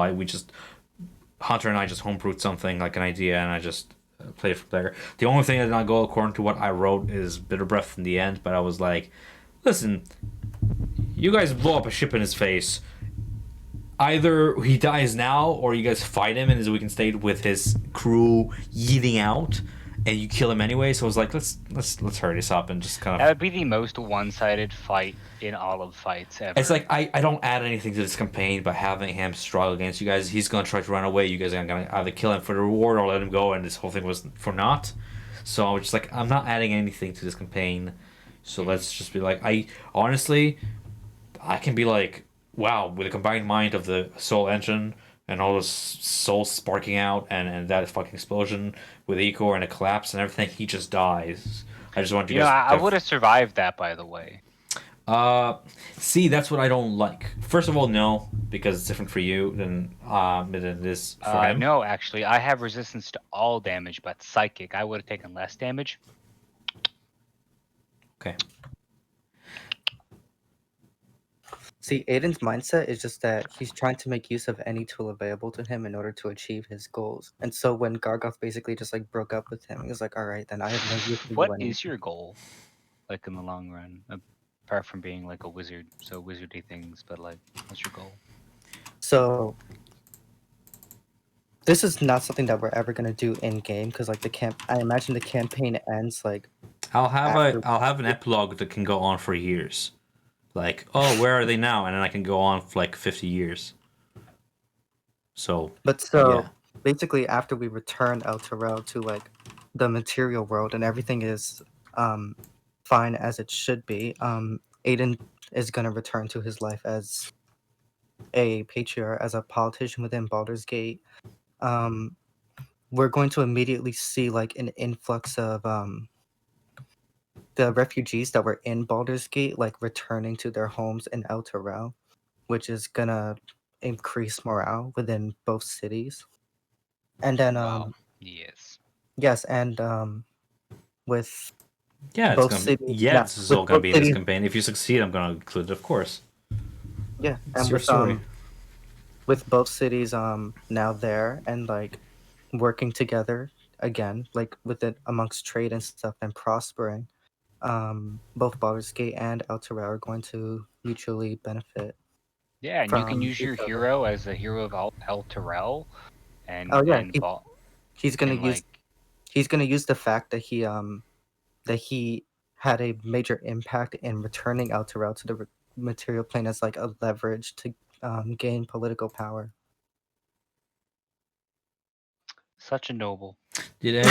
S1: Hunter and I just homebrewed something like an idea, and I just played it from there. The only thing that did not go according to what I wrote is Bitter Breath in the end, but I was like, listen, you guys blow up a ship in his face. Either he dies now, or you guys fight him, and his weakened state with his crew yeeting out, and you kill him anyway. So I was like, let's hurry this up and just kind of.
S2: That would be the most one-sided fight in all of fights ever.
S1: It's like I don't add anything to this campaign by having him struggle against you guys. He's gonna try to run away. You guys are gonna either kill him for the reward or let him go, and this whole thing was for naught. So I was just like, I'm not adding anything to this campaign. So let's just be like, I can be like, wow, with a combined mind of the soul engine and all those souls sparking out and that fucking explosion with ichor and a collapse and everything, he just dies. I just want you guys.
S2: I would have survived that, by the way.
S1: See, that's what I don't like. First of all, no, because it's different for you than it is for him.
S2: No, actually, I have resistance to all damage, but psychic, I would have taken less damage.
S1: Okay.
S5: See, Aiden's mindset is just that he's trying to make use of any tool available to him in order to achieve his goals. And so when Gargoth basically just like broke up with him, he was like, all right, then I have no use for you.
S2: What is your goal, like in the long run, apart from being like a wizard? So wizardy things, but like, what's your goal?
S5: So this is not something that we're ever gonna do in game because like I imagine the campaign ends like
S1: I'll have
S5: after-
S1: an epilogue that can go on for years. Like, oh, where are they now? And then I can go on for like 50 years. So,
S5: But so
S1: yeah.
S5: basically, after we return El Terrell to like the material world and everything is fine as it should be, Aiden is gonna return to his life as a patriarch, as a politician within Baldur's Gate. We're going to immediately see like an influx of the refugees that were in Baldur's Gate like returning to their homes in El Terrell, which is gonna increase morale within both cities. And then
S8: Wow. Yes.
S5: yes, and with
S1: Yeah, it's
S5: both
S1: gonna be.
S5: cities
S1: Yeah,
S5: now,
S1: this is
S5: with
S1: all gonna
S5: both
S1: be in this
S5: cities,
S1: campaign. If you succeed, I'm gonna include it, of course.
S5: yeah,
S1: It's
S5: and
S1: your story.
S5: with both cities now there and like working together again, like with it amongst trade and stuff and prospering, both Baldur's Gate and El Terrell are going to mutually benefit
S8: Yeah, and you can
S5: from
S8: use your
S5: each other.
S8: hero as the hero of El Terrell, and
S5: Oh yeah, he's gonna
S8: and
S5: use
S8: like
S5: he's gonna use the fact that he had a major impact in returning El Terrell to the material plane as like a leverage to gain political power.
S8: such a noble.
S1: Did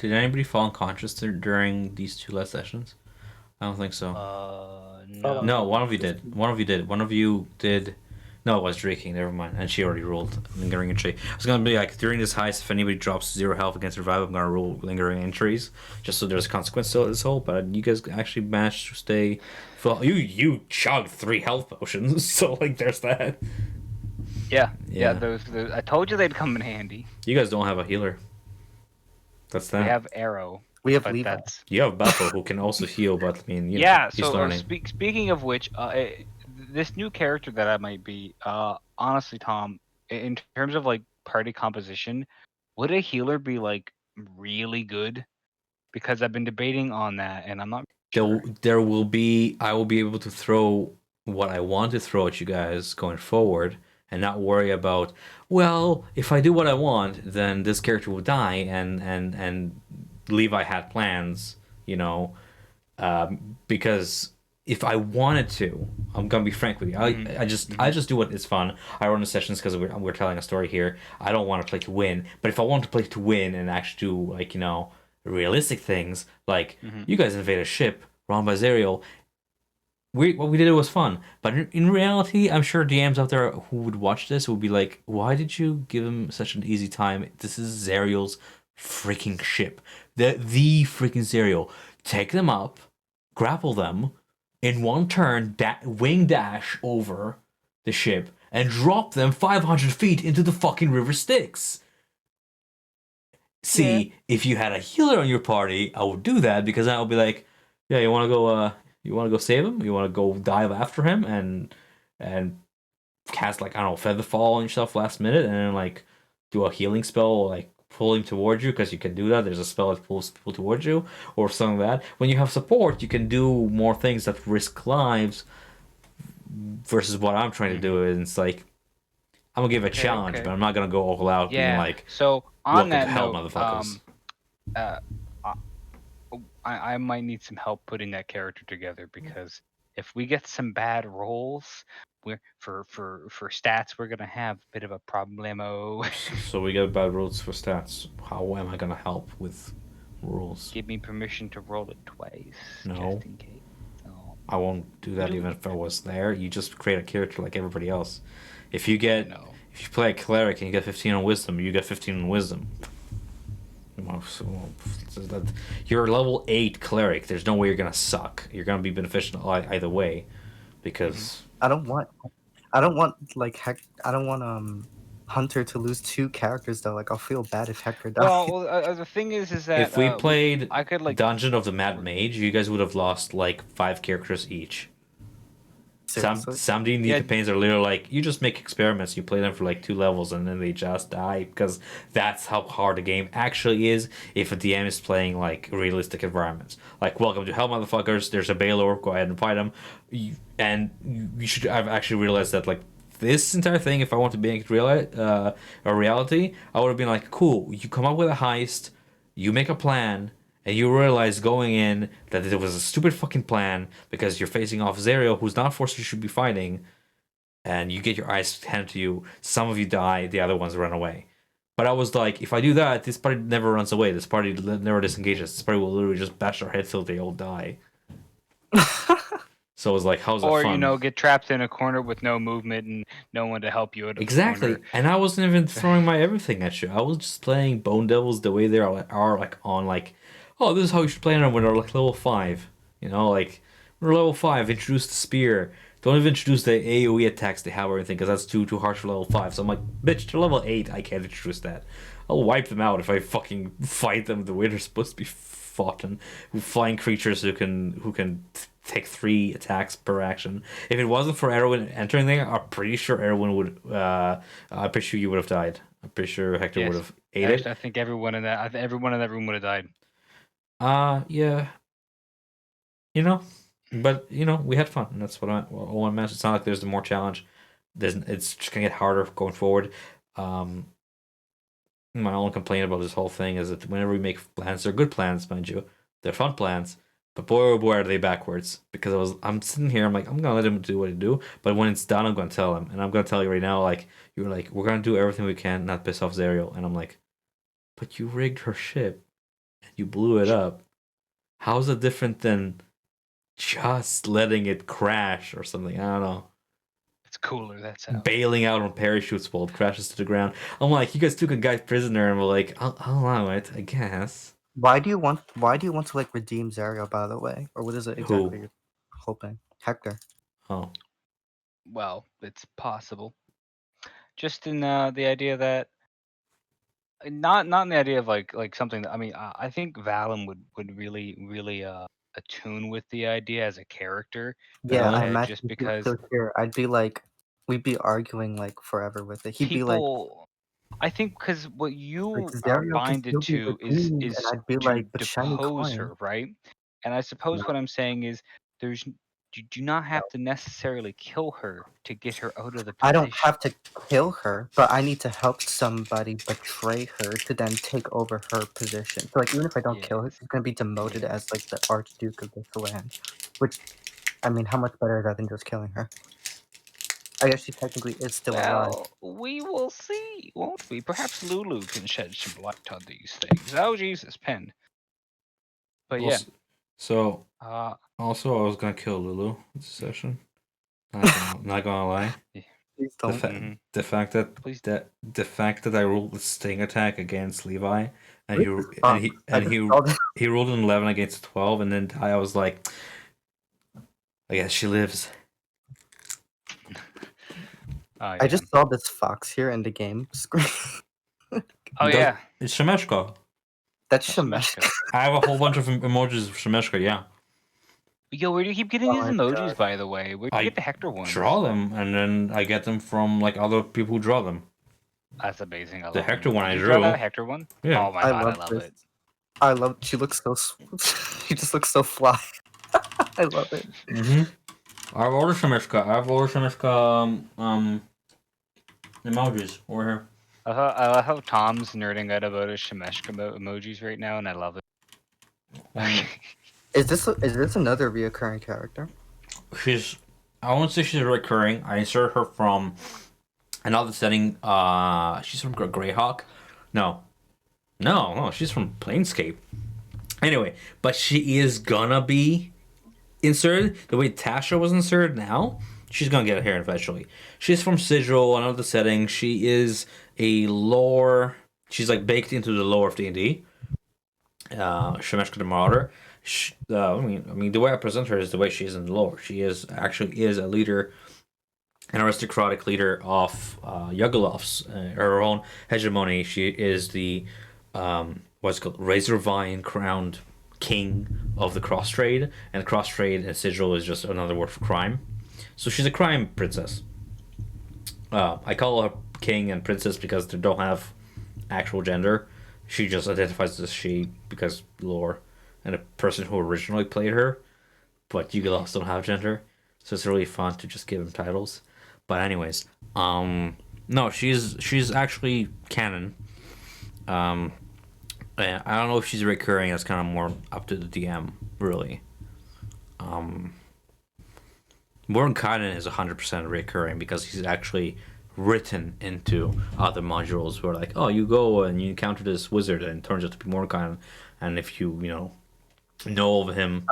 S1: anybody fall unconscious during these two last sessions? I don't think so.
S8: No.
S1: No, one of you did. One of you did. One of you did. No, it was drinking. Never mind. And she already rolled lingering entry. I was gonna be like during this heist, if anybody drops 0 health against survival, I'm gonna roll lingering entries, just so there's a consequence to this whole. But you guys actually managed to stay. Full. You chugged 3 health potions, so like there's that.
S8: Yeah. Those I told you they'd come in handy.
S1: You guys don't have a healer. That's that.
S8: We have Arrow.
S5: We have
S8: But
S5: Levi.
S8: that's
S1: You have Bappo who can also heal, but I mean, you know,
S8: yeah.
S1: he's
S8: So
S1: learning.
S8: speaking of which, this new character that I might be, honestly, Tom, in terms of like party composition, would a healer be like really good? Because I've been debating on that, and I'm not sure.
S1: There will be. I will be able to throw what I want to throw at you guys going forward, and not worry about. Well, if I do what I want, then this character will die, and Levi had plans, you know, because if I wanted to, I'm gonna be frank with you. I just do what is fun. I run the sessions because we're telling a story here. I don't want to play to win, but if I want to play to win and actually do like realistic things, like you guys invade a ship run by Zerial. What we did was fun, but in reality, I'm sure DMs out there who would watch this would be like, "Why did you give him such an easy time? This is Zerial's freaking ship, the freaking Zerial. Take them up, grapple them, in one turn, wing dash over the ship, and drop them 500 feet into the fucking river Styx." See, if you had a healer on your party, I would do that because I would be like, "Yeah, you want to go? You want to go save him? You want to go dive after him and cast like I don't know, feather fall on yourself last minute, and then like do a healing spell, like pull him towards you because you can do that. There's a spell that pulls people towards you or something like that. When you have support, you can do more things that risk lives versus what I'm trying to do. And it's like I'm gonna give it a challenge, but I'm not gonna go all out being like,
S8: so on
S1: welcome
S8: that
S1: to hell,
S8: note,
S1: motherfuckers.
S8: I might need some help putting that character together because if we get some bad rolls, we're for stats, we're gonna have a bit of a problemo.
S1: So we get bad rules for stats. How am I gonna help with rules?
S8: Give me permission to roll it twice,
S1: No.
S8: just in case. No.
S1: I won't do that even if I was there. You just create a character like everybody else. If you play a cleric and you get 15 on wisdom, you get 15 on wisdom. You're a level 8 cleric. There's no way you're gonna suck. You're gonna be beneficial either way, because
S5: I don't want like I don't want Hunter to lose 2 characters though. Like I'll feel bad if Hector dies.
S8: Well, the thing is that
S1: if we played
S8: I could like
S1: Dungeon of the Mad Mage, you guys would have lost like 5 characters each. Some D&D campaigns are literally like you just make experiments, you play them for like 2 levels and then they just die because that's how hard the game actually is if a DM is playing like realistic environments. Like welcome to hell, motherfuckers. There's a Baylor. Go ahead and fight him. You should. I've actually realized that like this entire thing, if I want to make it a reality, I would have been like, cool, you come up with a heist, you make a plan, and you realize going in that it was a stupid fucking plan because you're facing off Zerial, who's not forced you should be fighting, and you get your eyes handed to you. Some of you die, the other ones run away. But I was like, if I do that, this party never runs away. This party never disengages. This party will literally just bash their heads till they all die. So I was like, how's that
S8: Or
S1: fun?
S8: you know, get trapped in a corner with no movement and no one to help you out of the
S1: Exactly.
S8: corner.
S1: And I wasn't even throwing my everything at you. I was just playing Bone Devils the way they are like on like, oh, this is how you should play them when they're like level 5. You know, like when they're level 5, introduce the spear. Don't even introduce the AoE attacks they have or anything, because that's too harsh for level 5. So I'm like, bitch, they're level 8. I can't introduce that. I'll wipe them out if I fucking fight them the way they're supposed to be fought, and flying creatures who can take 3 attacks per action. If it wasn't for Erwin entering there, I'm pretty sure Erwin would. I'm pretty sure you would have died. I'm pretty sure Hector
S8: Yes.
S1: would have ate it.
S8: I think everyone in that room would have died.
S1: Yeah. You know, but you know, we had fun, and that's what all I meant. It's not like there's more challenge. It's just gonna get harder going forward. My only complaint about this whole thing is that whenever we make plans, they're good plans, mind you, they're fun plans, but boy oh boy are they backwards. Because I'm sitting here, I'm like, I'm gonna let him do what he do, but when it's done, I'm gonna tell him, and I'm gonna tell you right now, like, you're like, we're gonna do everything we can, not piss off Zerial, and I'm like, but you rigged her ship, and you blew it up. How's it different than just letting it crash or something? I don't know.
S8: It's cooler. That's how.
S1: Bailing out on parachutes while it crashes to the ground. I'm like, you guys took a guy prisoner, and we're like, I'll allow it, I guess.
S5: Why do you want to like redeem Zerial, by the way? Or what is it exactly
S1: Who?
S5: you're hoping? Hector.
S1: Oh,
S8: Well, it's possible. Just in the idea that not in the idea of like something that, I mean, I think Valen would really attune with the idea as a character.
S5: Yeah, I
S1: Really?
S5: imagine
S8: Just
S5: if he was
S8: because
S5: still here, I'd be like, we'd be arguing like forever with it. He'd be like,
S8: people, I think, because what you are
S5: Zerial can
S8: binded
S5: still be
S8: to is
S5: redeemed, and I'd be
S8: to
S5: like, but shiny
S8: depose
S5: coin.
S8: her, right? And I suppose what I'm saying is you do not have to necessarily kill her to get her out of the
S5: I
S8: position.
S5: don't have to kill her, but I need to help somebody betray her to then take over her position. So like, even if I don't kill her,
S8: Yes.
S5: she's gonna be demoted as like the Archduke of this land. Which, I mean, how much better is that than just killing her? I guess she technically is still alive.
S8: Well, we will see, won't we? Perhaps Lulu can shed some light on these things. Oh, Jesus, Pen. But yeah,
S1: So,
S8: uh,
S1: also, I was gonna kill Lulu this session. Not gonna lie.
S5: Please
S1: The,
S5: don't.
S8: Mhm.
S1: the fact that
S8: Please.
S1: the fact that I rolled the sting attack against Levi, and he
S5: What the
S1: and
S5: fuck?
S1: he
S5: I
S1: and
S5: just
S1: he
S5: saw this-
S1: he rolled an 11 against 12, and then I was like, I guess she lives.
S5: I just saw this fox here in the game screen.
S8: Oh yeah,
S1: It's Shemeshka.
S5: That's
S8: Shemeshka.
S5: Shemeshka.
S1: I have a whole bunch of emojis of Shemeshka. Yeah,
S8: Yo, where do you keep getting
S5: Oh
S8: these
S5: my
S8: emojis,
S5: God.
S8: by the way? Where do you get the Hector ones?
S1: draw them, and then I get them from like other people who draw them.
S8: That's amazing. I
S1: The
S8: love
S1: Hector
S8: them.
S1: one
S8: Did
S1: I
S8: you draw
S1: drew.
S8: that Hector one?
S1: Yeah.
S8: Oh my
S5: I
S8: god,
S5: love
S8: I love
S5: this.
S8: it.
S5: I love. She looks so. She just looks so fly. I love it.
S1: I have all the Shemeshka. I have all the Shemeshka emojis over here.
S8: I love how Tom's nerding out about his Shemeshka emojis right now, and I love it.
S5: Is this another reoccurring character?
S1: I won't say she's recurring. I insert her from another setting. She's from Greyhawk. No, she's from Planescape. Anyway, but she is gonna be inserted the way Tasha was inserted now. She's gonna get here eventually. She's from Sigil, another setting. She is a lore. She's like baked into the lore of D&D. Shemeshka the Marauder. I mean, the way I present her is the way she is in the lore. She is a leader, an aristocratic leader of Yuggolovs, her own hegemony. She is the what's it called, Razorvine crowned king of the cross trade, and cross trade and sigil is just another word for crime. So she's a crime princess. I call her king and princess because they don't have actual gender. She just identifies as she because lore, and a person who originally played her, but Yuggolovs don't have gender, so it's really fun to just give them titles. But anyways, no, she's actually canon. And I don't know if she's recurring. That's kind of more up to the DM, really. Morgan Kainen is 100% recurring because he's actually written into other modules where like, oh, you go and you encounter this wizard and it turns out to be Morgan Kainen, and if you know of him.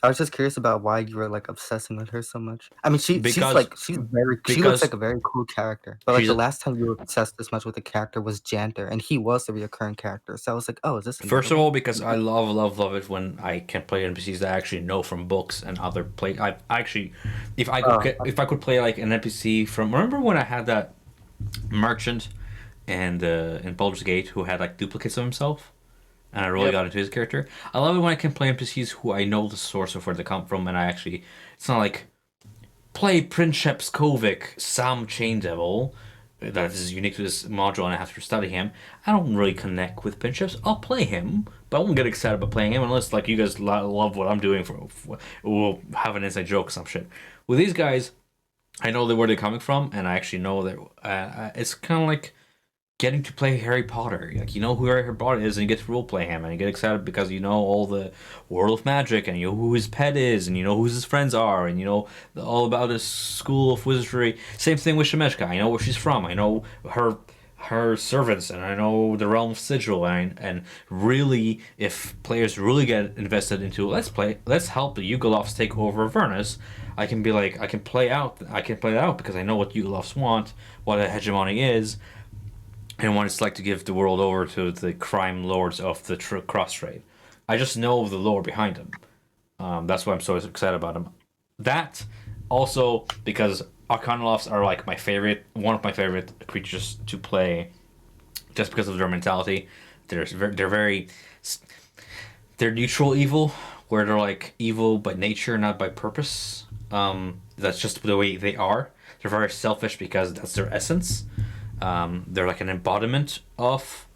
S5: I was just curious about why you were like obsessing with her so much. I mean, she
S1: Because
S5: looks like a very cool character. But like the last time you were obsessed this much with a character was Janter, and he was the recurring character. So I was like, oh, is this
S1: first of all, because I love it when I can play NPCs that I actually know from books and other play. I actually, if I could play like an NPC from, remember when I had that merchant and in Baldur's Gate who had like duplicates of himself, and I really got into his character. I love it when I can play NPCs who I know the source of where they come from, and I actually, it's not like play Princeps Kovic, Sam Chain Devil, that is unique to this module, and I have to study him. I don't really connect with Princeps. I'll play him, but I won't get excited about playing him unless like you guys love what I'm doing. We'll have an inside joke or some shit. With these guys, I know where they're coming from, and I actually know that it's kind of like getting to play Harry Potter. Like, you know who Harry Potter is, and you get to roleplay him, and you get excited because you know all the world of magic, and you know who his pet is, and you know who his friends are, and you know all about his school of wizardry. Same thing with Shemeshka. I know where she's from. I know her servants, and I know the realm of Sigil. And really, if players really get invested into let's help the Yugolovs take over Avernus, I can be like, I can play that out because I know what Yugolovs want, what a hegemony is, and what it's like to give the world over to the crime lords of the cross trade. I just know the lore behind them. That's why I'm so excited about them. That also because Arcanolofs are like one of my favorite creatures to play, just because of their mentality. They're neutral evil, where they're like evil by nature, not by purpose. That's just the way they are. They're very selfish because that's their essence. They're like an embodiment of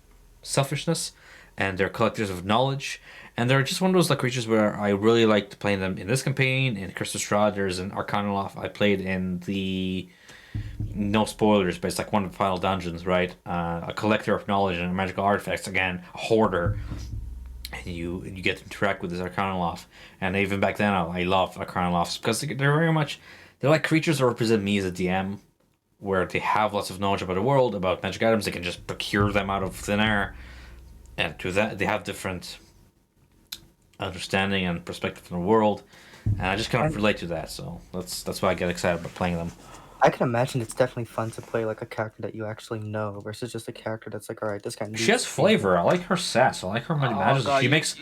S1: selfishness, and they're collectors of knowledge, and they're just one of those like creatures where I really liked playing them in this campaign. In Curse of Strahd, there's an Arcanolof I played in the, no spoilers, but it's like one of the final dungeons, right? A collector of knowledge and magical artifacts, again, a hoarder, and you get to interact with this Arcanolof. And even back then, I loved Arcanolofs because they're like creatures that represent me as a DM, where they have lots of knowledge about the world, about magic items. They can just procure them out of thin air, and to that they have different understanding and perspective on the world, and I just kind of relate to that. So that's why I get excited about playing them.
S5: I can imagine it's definitely fun to play like a character that you actually know versus just a character that's like, all right, this guy.
S1: She has flavor. I like her sass. I like her magic.
S8: God,
S1: she makes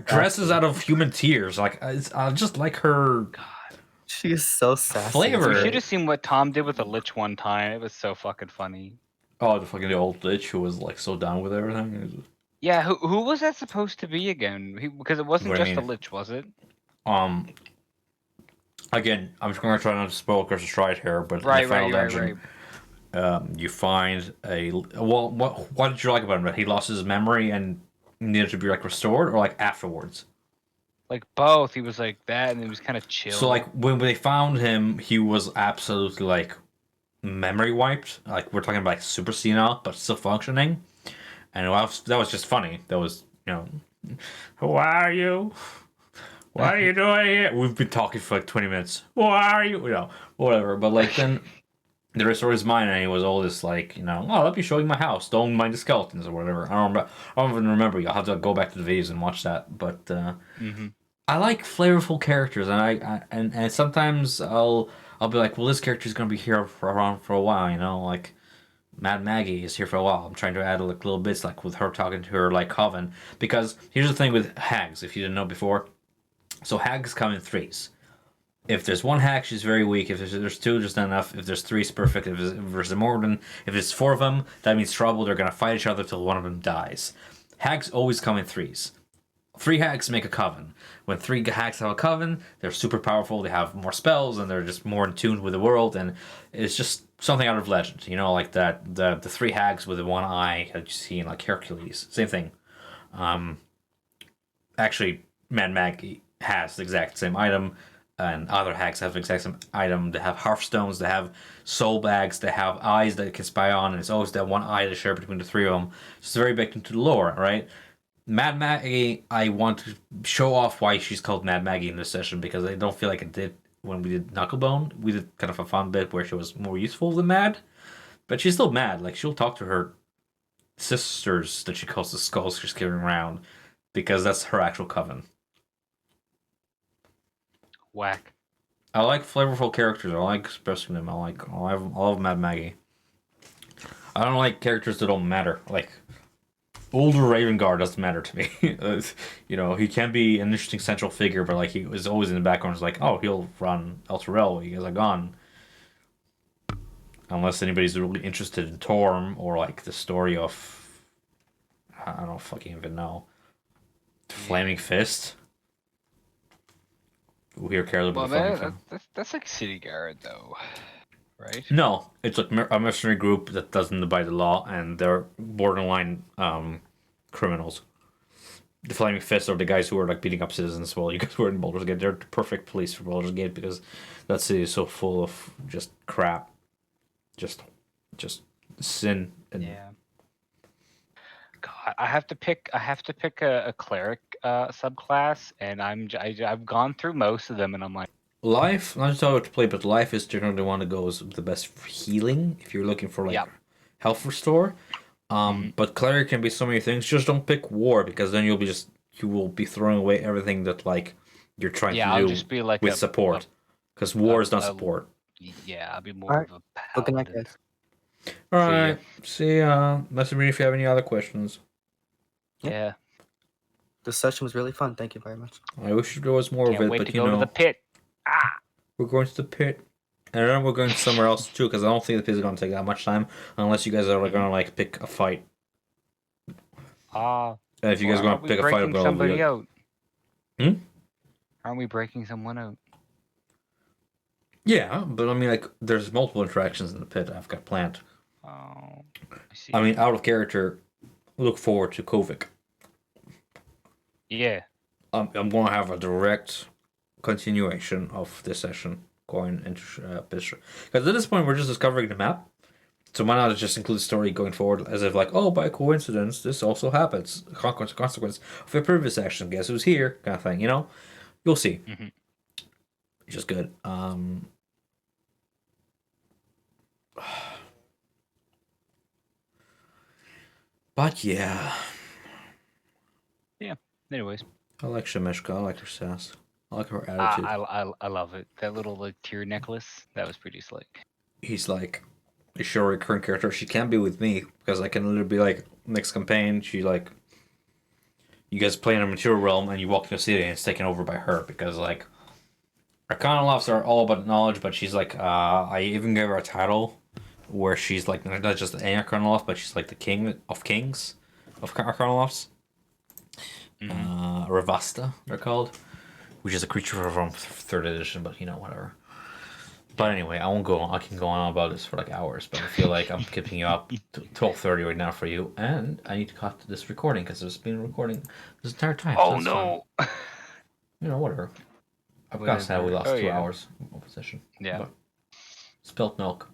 S1: dresses out of human tears. Like I just like her.
S5: She is so sassy.
S1: Flavor.
S8: You should have seen what Tom did with the Lich one time. It was so fucking funny.
S1: Oh, the old Lich who was like so down with everything.
S8: Yeah, who was that supposed to be again? Because it wasn't just a Lich, was it?
S1: Again, I'm just going to try not to spoil Curse of Strahd here, but in the final dungeon, you find a what did you like about him? That he lost his memory and needed to be like restored, or like afterwards?
S8: Like both. He was like that, and he was kind of chill.
S1: So like when they found him, he was absolutely like memory wiped. Like we're talking about like super senile, but still functioning. And that was just funny. That was, who are you? What are you doing here? We've been talking for like 20 minutes. Who are you? Whatever. But like then the restored his mind, and he was all this like, oh, let me show you my house. Don't mind the skeletons or whatever. I don't even remember. You'll have to go back to the videos and watch that. But I like flavorful characters, and I sometimes I'll be like, well, this character's gonna be here around for a while, like Mad Maggie is here for a while. I'm trying to add like little bits, like with her talking to her like coven, because here's the thing with hags, if you didn't know before. So hags come in threes. If there's one hag, she's very weak. If there's two, just not enough. If there's three, it's perfect. If there's if there's four of them, that means trouble. They're gonna fight each other till one of them dies. Hags always come in threes. 3 hags make a coven. When 3 hags have a coven, they're super powerful. They have more spells, and they're just more in tune with the world. And it's just something out of legend, like that. The 3 hags with the one eye that you see in like Hercules. Same thing. Actually, Mad Maggie has the exact same item. and other hags have the exact same item. They have hearthstones, they have soul bags, they have eyes that you can spy on, and it's always that one eye to share between the three of them. It's very baked into the lore, right? Mad Maggie, I want to show off why she's called Mad Maggie in this session, because I don't feel like it did when we did Knucklebone. We did kind of a fun bit where she was more useful than mad, but she's still mad. Like, she'll talk to her sisters that she calls the skulls she's carrying around, because that's her actual coven.
S8: Whack.
S1: I like flavorful characters. I like expressing them. I love Mad Maggie. I don't like characters that don't matter. Like, older Ravenguard doesn't matter to me. You know, he can be an interesting central figure, but like he was always in the background. It's like, oh, he'll run Elturel while you guys are gone. Unless anybody's really interested in Torm or like the story of, I don't fucking even know, Flaming Fist. We are careless
S8: Well,
S1: about
S8: that's like City Guard, though, right?
S1: No, it's like a mercenary group that doesn't abide the law, and they're borderline criminals. The Flaming Fists are the guys who are like beating up citizens while you guys were in Baldur's Gate. They're the perfect police for Baldur's Gate because that city is so full of just crap, just sin. And
S8: Yeah. God, I have to pick a cleric subclass, and I've gone through most of them, and I'm like,
S1: Life, not to tell you what to play, but life is generally the one that goes the best for healing if you're looking for like health restore. But cleric can be so many things. Just don't pick war, because then you will be throwing away everything that like you're trying to
S8: I'll
S1: do
S8: just be like
S1: with support. Because war is not support.
S8: Yeah, I'll be more of a
S5: Good night,
S8: paladin.
S5: guys.
S1: All right. See ya. Message me if you have any other questions.
S8: Yeah.
S5: This session was really fun. Thank you very much.
S1: I wish there was more
S8: Can't
S1: of it,
S8: wait
S1: but
S8: to
S1: you
S8: go
S1: know,
S8: to the pit.
S1: we're going to the pit. And then we're going somewhere else too, because I don't think the pit is going to take that much time, unless you guys are going to like pick a fight. And if you guys are going to pick a fight,
S8: breaking somebody out?
S1: Hmm?
S8: Aren't we breaking someone out?
S1: Yeah, but I mean, like, there's multiple interactions in the pit I've got planned.
S8: Oh, I see.
S1: I mean, out of character, look forward to Kovic.
S8: Yeah.
S1: I'm going to have a direct continuation of this session going into Bishop. Because at this point, we're just discovering the map. So why not just include the story going forward as if like, oh, by coincidence, this also happens. Consequence of a previous action. Guess who's here? Kind of thing, you know? You'll see.
S8: Mm-hmm.
S1: Which is good. But yeah.
S8: Yeah. Anyways.
S1: I like Shemeshka. I like her sass. I like her attitude.
S8: I love it. That little like tear necklace. That was pretty slick.
S1: He's like a sure recurrent character. She can be with me because I can literally be like next campaign. She like you guys play in a material realm and you walk to the city and it's taken over by her because like Arcana Lofts are all about knowledge, but she's like I even gave her a title where she's like not just an Arcana Loft, but she's like the king of kings of Arcana Lofts. Ravasta, they're called, which is a creature from 3rd edition, but you know, whatever. But anyway, I can go on about this for like hours, but I feel like I'm keeping you up to 12:30 right now for you, and I need to cut this recording because it's been recording this entire time.
S8: Oh
S1: so
S8: no!
S1: You know, whatever. I've got to say we lost 2 hours of session.
S8: Yeah.
S1: But spilt milk.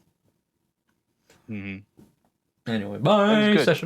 S8: Mm-hmm.
S1: Anyway, bye. Session.